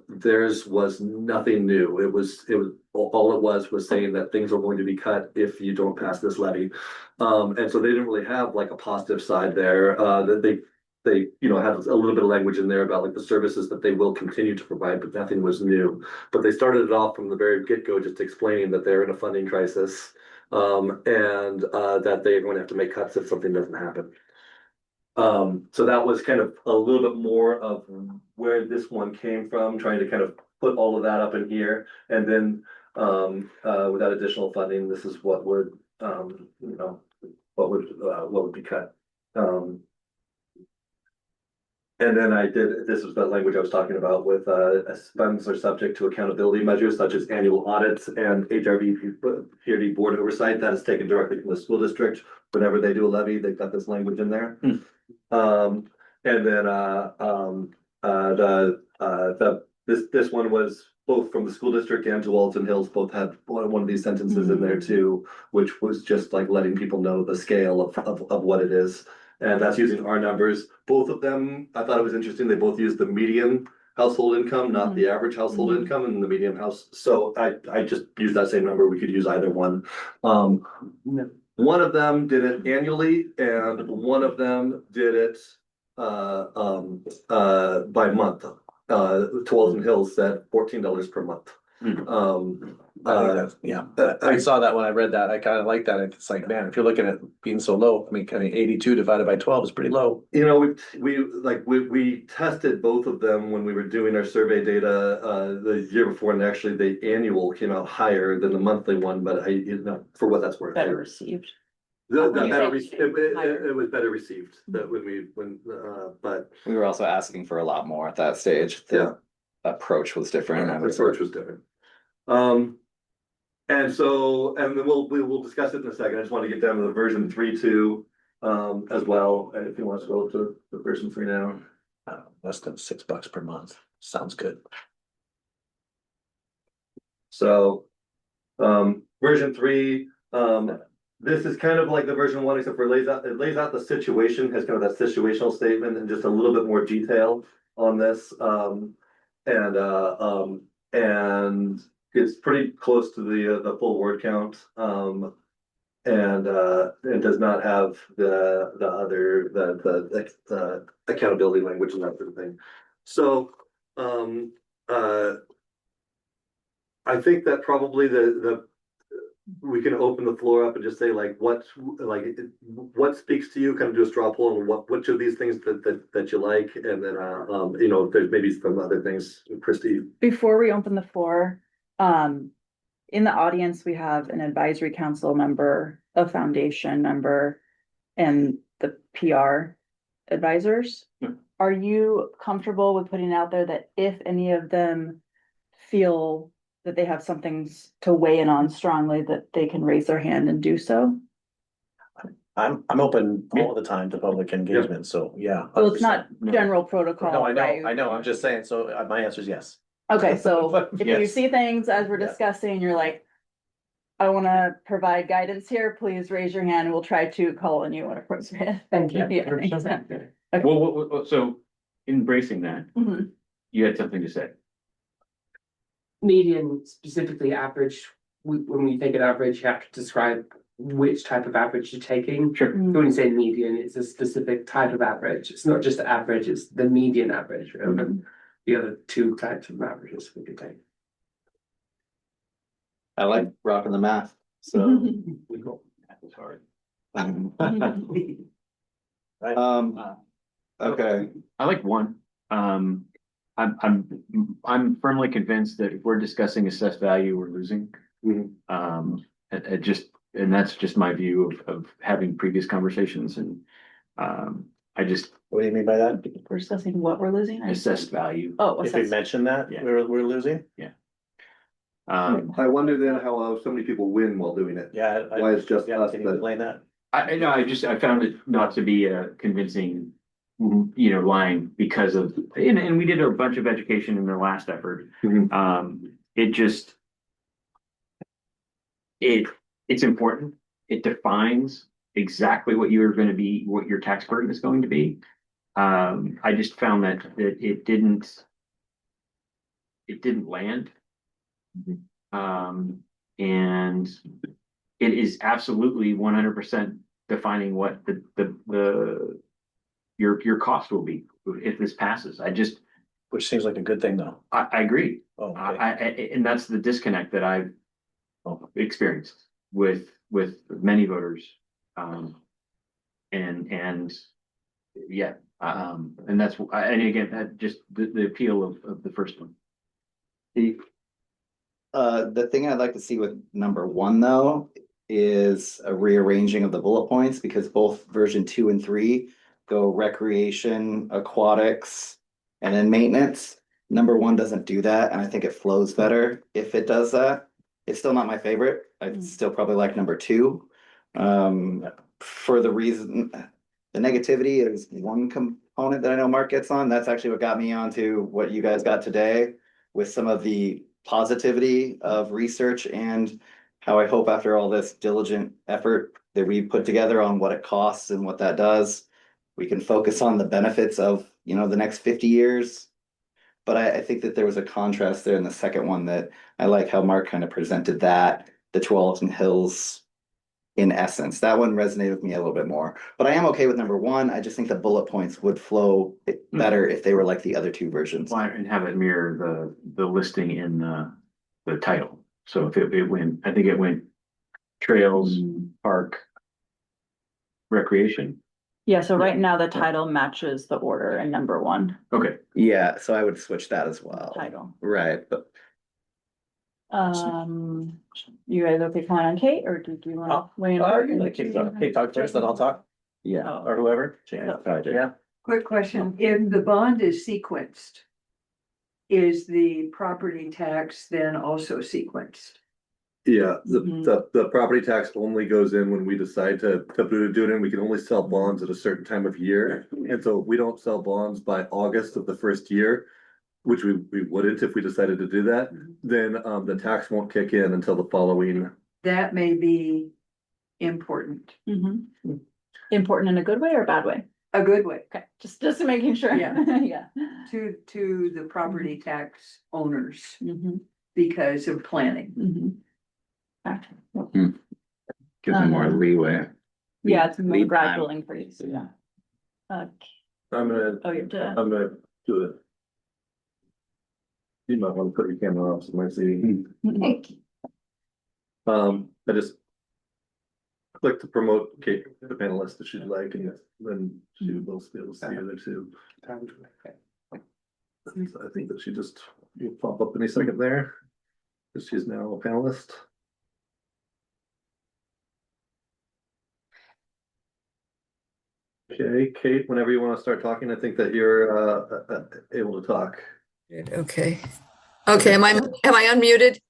Theirs was nothing new. It was all it was saying that things are going to be cut if you don't pass this levy. And so they didn't really have like a positive side there. That they had a little bit of language in there about like the services that they will continue to provide, but nothing was new. But they started it off from the very get-go, just explaining that they're in a funding crisis, and that they are going to have to make cuts if something doesn't happen. So that was kind of a little bit more of where this one came from, trying to kind of put all of that up in here. And then, without additional funding, this is what would, what would be cut. And then this was the language I was talking about with, funds are subject to accountability measures such as annual audits and PRD board oversight. That is taken directly from the school district. Whenever they do a levy, they've got this language in there. And then, this one was both from the school district and Tualatin Hills, both had one of these sentences in there too, which was just like letting people know the scale of what it is. And that's using our numbers. Both of them, I thought it was interesting. They both used the median household income, not the average household income and the median house. So I just used that same number. We could use either one. One of them did it annually and one of them did it by month. Tualatin Hills said $14 per month. I saw that when I read that. I kind of like that. It's like, man, if you're looking at being so low, I mean, kind of 82 divided by 12 is pretty low. We tested both of them when we were doing our survey data the year before, and actually the annual came out higher than the monthly one, but for what that's worth. Better received. It was better received that but We were also asking for a lot more at that stage. The approach was different. the approach was different. And then we'll discuss it in a second. I just want to get down to the version 3.2 as well. And if you want to go to the version 3 now. Less than $6 per month. Sounds good. So version 3, this is kind of like the version 1, except for it lays out the situation, has kind of that situational statement and just a little bit more detail on this. And it's pretty close to the full word count. And it does not have the accountability language and that sort of thing. So I think that probably we can open the floor up and just say like what speaks to you, kind of do a straw poll on which of these things that you like, and then there's maybe some other things, Christy. Before we open the floor, in the audience, we have an advisory council member, a foundation member, and the PR advisors. Yeah. Are you comfortable with putting out there that if any of them feel that they have something to weigh in on strongly, that they can raise their hand and do so? I'm open all the time to public engagement, so yeah. Well, it's not 100%. general protocol, No, right? I know, I'm just saying, so my answer is yes. Okay, so if you Yes. see things as we're Yeah. discussing, you're like, I wanna provide guidance here, please raise your hand and we'll try to call on you when appropriate. Thank you. Yeah, thanks. Well, so embracing that, Mhm. you had something to say. Median, specifically average, when we take an average, you have to describe which type of average you're taking. Sure. So when you say median, it's a specific type of average. It's not just the average, it's the median average. And the other two types of averages we could take. I like rocking the math, so. That was hard. Okay, I like one. I'm firmly convinced that if we're discussing assessed value, we're losing. It just, and that's just my view of having previous conversations and, I just What do you mean by that? We're discussing what we're losing. or- assessed value. Oh, If we assess. mention that, Yeah. we're losing? I wonder then how so many people win while doing it. Yeah. Why it's just Yeah, us can you that- explain that? I know, I found it not to be a convincing, line because of, and we did a bunch of education in the last effort. It just. It's important. It defines exactly what you're gonna be, what your tax burden is going to be. I just found that it didn't. It didn't land. And it is absolutely 100% defining what your cost will be if this passes. Which seems like a good thing though. I agree. Oh, okay. And that's the disconnect that I've experienced with many voters. And yeah, and that's, and again, that just the appeal of the first one. the thing I'd like to see with number one though, is a rearranging of the bullet points, because both version 2 and 3 go recreation, aquatics, and then maintenance. Number one doesn't do that, and I think it flows better if it does that. It's still not my favorite. I'd still probably like number 2. For the reason, the negativity is one component that I know Mark gets on. That's actually what got me onto what you guys got today, with some of the positivity of research and how I hope after all this diligent effort that we put together on what it costs and what that does, we can focus on the benefits of, the next 50 years. But I think that there was a contrast there in the second one that I like how Mark kind of presented that, the Tualatin Hills in essence. That one resonated with me a little bit more. But I am okay with number one. I just think the bullet points would flow better if they were like the other two versions. Why, and have it mirror the listing in the title. So if it went, I think it went trails, park, recreation. Yeah, so right now the title matches the order in number 1 Okay, Yeah, so I would switch that as well. title. Right, but You guys okay calling on Kate, or do you wanna weigh in? Kate talk first, then I'll talk, yeah. Oh. or whoever. Yeah. Quick question, if the bond is sequenced, is the property tax then also sequenced? Yeah, Mhm. the property tax only goes in when we decide to do it, and we can only sell bonds at a certain time of year. And so if we don't sell bonds by August of the first year, which we wouldn't if we decided to do that, then the tax won't kick in until the following. That may be important, Mhm. Important in a good way or a bad way? a good way Okay, just making sure. Yeah. Yeah. to the property tax owners Mhm, because of planning. mhm. Okay. Gives them more leeway. Yeah, it's more Lead gradual time. increase, yeah. I'm gonna You're do it. You might want to put your camera off, so my see. I just click to promote Kate, the panelist, if she'd like, and then she will be able to see the other two. So I think that she just will pop up any second there. because she's now a panelist. Okay, Kate, whenever you want to start talking, I think that you're able to talk. Okay. Okay, am I unmuted?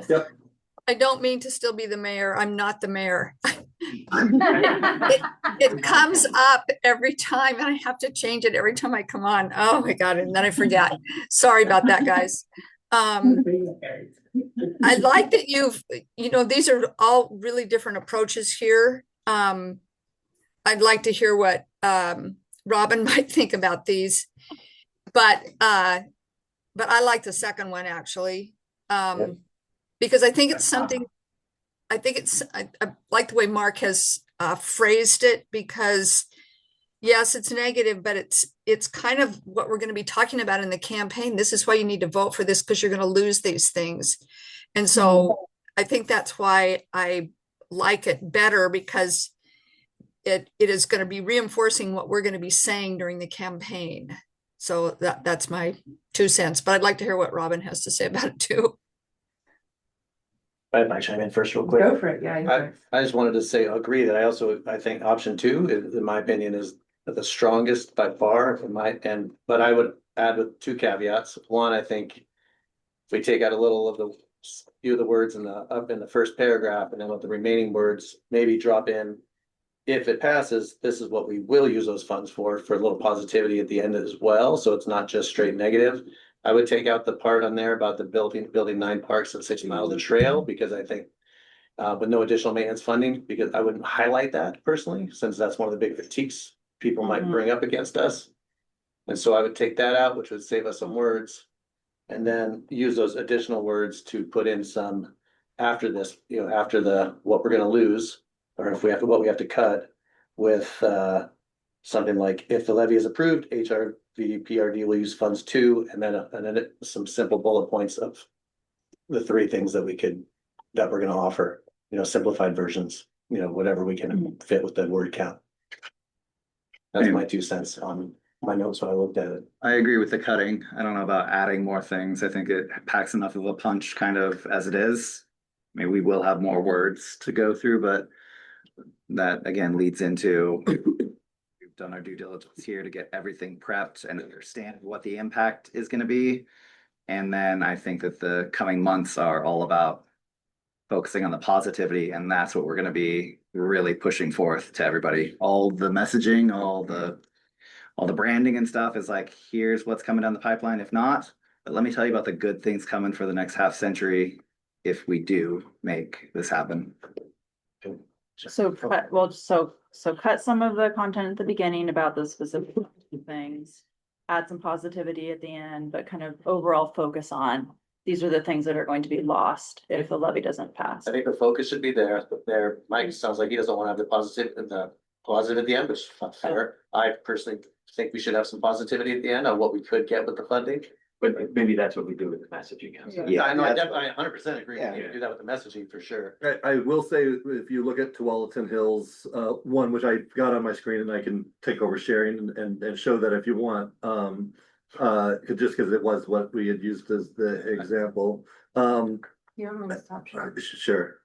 Yep. I don't mean to still be the mayor. I'm not the mayor. It comes up every time and I have to change it every time I come on. Oh my God, and then I forget. Sorry about that, guys. I like that these are all really different approaches here. I'd like to hear what Robin might think about these. But I like the second one actually. Because I think it's something, I like the way Mark has phrased it, because yes, it's negative, but it's kind of what we're going to be talking about in the campaign. This is why you need to vote for this, because you're going to lose these things. And so I think that's why I like it better, because it is going to be reinforcing what we're going to be saying during the campaign. So that's my 2 cents, but I'd like to hear what Robin has to say about it too. I might chime in first real quick. Go for it, yeah. I just wanted to say, agree that I think option 2, in my opinion, is the strongest by far but I would add with 2 caveats. One, I think if we take out a little of the few of the words up in the first paragraph, and then with the remaining words, maybe drop in, if it passes, this is what we will use those funds for a little positivity at the end as well. So it's not just straight negative. I would take out the part on there about the building 9 parks and 60 miles of trail, because I think with no additional maintenance funding, because I wouldn't highlight that personally, since that's one of the big critiques people might bring up against us. And so I would take that out, which would save us some words, and then use those additional words to put in some after this, after what we're going to lose, or what we have to cut, with something like, if the levy is approved, HRVPRD will use funds too, and then some simple bullet points of the 3 things that we're going to offer, simplified versions, whatever we can fit with the word count. That's my 2 cents on my notes when I looked at it. I agree with the cutting. I don't know about adding more things. I think it packs enough of a punch kind of as it is. I mean, we will have more words to go through, but that again leads into we've done our due diligence here to get everything prepped and understand what the impact is going to be. And then I think that the coming months are all about focusing on the positivity, and that's what we're going to be really pushing forth to everybody. All the messaging, all the branding and stuff is like, here's what's coming down the pipeline. If not, but let me tell you about the good things coming for the next half century if we do make this happen. So cut some of the content at the beginning about the specific things, add some positivity at the end, but kind of overall focus on these are the things that are going to be lost if the levy doesn't pass. I think the focus should be there. Mike sounds like he doesn't want to have the positive at the end, which is not fair. I personally think we should have some positivity at the end on what we could get with the funding. But maybe that's what we do with the messaging. Yeah, I know, I 100% agree. Yeah. We can do that with the messaging for sure. I will say, if you look at Tualatin Hills, one which I got on my screen, and I can take over sharing and show that if you want, just because it was what we had used as the example. You want me to stop sharing? Sure.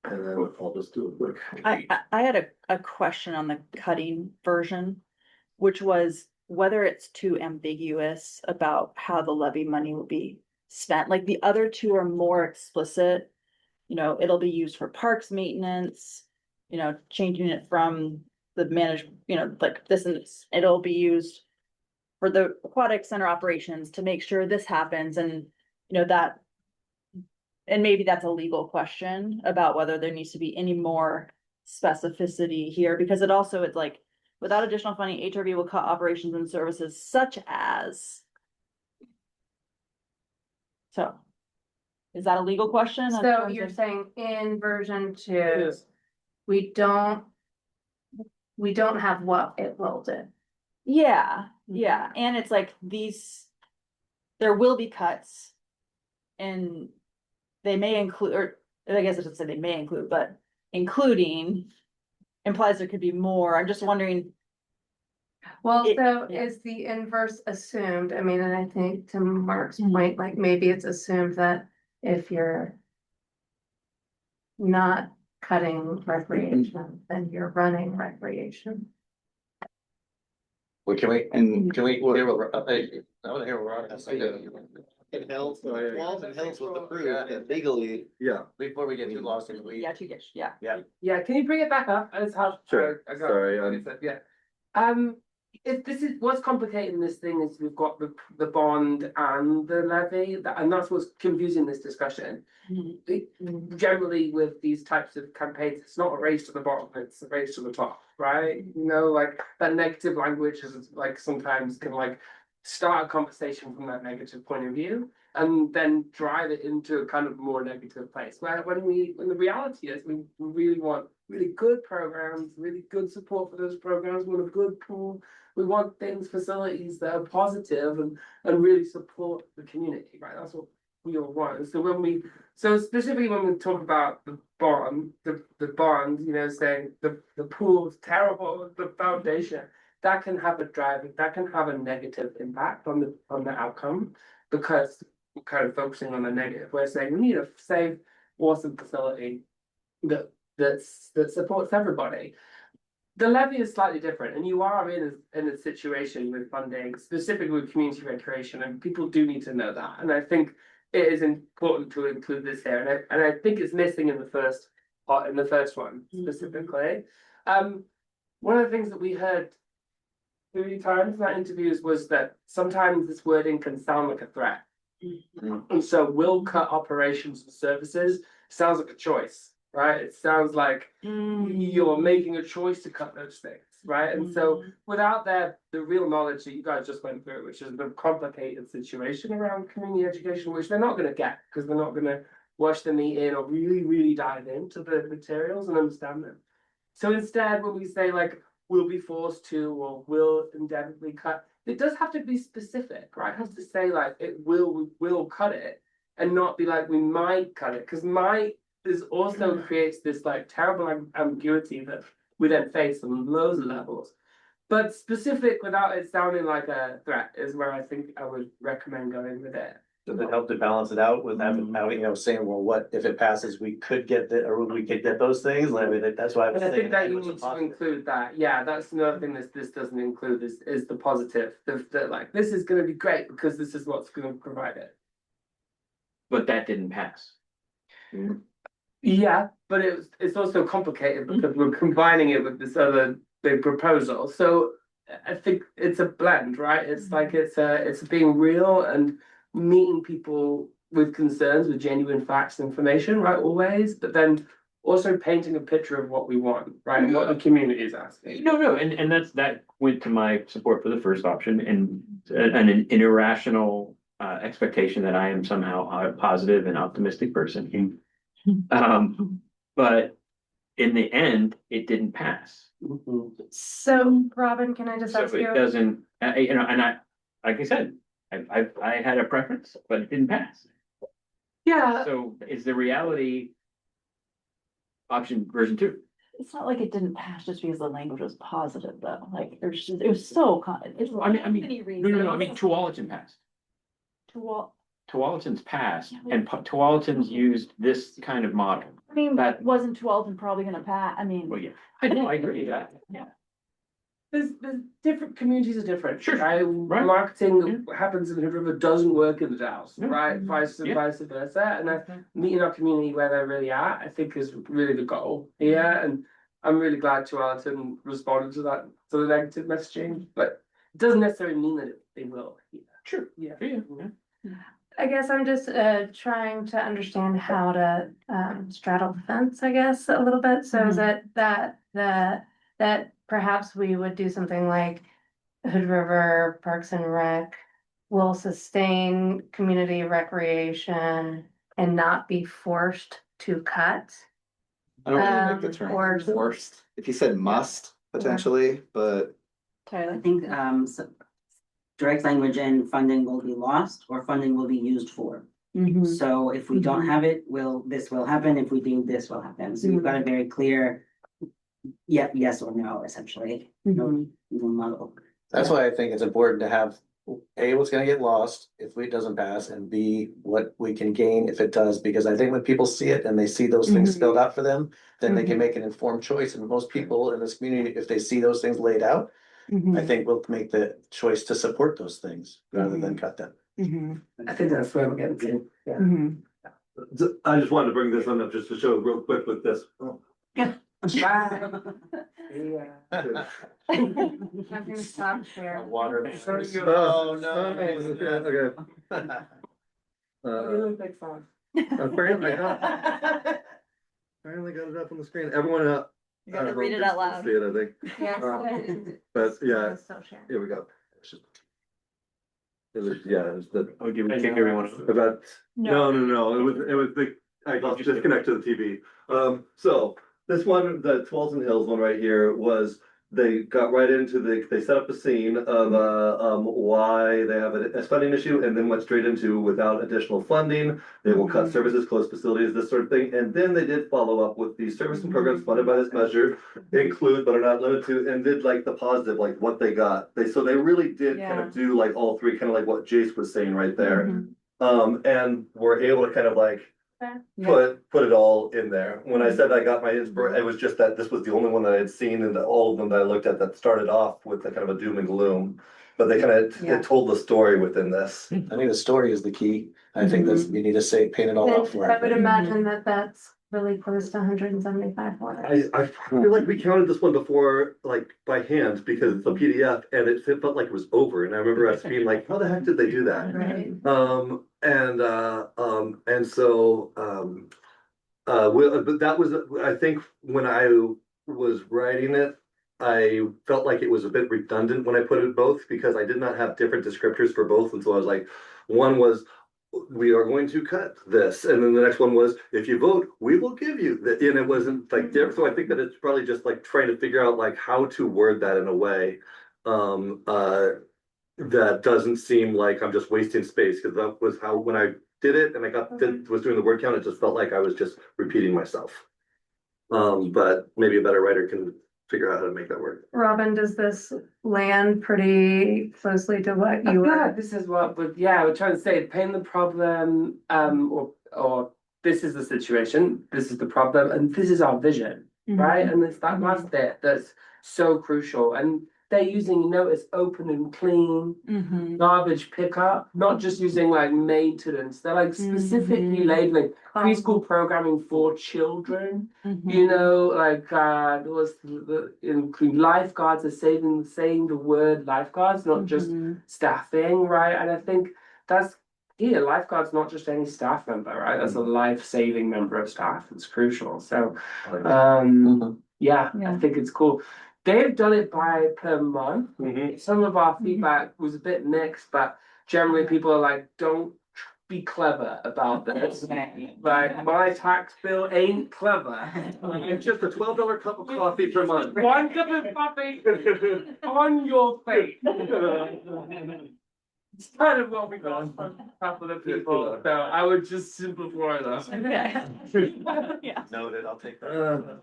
And then I'll just do a quick. I had a question on the cutting version, which was whether it's too ambiguous about how the levy money will be spent. Like the other 2 are more explicit, it'll be used for parks maintenance, changing it from the management, like this and this, it'll be used for the aquatic center operations to make sure this happens. And, that, and maybe that's a legal question about whether there needs to be any more specificity here, because it's like, without additional funding, HRV will cut operations and services such as. So, is that a legal question? So you're saying in version 2, we don't have what it will do. Yeah, and it's like there will be cuts. And they may include, or I guess I should say they may include, but including implies there could be more. I'm just wondering. Well, is the inverse assumed? I mean, and I think to Mark's point, like maybe it's assumed that if you're not cutting recreation, then you're running recreation. Well, can we, And hear what, I wanna hear what Robin has to do. Hills was approved that legally. Yeah, Before we get too lost in the weeds. Yeah, two dish, yeah. Yeah, can you bring it back up? That's how. Sure. I got- Sorry, Yeah. If this is, what's complicating this thing is we've got the bond and the levy, and that's what's confusing this discussion. Generally with these types of campaigns, it's not a race to the bottom, it's a race to the top, right? You know, like that negative language is like sometimes can like start a conversation from that negative point of view and then drive it into a kind of more negative place. Where when the reality is we really want really good programs, really good support for those programs, we want a good pool. We want things, facilities that are positive and really support the community, right? That's what we all want. So specifically when we talk about the bond, you know, saying the pool's terrible, the foundation, that can have that can have a negative impact on the outcome because we're kind of focusing on the negative. We're saying we need a safe, awesome facility that supports everybody. The levy is slightly different, and you are in a situation with funding, specifically with community recreation, and people do need to know that. And I think it is important to include this here, and I think it's missing in the first one specifically. One of the things that we heard 3 times in that interviews was that sometimes this wording can sound like a threat. And so will cut operations and services sounds like a choice, right? It sounds like you're making a choice to cut those things, right? And so without the real knowledge that you guys just went through, which is the complicated situation around community education, which they're not going to get because they're not going to watch the meet in or really dive into the materials and understand them. So instead, when we say like, will be forced to or will indefinitely cut, it does have to be specific, right? It has to say like we will cut it and not be like we might cut it, because might is also creates this like terrible ambiguity that we then face on loads of levels. But specific without it sounding like a threat is where I think I would recommend going with it. Does it help to balance it out with having, you know, saying, well, what if it passes, we could get or we could get those things, I mean, that's why I was And I saying. think that you it was a need to positive. include that. Yeah, that's another thing this doesn't include is the positive. The like this is gonna be great because this is what's gonna provide it. But that didn't pass. Yeah, but it's also complicated because we're combining it with this other big proposal. So I think it's a blend, right? It's like it's being real and meeting people with concerns with genuine facts and information, right? Always, but then also painting a picture of what we want, right? And what the community is asking. No, and that went to my support for the first option and an irrational expectation that I am somehow a positive and optimistic person. But in the end, it didn't pass. So Robin, can I just So ask it you? doesn't, you know, and like I said, I had a preference, but it didn't pass. Yeah, So is the reality option version 2? It's not like it didn't pass just because the language was positive though, like it was so it's. I mean, no, I mean, Tualatin passed. Tualatin's passed and Tualatin's used this kind of model. I mean, that- wasn't Tualatin probably gonna pass, I mean. Well, yeah, I know, I agree with that, yeah. there's different communities are different. Sure, Right? right. Marketing that happens in Hood River doesn't work in the Dalles, Yeah. right? Vice Yeah. versa. And meeting our community where they're really at, I think is really the goal here. And I'm really glad Tualatin responded to the negative messaging, but it doesn't necessarily mean that they will. Sure. Yeah. Yeah. I guess I'm just trying to understand how to straddle the fence, I guess, a little bit. So is it that perhaps we would do something like Hood River Parks and Rec will sustain community recreation and not be forced to cut? I don't really like the term Or- forced, if you said must potentially, but Tyler. I think direct language and funding will be lost or funding will be used for. So if we don't have it, this will happen. If we do, this will happen. So you've got a very clear yes or no, essentially. No model. That's why I think it's important to have A, what's gonna get lost if it doesn't pass, and B, what we can gain if it does, because I think when people see it and they see those things Mhm. spelled out for them, then they can Mhm. make an informed choice, and most people in this community, if they see those things laid out, I think will make the choice to support those things rather than cut them. I think that's where we're getting to, yeah. I just wanted to bring this one up just to show real quick with this. Yeah. I'm gonna stop share. Water. Oh, no. Okay. You look like fun. Apparently I got it up on the screen. Everyone, You gotta read it out loud. see it, I think. Yes. But yeah, It's still sharing. here we go. It was, yeah, it was the, Oh, did we kick everyone? about, no, it was the, I got disconnected to the TV. So this one, the Twelton Hills one right here was, they got right into they set up a scene of, why they have a funding issue and then went straight into without additional funding, they will cut services, close facilities, this sort of thing. And then they did follow up with the service and programs funded by this measure, include but are not limited to, and did like the positive, like what they got. So they really did kind of do like all three, kind of like what Jace was saying right there. And were able to kind of like put it all in there. When I said I got my inspiration, it was just that this was the only one that I had seen, and all of them that I looked at that started off with a kind of a doom and gloom. But they kind of it told the story within this. I think the story is the key. I think that's, you need to say, paint it all out for I would it. imagine that that's really close to 175 for it. I feel like we counted this one before, like by hand, because it's a PDF, and it felt like it was over. And I remember us being like, "How the heck did they do that?" Right. But that was, I think, when I was writing it, I felt like it was a bit redundant when I put it both, because I did not have different descriptors for both, and so I was like, one was, we are going to cut this, and then the next one was, if you vote, we will give you that, and it wasn't like different. So I think that it's probably just like trying to figure out like how to word that in a way that doesn't seem like I'm just wasting space, because that was how, when I did it and I was doing the word count, it just felt like I was just repeating myself. But maybe a better writer can figure out how to make that work. Robin, does this land pretty closely to what you Yeah, were? this is what, but yeah, we're trying to say, paint the problem, or this is the situation, this is the problem, and this is our vision, right? And it's that last bit that's so crucial, and they're using, you know, it's open and clean, garbage pickup, not just using like maintenance, they're like specifically labeling preschool programming for children, you know, like there was include lifeguards are saying the word lifeguards, not just staffing, right? And I think that's lifeguard's not just any staff member, right? That's a life-saving member of staff. It's crucial. So yeah, I think it's cool. They've done it per month. Some of our feedback was a bit mixed, but generally people are like, don't be clever about this. Like, my tax bill ain't clever. It's just a $12 cup of coffee per month. One cup of coffee on your face. It's kind of what we got from a couple of people, so I would just simplify that. Yeah. Noted, I'll take that.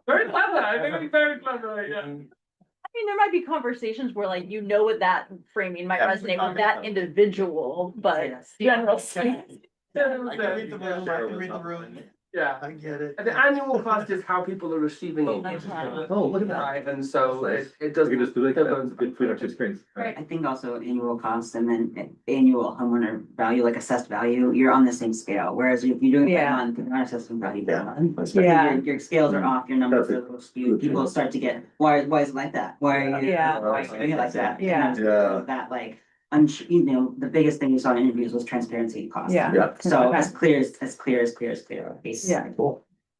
Very clever, I think it's very clever, yeah. I mean, there might be conversations where like, you know, with that framing might Yeah, resonate with that individual, but general speaking. I can read the room. Yeah. I get it. And the annual cost is how people are receiving it. Oh, look at that. Right, and so it We doesn't. can just do like that between our two screens. Right. I think also annual cost and then annual homeowner value, like assessed value, you're on the same scale. Whereas if you're doing it by month, you're not assessing value by month. Especially your scales are off, your numbers are a little skewed. People start to get, why is it like that? Why are you, why are you doing it like that? Yeah. Yeah. That like, the biggest thing we saw in interviews was transparency and cost. Yeah. So Okay. as clear. Yeah.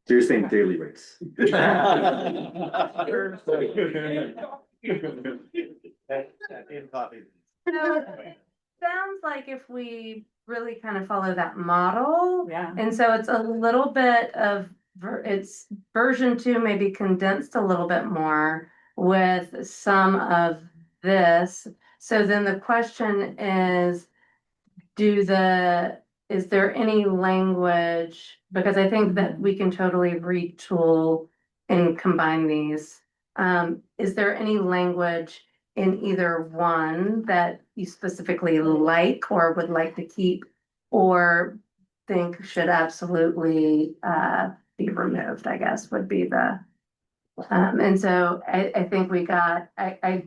So you're saying daily rates. Sounds like if we really kind of follow that model, Yeah. and so it's a little bit of, it's version 2, maybe condensed a little bit more with some of this. So then the question is, is there any language, because I think that we can totally retool and combine these. Is there any language in either one that you specifically like or would like to keep, or think should absolutely be removed, I guess, would be the. And so I think I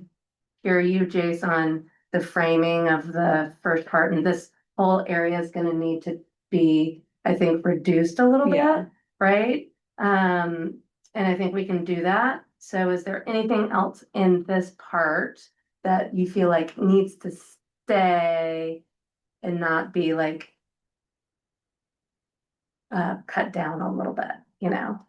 hear you, Jason, on the framing of the first part, and this whole area is gonna need to be, I think, reduced a little Yeah. bit, right? And I think we can do that. So is there anything else in this part that you feel like needs to stay and not be like cut down a little bit, you know?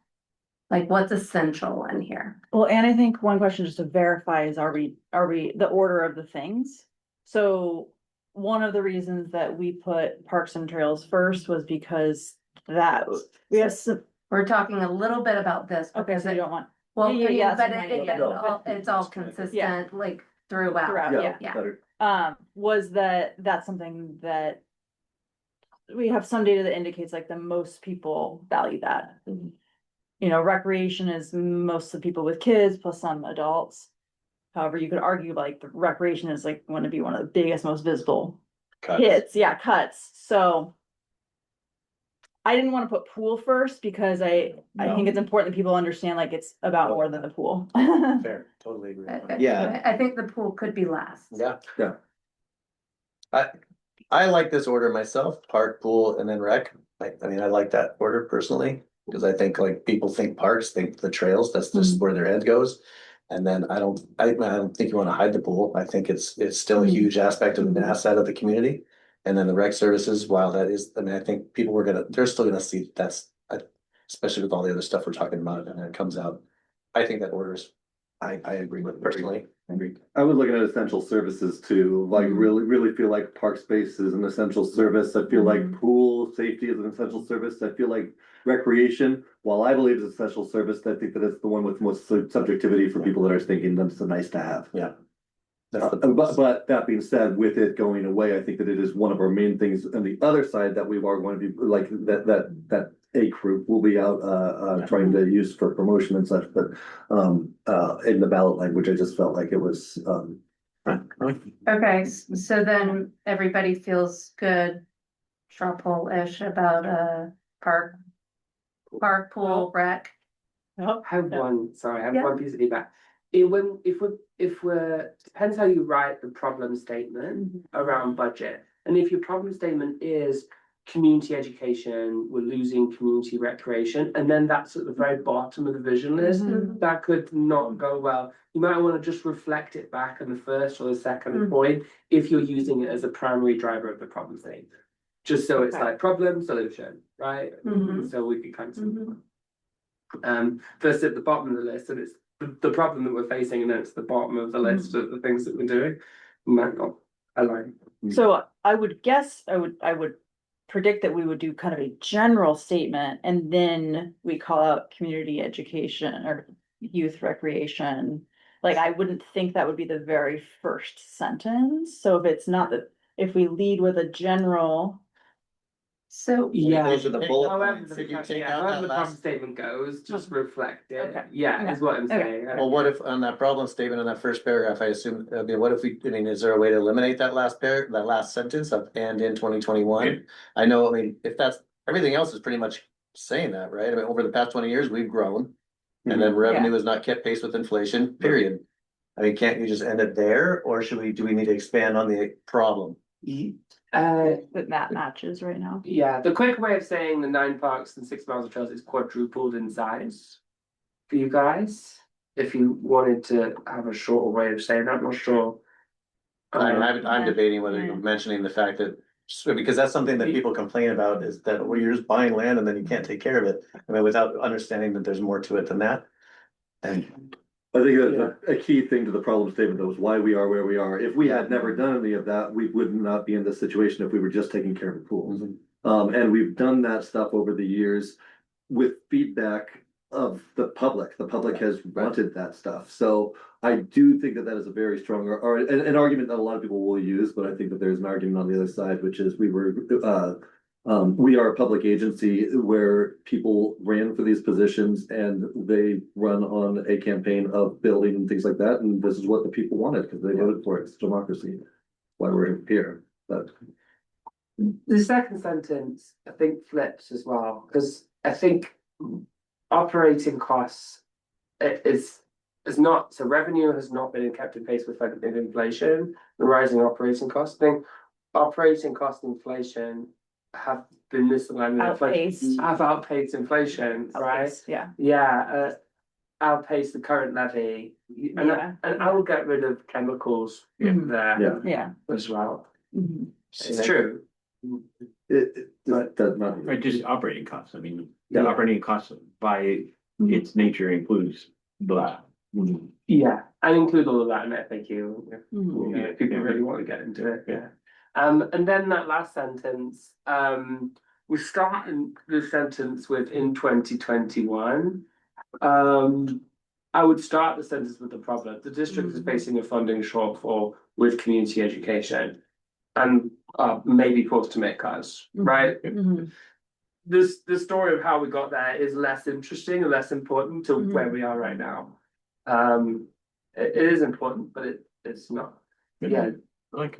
Like what's essential in here? Well, and I think one question just to verify is, are we the order of the things? So one of the reasons that we put Parks and Trails first was because that we have some, We're talking a little bit about this. okay, because so you don't want Well, Yeah, yeah, but yeah, it's all consistent, like throughout. throughout, Yeah. Better. Was that's something that we have some data that indicates like the most people value that. You know, recreation is most of the people with kids plus some adults. However, you could argue like the recreation is like going to be one of the biggest, most visible hits, cuts. So I didn't want to put pool first because I think it's important that people understand like it's about more than the pool. Fair, totally agree. Yeah. I think the pool could be last. Yeah. Yeah. I like this order myself, park, pool, and then rec. I mean, I like that order personally, because I think like people think parks, think the trails, that's just where their head goes. And then I don't think you want to hide the pool. I think it's still a huge aspect of the asset of the community. And then the rec services, while that is, I mean, I think they're still gonna see that's, especially with all the other stuff we're talking about, and then it comes out. I think that orders, I agree with personally. I agree. I was looking at essential services too, like really feel like park space is an essential service. I feel like pool safety is an essential service. I feel like recreation, while I believe it's an essential service, I think that it's the one with most subjectivity for people that are thinking that's a nice to have. Yeah. But that being said, with it going away, I think that it is one of our main things. On the other side, that we are going to be like that a group will be out trying to use for promotion and such. But in the ballot language, I just felt like it was Okay, so then everybody feels good, straw poll-ish about park, pool, rec. Oh, I have no. I have Yeah. one piece of feedback. If we're, depends how you write the problem statement around budget. And if your problem statement is community education, we're losing community recreation, and then that's at the very bottom of the vision list, that could not go well. You might want to just reflect it back on the first or the second point if you're using it as a primary driver of the problem statement. Just so it's Okay. like problem, solution, right? So we can kind of first at the bottom of the list, and it's the problem that we're facing, and then it's the bottom of the list of the things that we're doing. Might not align. So I would guess, I would predict that we would do kind of a general statement and then we call out community education or youth recreation. Like, I wouldn't think that would be the very first sentence. So if it's not that, if we lead with a general. So Yeah. Those are the bullet However, points. the, If you take yeah, out however that the problem last. statement goes, just reflect it. Okay. Yeah, is what I'm saying. Well, what if on that problem statement in that first paragraph, I assume, I mean, what if we, I mean, is there a way to eliminate that that last sentence of and in 2021? I know, I mean, if that's, everything else is pretty much saying that, right? I mean, over the past 20 years, we've grown. And then revenue has not kept pace with inflation, period. I mean, can't you just end it there, or do we need to expand on the problem? That matches right now. Yeah, the quick way of saying the 9 parks and 6 miles of trails is quadrupled in size for you guys. If you wanted to have a shorter way of saying that, I'm not sure. I'm debating whether you're mentioning the fact that, because that's something that people complain about, is that, well, you're just buying land and then you can't take care of it. I mean, without understanding that there's more to it than that. And I think that's a key thing to the problem statement, though, is why we are where we are. If we had never done any of that, we would not be in this situation if we were just taking care of the pools. And we've done that stuff over the years with feedback of the public. The public has wanted that stuff. So I do think that that is a very strong, or an argument that a lot of people will use, but I think that there's an argument on the other side, which is we were We are a public agency where people ran for these positions and they run on a campaign of building and things like that, and this is what the people wanted, because they voted for it, it's democracy. Why we're here, but. The second sentence, I think flips as well, because I think operating costs is not, so revenue has not been kept in pace with inflation, the rising operating costs. I think operating cost inflation have been Outpaced. have outpaced inflation, right? Yeah. Yeah, outpaced the current levy, Yeah. and I will get rid of chemicals in there Yeah. Yeah. as well. Mhm. It's true. That's not. Right, just operating costs. I mean, Yeah. the operating costs by its nature includes blah. Yeah, and include all of that in FAQ. Mhm. If people really want to get into it, yeah. And then that last sentence, we start in the sentence with in 2021. I would start the sentence with the problem. The district is facing a funding shortfall with community education and maybe forced to make cuts, right? Mhm. The story of how we got there is less interesting and less important to where we are right now. It is important, but it's not. Yeah, Like,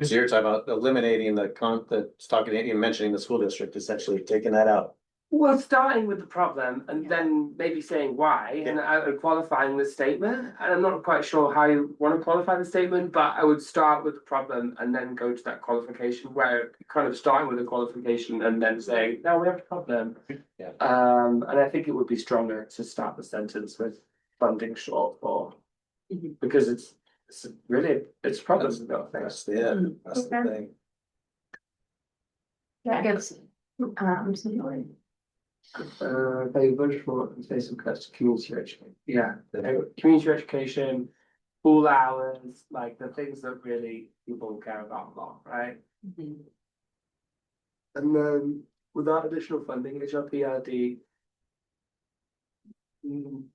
So you're talking about eliminating mentioning the school district, essentially taking that out. well, starting with the problem and then maybe saying why and qualifying the statement. And I'm not quite sure how you want to qualify the statement, but I would start with the problem and then go to that qualification where kind of starting with the qualification and then saying, no, we have a problem. Yeah. And I think it would be stronger to start the sentence with funding shortfall. Because it's really, it's problems. That's the thing. That gives, some They voted for say some cuts to community education. Yeah, community education, school hours, like the things that really people care about a lot, right? And then without additional funding, HRPRD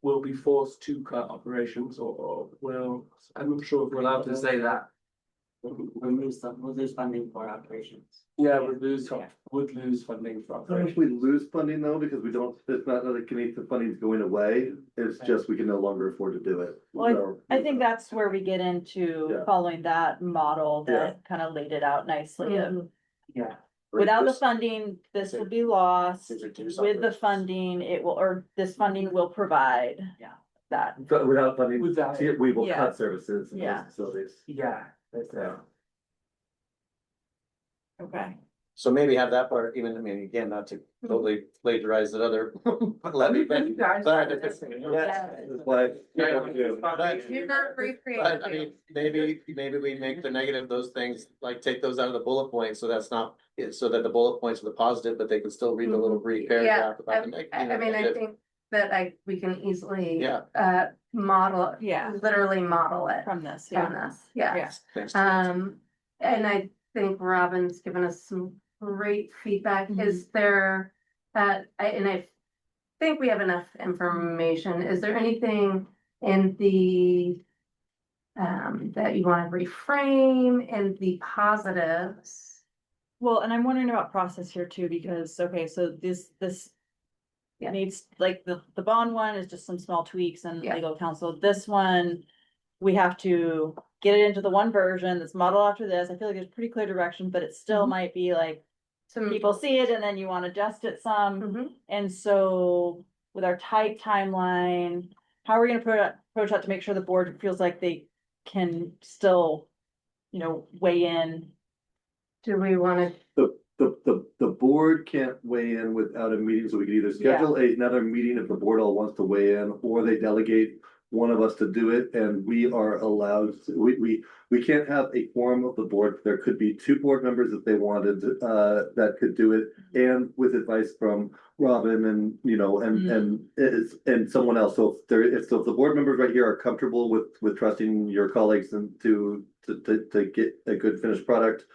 will be forced to cut operations or will, I'm not sure if we're allowed to say that. We'll lose funding for operations. Yeah, would lose funding for I don't know if operations. we lose funding though, because we don't, it's not that the funding's going away, it's just we can no longer afford to do it. Well, So- I think that's where we get into Yeah. following that model that kind of laid it out nicely of Yeah. without the funding, this will be lost. Reduce With the operations. funding, it will, or this funding will provide. That. But without funding, Without it. we will Yeah. cut services in Yeah. those facilities. Yeah, that's Okay. So maybe have that part, even, I mean, again, not to totally plagiarize that other levy, but. Yeah. That's why. You're not But I recreating. mean, maybe we make the negative, those things, like take those out of the bullet points, so that's not, so that the bullet points are the positive, but they can still read the little brief paragraph about the I mean, I negative. think that we can easily. Yeah. Model, Yeah. literally model it From this, from yeah. this, yeah. Yeah. Thanks. And I think Robin's given us some great feedback. Is there, I think we have enough information. Is there anything in the that you want to reframe in the positives? Well, and I'm wondering about process here too, because, okay, so this. Yeah. Needs, like, the bond one is just some small tweaks and Yeah. legal counsel. This one, we have to get it into the one version that's modeled after this. I feel like there's pretty clear direction, but it still might be like, Some people see it and then you want to adjust it some. Mhm. And so with our tight timeline, how are we gonna approach that to make sure the board feels like they can still, weigh in? Do we want to? The board can't weigh in without a meeting, so we can either schedule another meeting if the board all wants to weigh in, or they delegate one of us to do it, and we are allowed, we can't have a quorum of the board. There could be two board members if they wanted, that could do it, and with advice from Robin and, and someone else. So if the board members right here are comfortable with trusting your colleagues and to get a good finished product,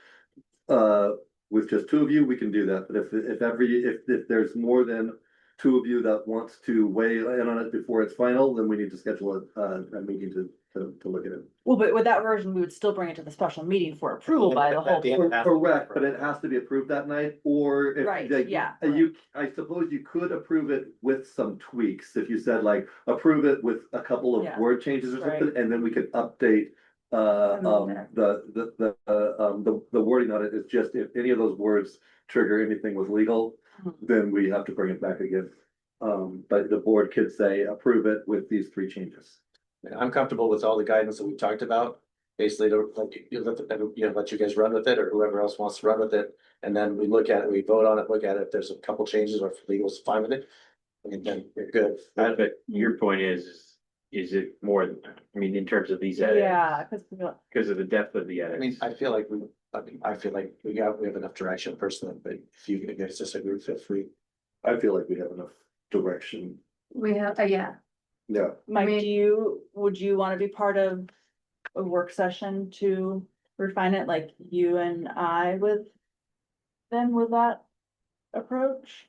with just two of you, we can do that, but if there's more than two of you that wants to weigh in on it before it's final, then we need to schedule a meeting to look at it. Well, but with that version, we would still bring it to the special meeting for approval by the whole. At the end. Correct, but it has to be approved that night, or if. Right, like, yeah. You, I suppose you could approve it with some tweaks, if you said like, approve it with a couple of Yeah. word changes or Right. something, and then we could update. The wording on it is just if any of those words trigger anything with legal, Mhm. then we have to bring it back again. But the board could say approve it with these 3 changes. I'm comfortable with all the guidance that we talked about. Basically, let you guys run with it, or whoever else wants to run with it. And then we look at it, we vote on it, look at it. If there's a couple changes or if legal's fine with it, and then you're good. But your point is it more, I mean, in terms of these edits? Yeah, because Because of the depth of the I edits. mean, I feel like we have enough direction personally, but if you guys disagree, feel free. I feel like we have enough direction. We have, yeah, Yeah. Mike, mean- would you want to be part of a work session to refine it, like you and I with that approach?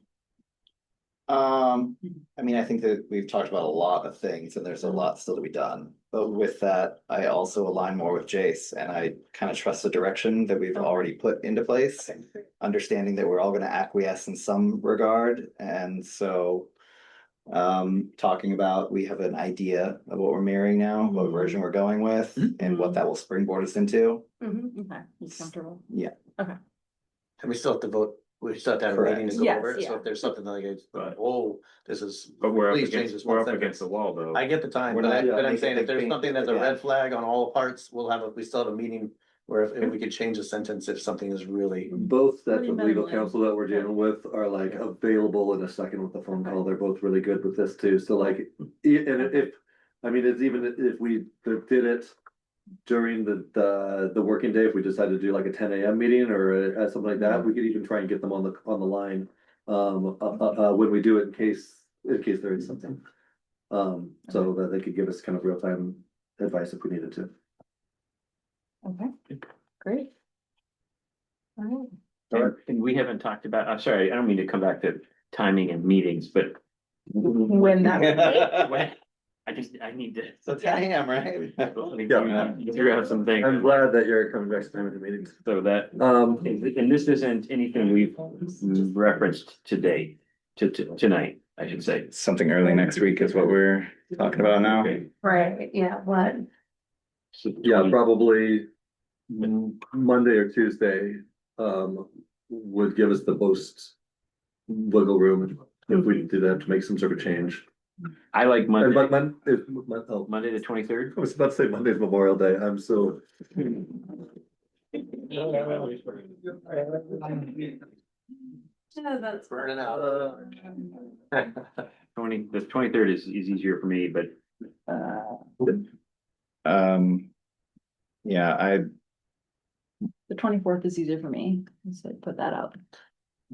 I mean, I think that we've talked about a lot of things and there's a lot still to be done. But with that, I also align more with Jace and I kind of trust the direction that we've already put into place. Understanding that we're all gonna acquiesce in some regard, and so. Talking about, we have an idea of what we're mirroring now, what version we're going with, and what that will springboard us into. Okay, he's comfortable. And we still have to vote, we still have to have a meeting to go Correct. over it, Yes, so yeah. if there's something like, Right. whoa, this is. But we're up Please change against, this we're one up sentence. against the wall though. I get the time, We're but not I'm making saying a if there's big something that's a change red again. flag on all parts, we still have a meeting. Where if we could change a sentence if something is really, Both sets of legal Minimally. counsel that we're dealing with are like available in a second with the phone call. They're both really good with this too. So like, and if, I mean, it's even if we did it during the working day, if we decided to do like a 10 a.m. meeting or something like that, we could even try and get them on the line when we do it in case there is something. So that they could give us kind of real time advice if we needed to. Okay, great. And we haven't talked about, I'm sorry, I don't mean to come back to timing and meetings, but. When that. When- I need to. So 10 AM, right? You threw out some things. I'm glad that you're coming back to time at the meetings. So that, and this isn't anything we've referenced today, tonight, I should say. Something early next week is what we're talking about now. Okay. right, yeah, what? So Yeah, 20 probably Monday or Tuesday, would give us the most wiggle room if we did have to make some sort of change. I like Monday, Oh, Monday the 23rd. I was about to say Monday's Memorial Day, I'm so. Yeah, that's. burning out. The 23rd is easier for me, but Yeah, The 24th is easier for me, so I put that out.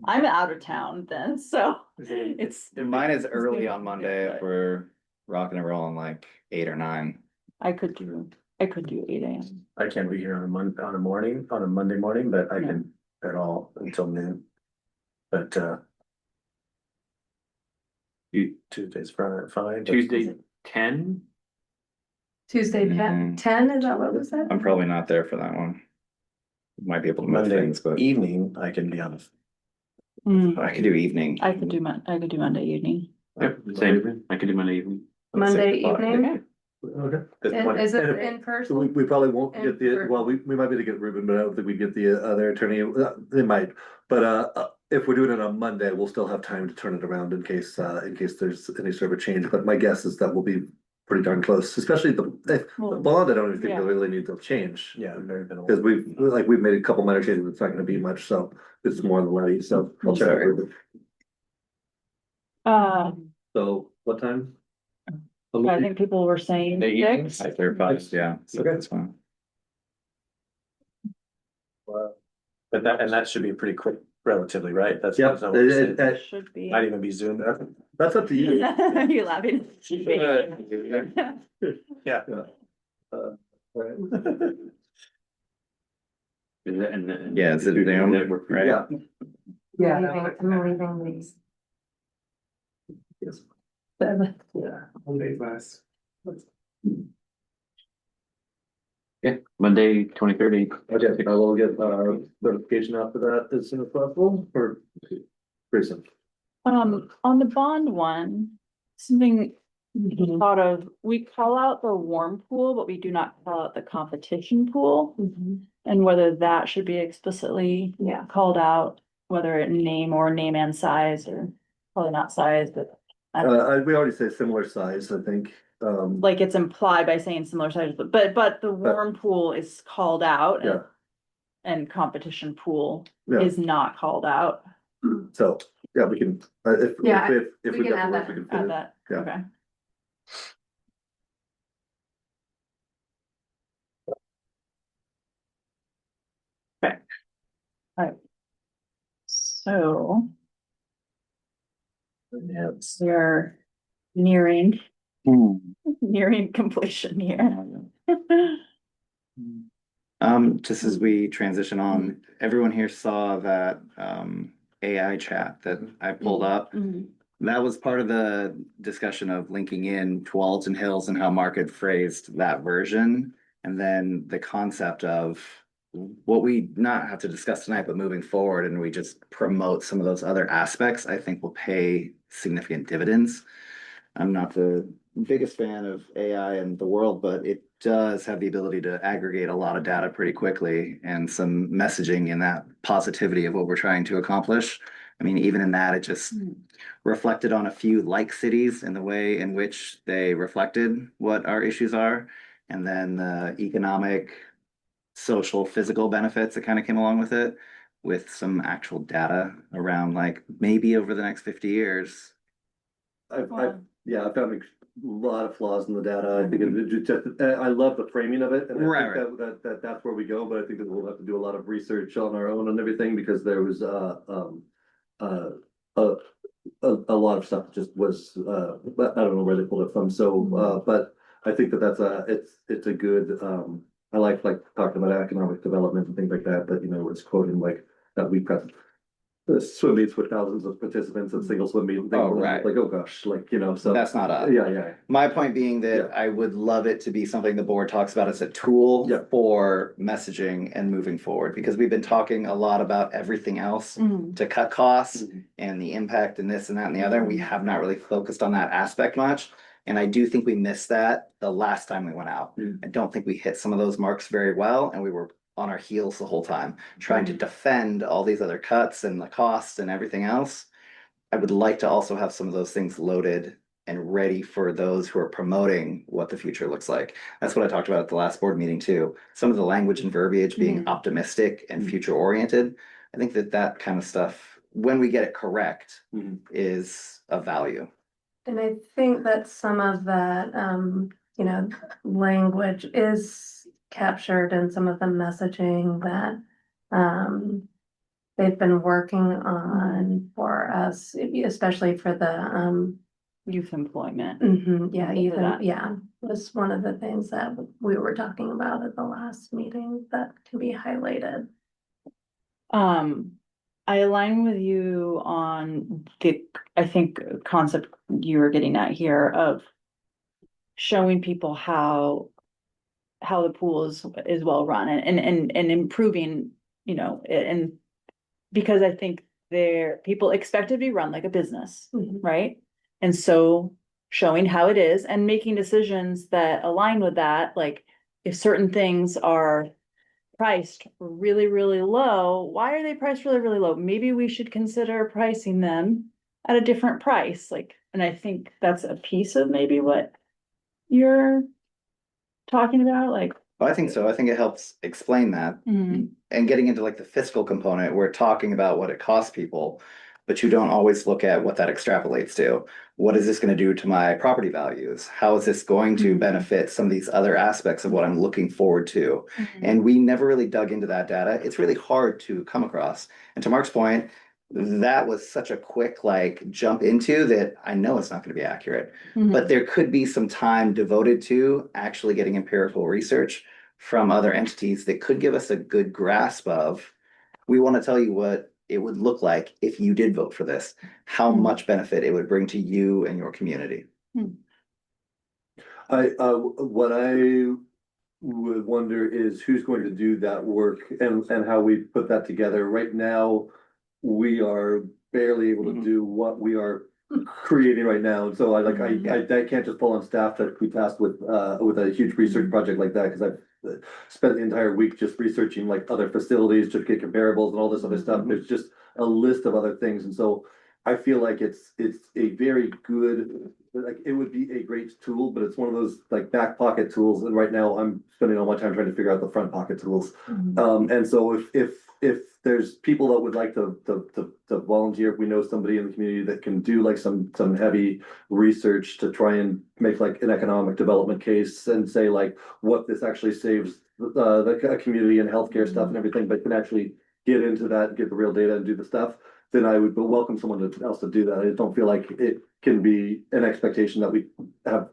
I'm out of town then, so it's, mine is early on Monday if we're rocking and rolling like 8 or 9. I could do 8 AM. I can't be here on a Monday morning, but I can at all until noon. But Tuesday's fine. but- Tuesday 10? Tuesday, Mhm. 10, is that what was that? I'm probably not there for that one. Might be able to move Monday things, but evening, I can be on. I could do evening. I could do Monday evening. Yep, same, I could do Monday evening. Monday 6 o'clock. evening? Okay. And is it in So person? we probably won't get And the, for- well, we might be able to get Ruben, but I don't think we get the other attorney, they might. But if we're doing it on Monday, we'll still have time to turn it around in case there's any sort of a change, but my guess is that we'll be pretty darn close, especially the bond, I don't even think Yeah. we really need to change. Yeah, very minimal. Cause we've made a couple minor changes, it's not gonna be much, so it's more on the levy, so I'll check with Ruben. So what time? I think people were saying The evening? 6. 5:35, yeah, so Okay. that's fine. But that should be pretty quick, relatively, right? That's. Yeah, that's not what we said. it- Should be. Might even be Zoom. that's up to you. You laughing? Yeah. Right. And Yeah, it's a Zoom, network, right? Yeah. Yeah. I'm leaving these. Yes. But- Yeah, Monday last. Monday, 23rd. Okay, I will get notification after that as soon as possible, or pretty soon. On the bond one, something thought of, we call out the warm pool, but we do not call out the competition pool. And whether that should be explicitly Yeah. called out, whether it name or name and size, or probably not size, but. I don't know. We already say similar size, I think, Like it's implied by saying similar size, but the warm pool is called out. Yeah. And competition pool yeah, is not called out. so, yeah, we can, if Yeah, if we we can get add the that. word, we can fit Add it. that, Yeah. okay. Okay. Alright. So we're nearing completion here. Just as we transition on, everyone here saw that AI chat that I pulled up. That was part of the discussion of linking in to Walton Hills and how Mark had phrased that version. And then the concept of what we not have to discuss tonight, but moving forward, and we just promote some of those other aspects, I think will pay significant dividends. I'm not the biggest fan of AI in the world, but it does have the ability to aggregate a lot of data pretty quickly and some messaging in that positivity of what we're trying to accomplish. I mean, even in that, it just reflected on a few like cities in the way in which they reflected what our issues are. And then the economic, social, physical benefits that kind of came along with it, with some actual data around like maybe over the next 50 years. I found a lot of flaws in the data. I think it just, I love the framing of it, and I think that's where we go, but I think that we'll have to do a lot of research on our own and everything, because there was a lot of stuff just was, I don't know where they pulled it from, so, but I think that it's a good, I like talking about economic development and things like that, but it's quoting like that we prep the swim meets with thousands of participants and single swim meet and things, Oh, right. like, oh gosh, like, so. That's not us. Yeah. My point being that Yeah. I would love it to be something the board talks about as a tool Yeah. for messaging and moving forward, because we've been talking a lot about everything else to cut costs and the impact and this and that and the other. We have not really focused on that aspect much. And I do think we missed that the last time we went out. I don't think we hit some of those marks very well, and we were on our heels the whole time, trying to defend all these other cuts and the costs and everything else. I would like to also have some of those things loaded and ready for those who are promoting what the future looks like. That's what I talked about at the last board meeting too. Some of the language and verbiage being optimistic and future oriented. I think that kind of stuff, when we get it correct, is of value. And I think that some of that, language is captured in some of the messaging that, they've been working on for us, especially for the, Youth employment. was one of the things that we were talking about at the last meeting that can be highlighted. I align with you on I think, concept you were getting at here of showing people how the pool is well run and improving, and because I think people expect it to be run like a business, right? And so showing how it is and making decisions that align with that, like if certain things are priced really, really low, why are they priced really, really low? Maybe we should consider pricing them at a different price, and I think that's a piece of maybe what you're talking about, I think so. I think it helps explain that. And getting into like the fiscal component, we're talking about what it costs people, but you don't always look at what that extrapolates to. What is this going to do to my property values? How is this going to benefit some of these other aspects of what I'm looking forward to? And we never really dug into that data. It's really hard to come across. And to Mark's point, that was such a quick jump into that. I know it's not going to be accurate, but there could be some time devoted to actually getting empirical research from other entities that could give us a good grasp of, we want to tell you what it would look like if you did vote for this, how much benefit it would bring to you and your community. What I would wonder is who's going to do that work and how we put that together. Right now, we are barely able to do what we are creating right now. And so I can't just pull on staff to be tasked with a huge research project like that, because I've spent the entire week just researching like other facilities, just get comparables and all this other stuff. There's just a list of other things. And so I feel like it's a very good, like, it would be a great tool, but it's one of those like back pocket tools. And right now I'm spending all my time trying to figure out the front pocket tools. And so if there's people that would like to volunteer, if we know somebody in the community that can do like some heavy research to try and make like an economic development case and say like what this actually saves the community and healthcare stuff and everything, but can actually get into that, get the real data and do the stuff, then I would welcome someone else to do that. I don't feel like it can be an expectation that we have,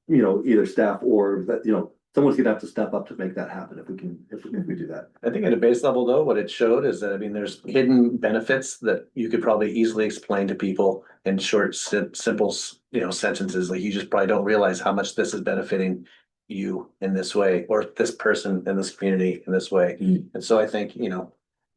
you know, either staff or that, you know, someone's gonna have to step up to make that happen if we do that. I think at a base level though, what it showed is that, I mean, there's hidden benefits that you could probably easily explain to people in short, simple, you know, sentences. Like you just probably don't realize how much this is benefiting you in this way, or this person in this community in this way. And so I think, you know,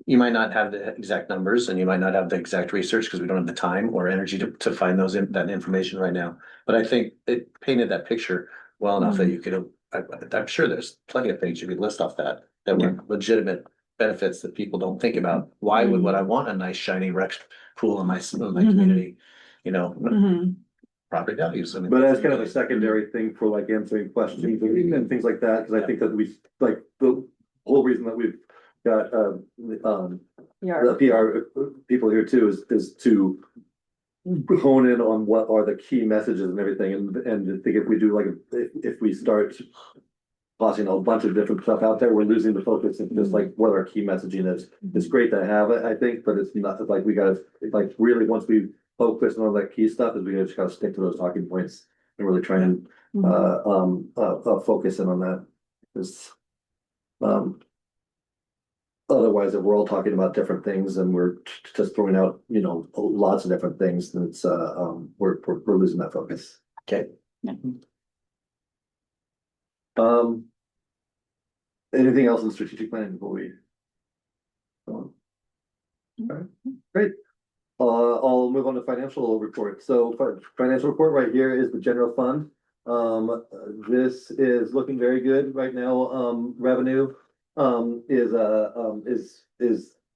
you might not have the exact numbers and you might not have the exact research because we don't have the time or energy to find that information right now. But I think it painted that picture well enough that you could, I'm sure there's plenty of things you could list off that were legitimate benefits that people don't think about. Why would I want a nice shiny rec pool in my community? You know, property values. I mean, But as kind of a secondary thing for like answering questions and things like that, because I think that we, like, the whole reason that we've got the PR people here too is to hone in on what are the key messages and everything, and I think if we do like, if we start tossing a bunch of different stuff out there, we're losing the focus and just like what our key messaging is. It's great to have it, I think, but it's not like we gotta, like, really, once we focus on all that key stuff, is we just gotta stick to those talking points and really try and focus in on that. Because otherwise, if we're all talking about different things and we're just throwing out, you know, lots of different things, then it's we're losing that focus. okay. Anything else in strategic planning before we? Alright, great. I'll move on to financial report. So financial report right here is the general fund. This is looking very good right now. Revenue this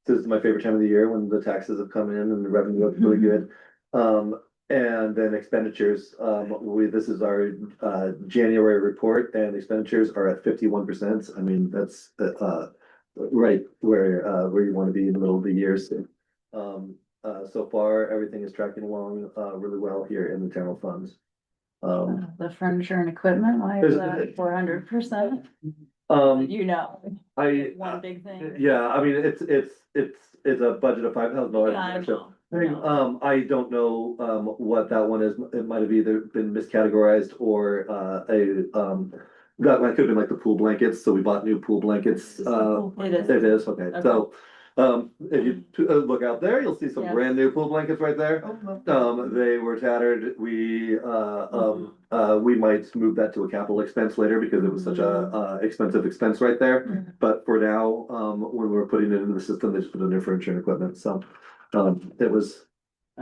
is my favorite time of the year when the taxes have come in and the revenue looks really good. And then expenditures, this is our January report, and expenditures are at 51%. I mean, that's right where you want to be in the middle of the year. So far, everything is tracking along really well here in the general funds. The furniture and equipment, why is that 400%? You know, one big thing. Yeah, I mean, it's a budget of $5,000. I know. I don't know what that one is. It might have either been miscategorized or that might have been like the pool blankets. So we bought new pool blankets. It is, okay. So if you look out there, you'll see some brand new pool blankets right there. They were tattered. We might move that to a capital expense later because it was such a expensive expense right there. But for now, when we're putting it into the system, they just put in new furniture and equipment. So it was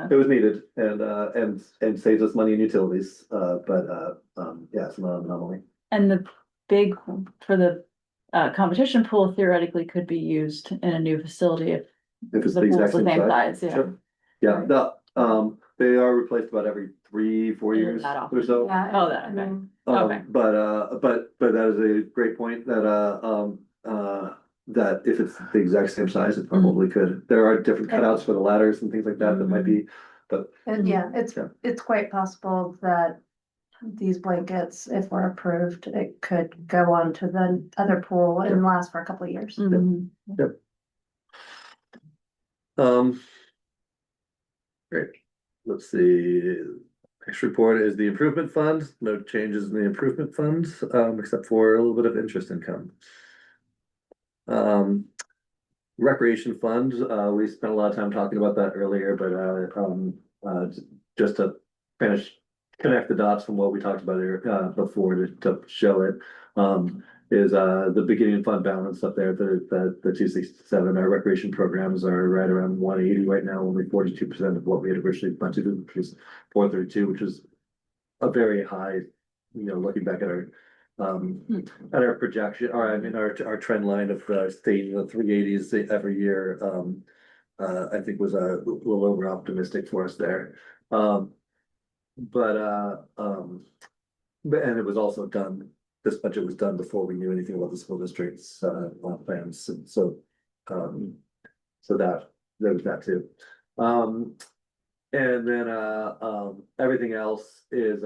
needed and saves us money in utilities. But yeah, it's not an anomaly. And the big for the competition pool theoretically could be used in a new facility if it's the pool's the same size. Yeah. Sure. Yeah, they are replaced about every 3-4 years or so. Yeah. Oh, that, okay. Okay. But that is a great point that if it's the exact same size, it probably could. There are different cutouts for the ladders and things like that that might be, but. And yeah, it's quite possible that these blankets, if we're approved, it could go on to the other pool and last for a couple of years. Yep. Great. Let's see. Next report is the improvement fund. No changes in the improvement funds, except for a little bit of interest income. Recreation fund, we spent a lot of time talking about that earlier, but just to connect the dots from what we talked about here before to show it. the beginning fund balance up there, the 267. Our recreation programs are right around 180 right now, only 42% of what we had originally budgeted, which was 432, which was a very high, looking back at our projection, or I mean, our trend line of staying in the 380s every year, I think was a little over optimistic for us there. And it was also done, this budget was done before we knew anything about the school district's plans, and so that, there was that too. And then everything else is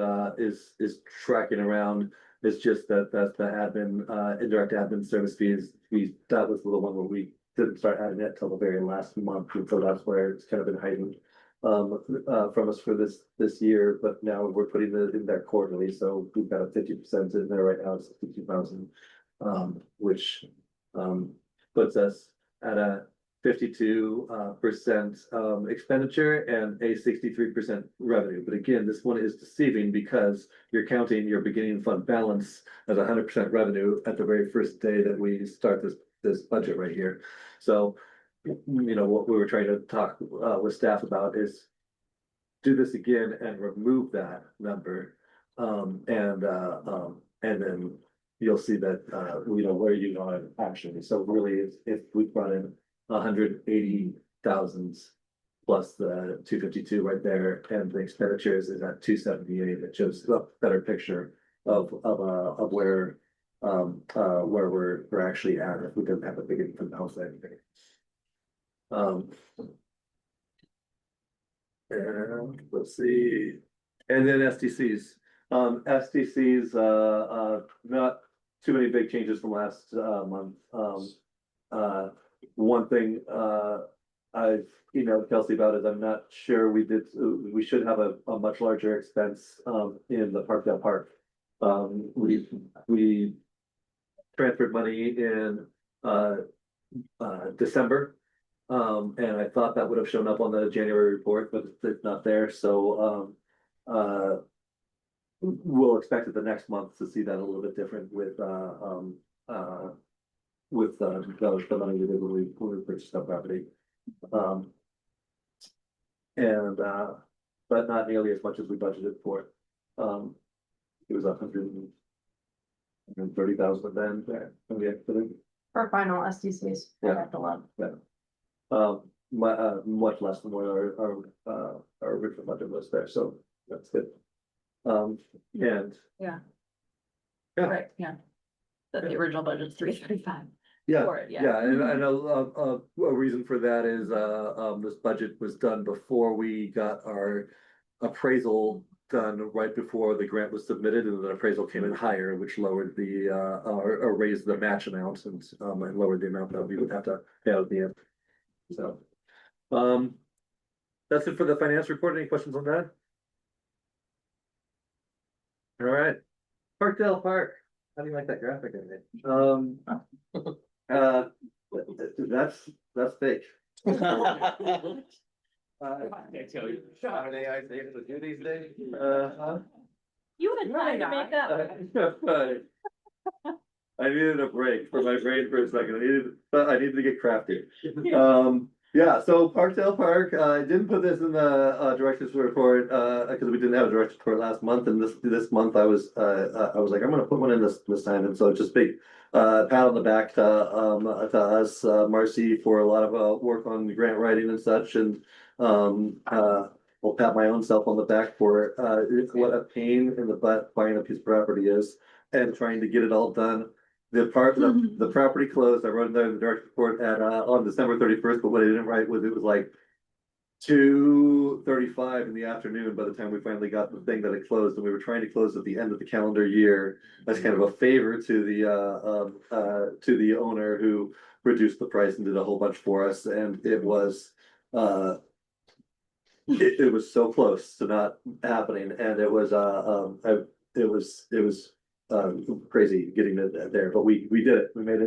tracking around. It's just that's the admin, indirect admin service fees. That was the one where we didn't start adding it till the very last month, and so that's where it's kind of been hiding from us for this year, but now we're putting it in there quarterly, so we've got a 50% in there right now, it's 52,000. Which puts us at a 52% expenditure and a 63% revenue. But again, this one is deceiving because you're counting your beginning fund balance as 100% revenue at the very first day that we start this budget right here. So, what we were trying to talk with staff about is do this again and remove that number. And then you'll see that, where you are actually. So really, if we brought in 180,000 plus the 252 right there, and the expenditures is at 278, it shows a better picture of where we're actually at if we didn't have a big infant house anything. And let's see, and then STCs. Not too many big changes from last month. One thing I've emailed Kelsey about is I'm not sure we should have a much larger expense in the Parkdale Park. We transferred money in December. And I thought that would have shown up on the January report, but it's not there, so we'll expect it the next month to see that a little bit different with the money we did when we purchased that property. But not nearly as much as we budgeted for. It was 130,000 then there, and we actually. For final SDCs. Yeah. Yeah. Much less than what our original budget was there, so that's good. And Yeah. Yeah. Right, yeah. That the original budget's 335. yeah, For it, yeah. yeah, and I know a reason for that is this budget was done before we got our appraisal done, right before the grant was submitted, and the appraisal came in higher, which lowered the or raised the match amount and lowered the amount that we would have to pay out at the end. So, that's it for the finance report. Any questions on that? All right, Parkdale Park. How do you like that graphic I made? That's fake. I tell you. How many AI things to do these days? You had time to make that. I needed a break for my brain for a second. I needed to get crafty. Yeah, so Parkdale Park, I didn't put this in the director's report, because we didn't have a director's report last month, and this month I was like, I'm gonna put one in this time, and so just big pat on the back to us, Marcy, for a lot of work on the grant writing and such, and I'll pat my own self on the back for what a pain in the butt buying a piece of property is and trying to get it all done. The property closed. I wrote it in the director's report on December 31st, but what I didn't write was it was like 2:35 in the afternoon by the time we finally got the thing that it closed, and we were trying to close at the end of the calendar year as kind of a favor to the owner who reduced the price and did a whole bunch for us, and it was it was so close to not happening, and it was crazy getting it there, but we did it. We made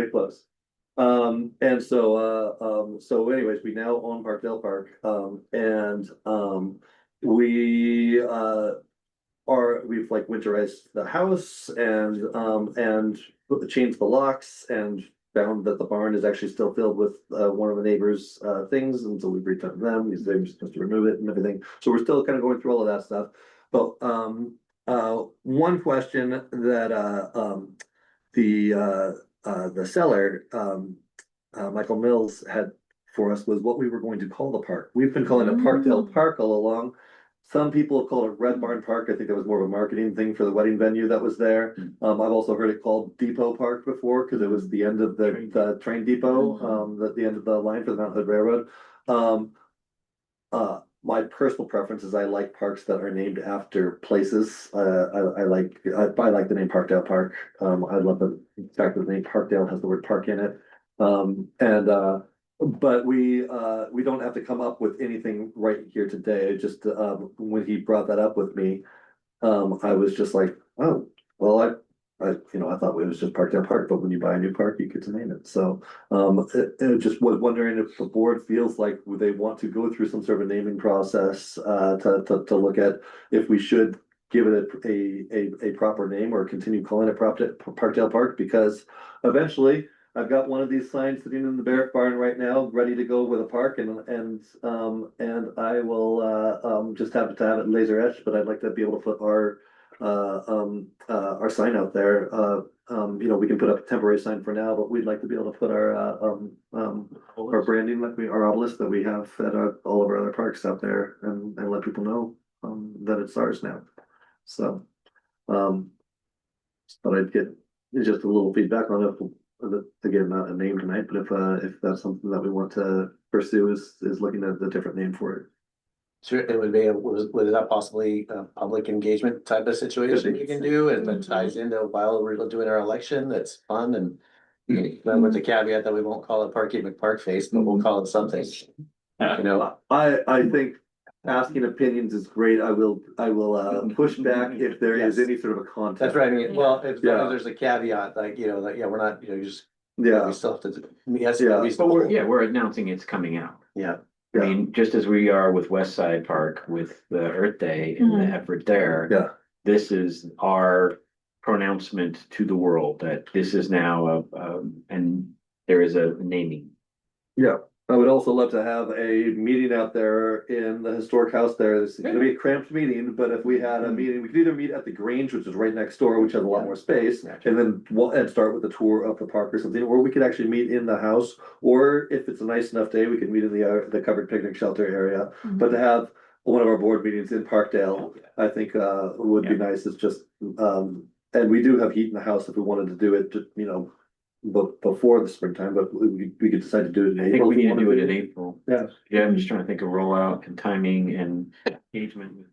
it close. And so anyways, we now own Parkdale Park, and we've like winterized the house, and changed the locks and found that the barn is actually still filled with one of the neighbors' things, and so we reached out to them, they were supposed to remove it and everything. So we're still kind of going through all of that stuff. But one question that the seller Michael Mills had for us was what we were going to call the park. We've been calling it Parkdale Park all along. Some people have called it Red Barn Park. I think that was more of a marketing thing for the wedding venue that was there. I've also heard it called Depot Park before because it was the end of the train depot, at the end of the line for the Mount Hood Railroad. My personal preference is I like parks that are named after places. I like the name Parkdale Park. I love the fact that the name Parkdale has the word park in it. But we don't have to come up with anything right here today. Just when he brought that up with me, I was just like, oh, well, I thought it was just Parkdale Park, but when you buy a new park, you get to name it. So it just was wondering if the board feels like they want to go through some sort of a naming process to look at if we should give it a proper name or continue calling it Parkdale Park, because eventually I've got one of these signs sitting in the barrack barn right now, ready to go with a park, and I will just have to have it laser etched, but I'd like to be able to put our sign out there. We can put up a temporary sign for now, but we'd like to be able to put our branding, like our obelisk that we have at all of our other parks out there, and let people know that it's ours now. So, but I'd get just a little feedback on it. Again, not a name tonight, but if that's something that we want to pursue, is looking at the different name for it. Sure, it would be, was that possibly a public engagement type of situation you can do, and that ties into while we're doing our election, that's fun, and then with the caveat that we won't call it Parky McParkface, but we'll call it something. I think asking opinions is great. I will push back if there is any sort of a contest. That's right, I mean, well, if there's a caveat, like, we're not, you just. Yeah. We still have to, yes, Yeah. we But still, we're announcing it's coming out. yeah. I mean, just as we are with West Side Park with the Earth Day and the effort there. Yeah. This is our pronouncement to the world that this is now and there is a naming. Yeah, I would also love to have a meeting out there in the historic house there. It's gonna be a cramped meeting, but if we had a meeting, we could either meet at the Grange, which is right next door, which has a lot more space. And then and start with a tour of the park or something, or we could actually meet in the house. Or if it's a nice enough day, we could meet in the covered picnic shelter area. But to have one of our board meetings in Parkdale, I think would be nice. It's just, and we do have heat in the house if we wanted to do it, just, before the springtime, but we could decide to do it in I think April. we if need to wanna do it in April. Yeah. Yeah, I'm just trying to think of rollout and timing and engagement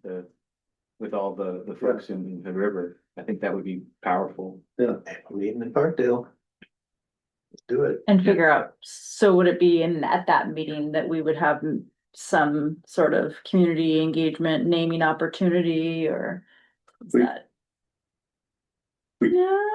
with all the folks in Hood River. I think that would be powerful. Meeting in Parkdale. Let's do it. And figure out, so would it be at that meeting that we would have some sort of community engagement naming opportunity, or is We- that? we- Yeah.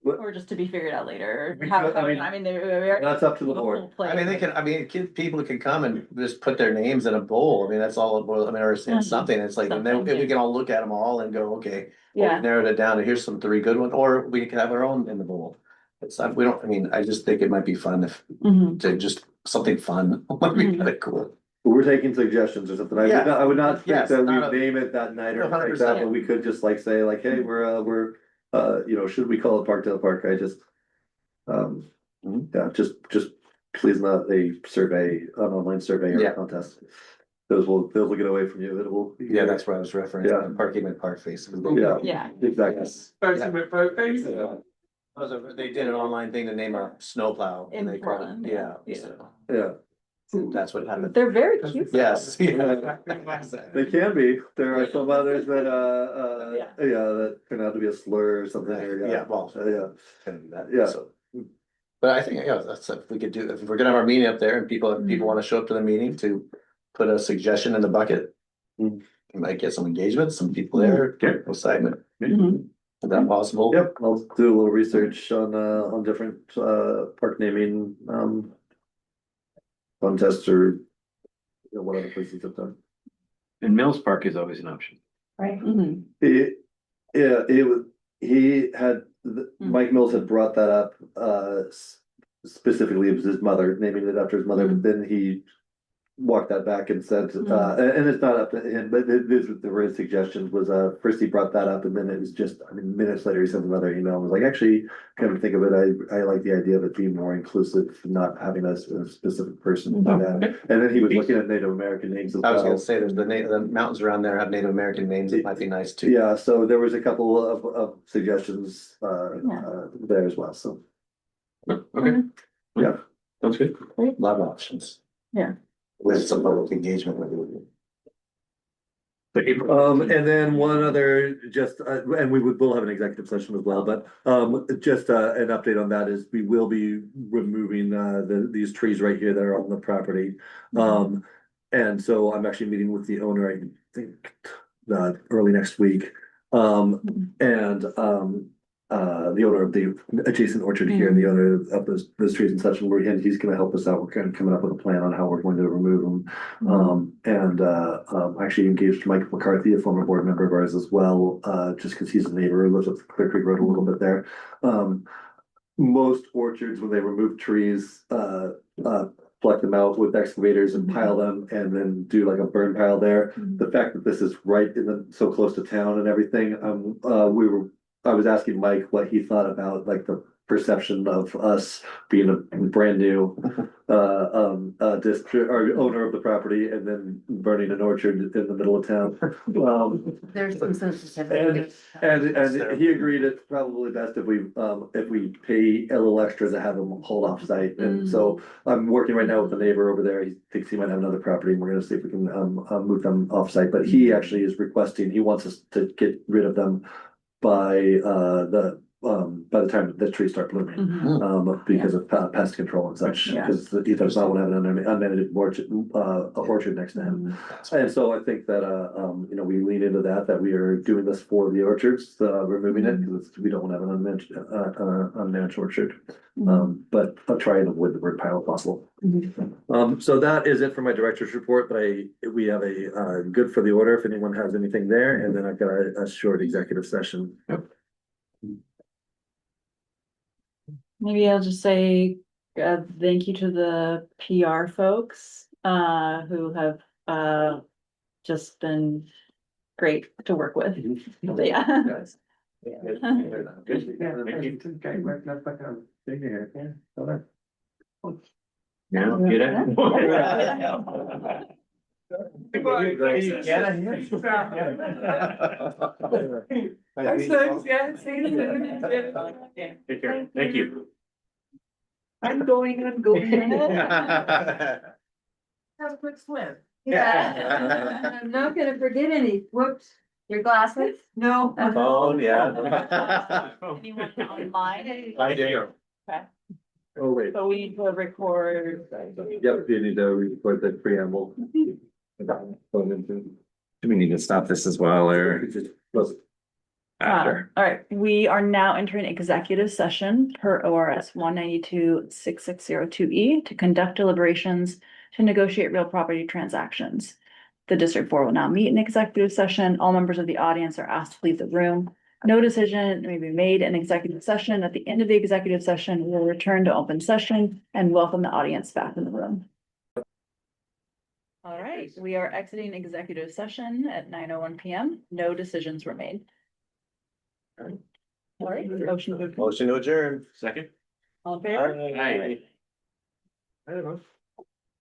Or just to be figured out later, We how, could- I mean, I mean, we're. That's up to the board. I mean, people can come and just put their names in a bowl. I mean, that's all it boils, I mean, or in something. It's like, and then Something, we can all look at them all and go, okay. Well, Yeah. we narrowed it down, and here's some 3 good ones, or we can have our own in the bowl. It's not, we don't, I mean, I just think it might be fun Mhm. to just something fun, would be kind of cool. We're taking suggestions or something. Yeah. I would not think Yes, that not we a- name it that night or No, anything like that, 100%. but we could just like say like, hey, we're should we call it Parkdale Park? I just just please not a survey, an online survey or Yeah. a contest. Those will get away from you. It will. Yeah, that's what I was referencing, Yeah. Parking at Parkface. Yeah. Yeah. Exactly. Yes. Parking McParkface. They did an online thing to name a snowplow. In and they called it- Portland, Yeah, yeah. so Yeah, that's what happened. They're very cute. Yes. they can be. There are some others that Yeah. that turn out to be a slur or something. Yeah, well. Yeah. Yeah. But I think, that's, if we could do, if we're gonna have our meeting up there and people wanna show up to the meeting to put a suggestion in the bucket. Mm. We might get some engagement, some people there, get excitement. Mhm. Is that possible? Yep, I'll do a little research on different park naming contests or whatever places have done. And Mills Park is always an option. right? Mhm. It was, Mike Mills had brought that up, specifically it was his mother, naming it after his mother, but then he walked that back and said, and it's not up to him, but there were his suggestions was, first he brought that up and then it was just, I mean, minutes later, he sent another email and was like, actually, kind of think of it, I like the idea of it being more inclusive, not having a specific person. do that. And then he was looking at Native American names as I was gonna well. say, there's the mountains around there have Native American names, it might be nice too. Yeah, so there was a couple of suggestions, there as well, so. Okay. Yeah. Sounds good. A lot of options. Yeah. With some public engagement with it. And then one other, just, and we'll have an executive session as well, but, just, an update on that is we will be removing, these trees right here that are on the property. And so I'm actually meeting with the owner, I think, early next week. The owner of the adjacent orchard here and the owner of those trees and such, and he's gonna help us out. We're kind of coming up with a plan on how we're going to remove them. I actually engaged Mike McCarthy, a former board member of ours as well, just because he's a neighbor, lives up Clear Creek Road a little bit there. Most orchards, when they remove trees, pluck them out with excavators and pile them and then do like a burn pile there. The fact that this is right so close to town and everything, I was asking Mike what he thought about like the perception of us being a brand new district or owner of the property and then burning an orchard in the middle of town. There's some sensitivity. And he agreed it's probably best if we pay a little extra to have them hold off site. And so I'm working right now with the neighbor over there. He thinks he might have another property and we're gonna see if we can move them off site. But he actually is requesting, he wants us to get rid of them by the time the trees start blooming, because of pest control and such, Yeah. because he does not want to have an unmanaged orchard next to him. And so I think that, we lean into that we are doing this for the orchards, removing it, because we don't want to have an unmanaged orchard. But I'll try and avoid the word pile if possible. So that is it for my director's report, but we have a good for the order if anyone has anything there, and then I've got a short executive session. Maybe I'll just say, thank you to the PR folks, who have, just been great to work with. But yeah. Now, get it? Take care. Thank you. I'm going. Have a quick swim. Yeah. I'm not gonna forget any, whoops, your glasses? No. Oh, yeah. Anyone online? I do. Oh, wait. So we need to record. Yep, you need to record the preamble. Do we need to stop this as well or after? All right, we are now entering executive session per ORS 192-6602E to conduct deliberations to negotiate real property transactions. The district board will now meet in executive session. All members of the audience are asked to leave the room. No decision may be made in executive session. At the end of the executive session, we'll return to open session and welcome the audience back in the room. All right, we are exiting executive session at 9:01 PM. No decisions were made. All right, motion. Motion to adjourn. Second? All in favor? Aye. I don't know.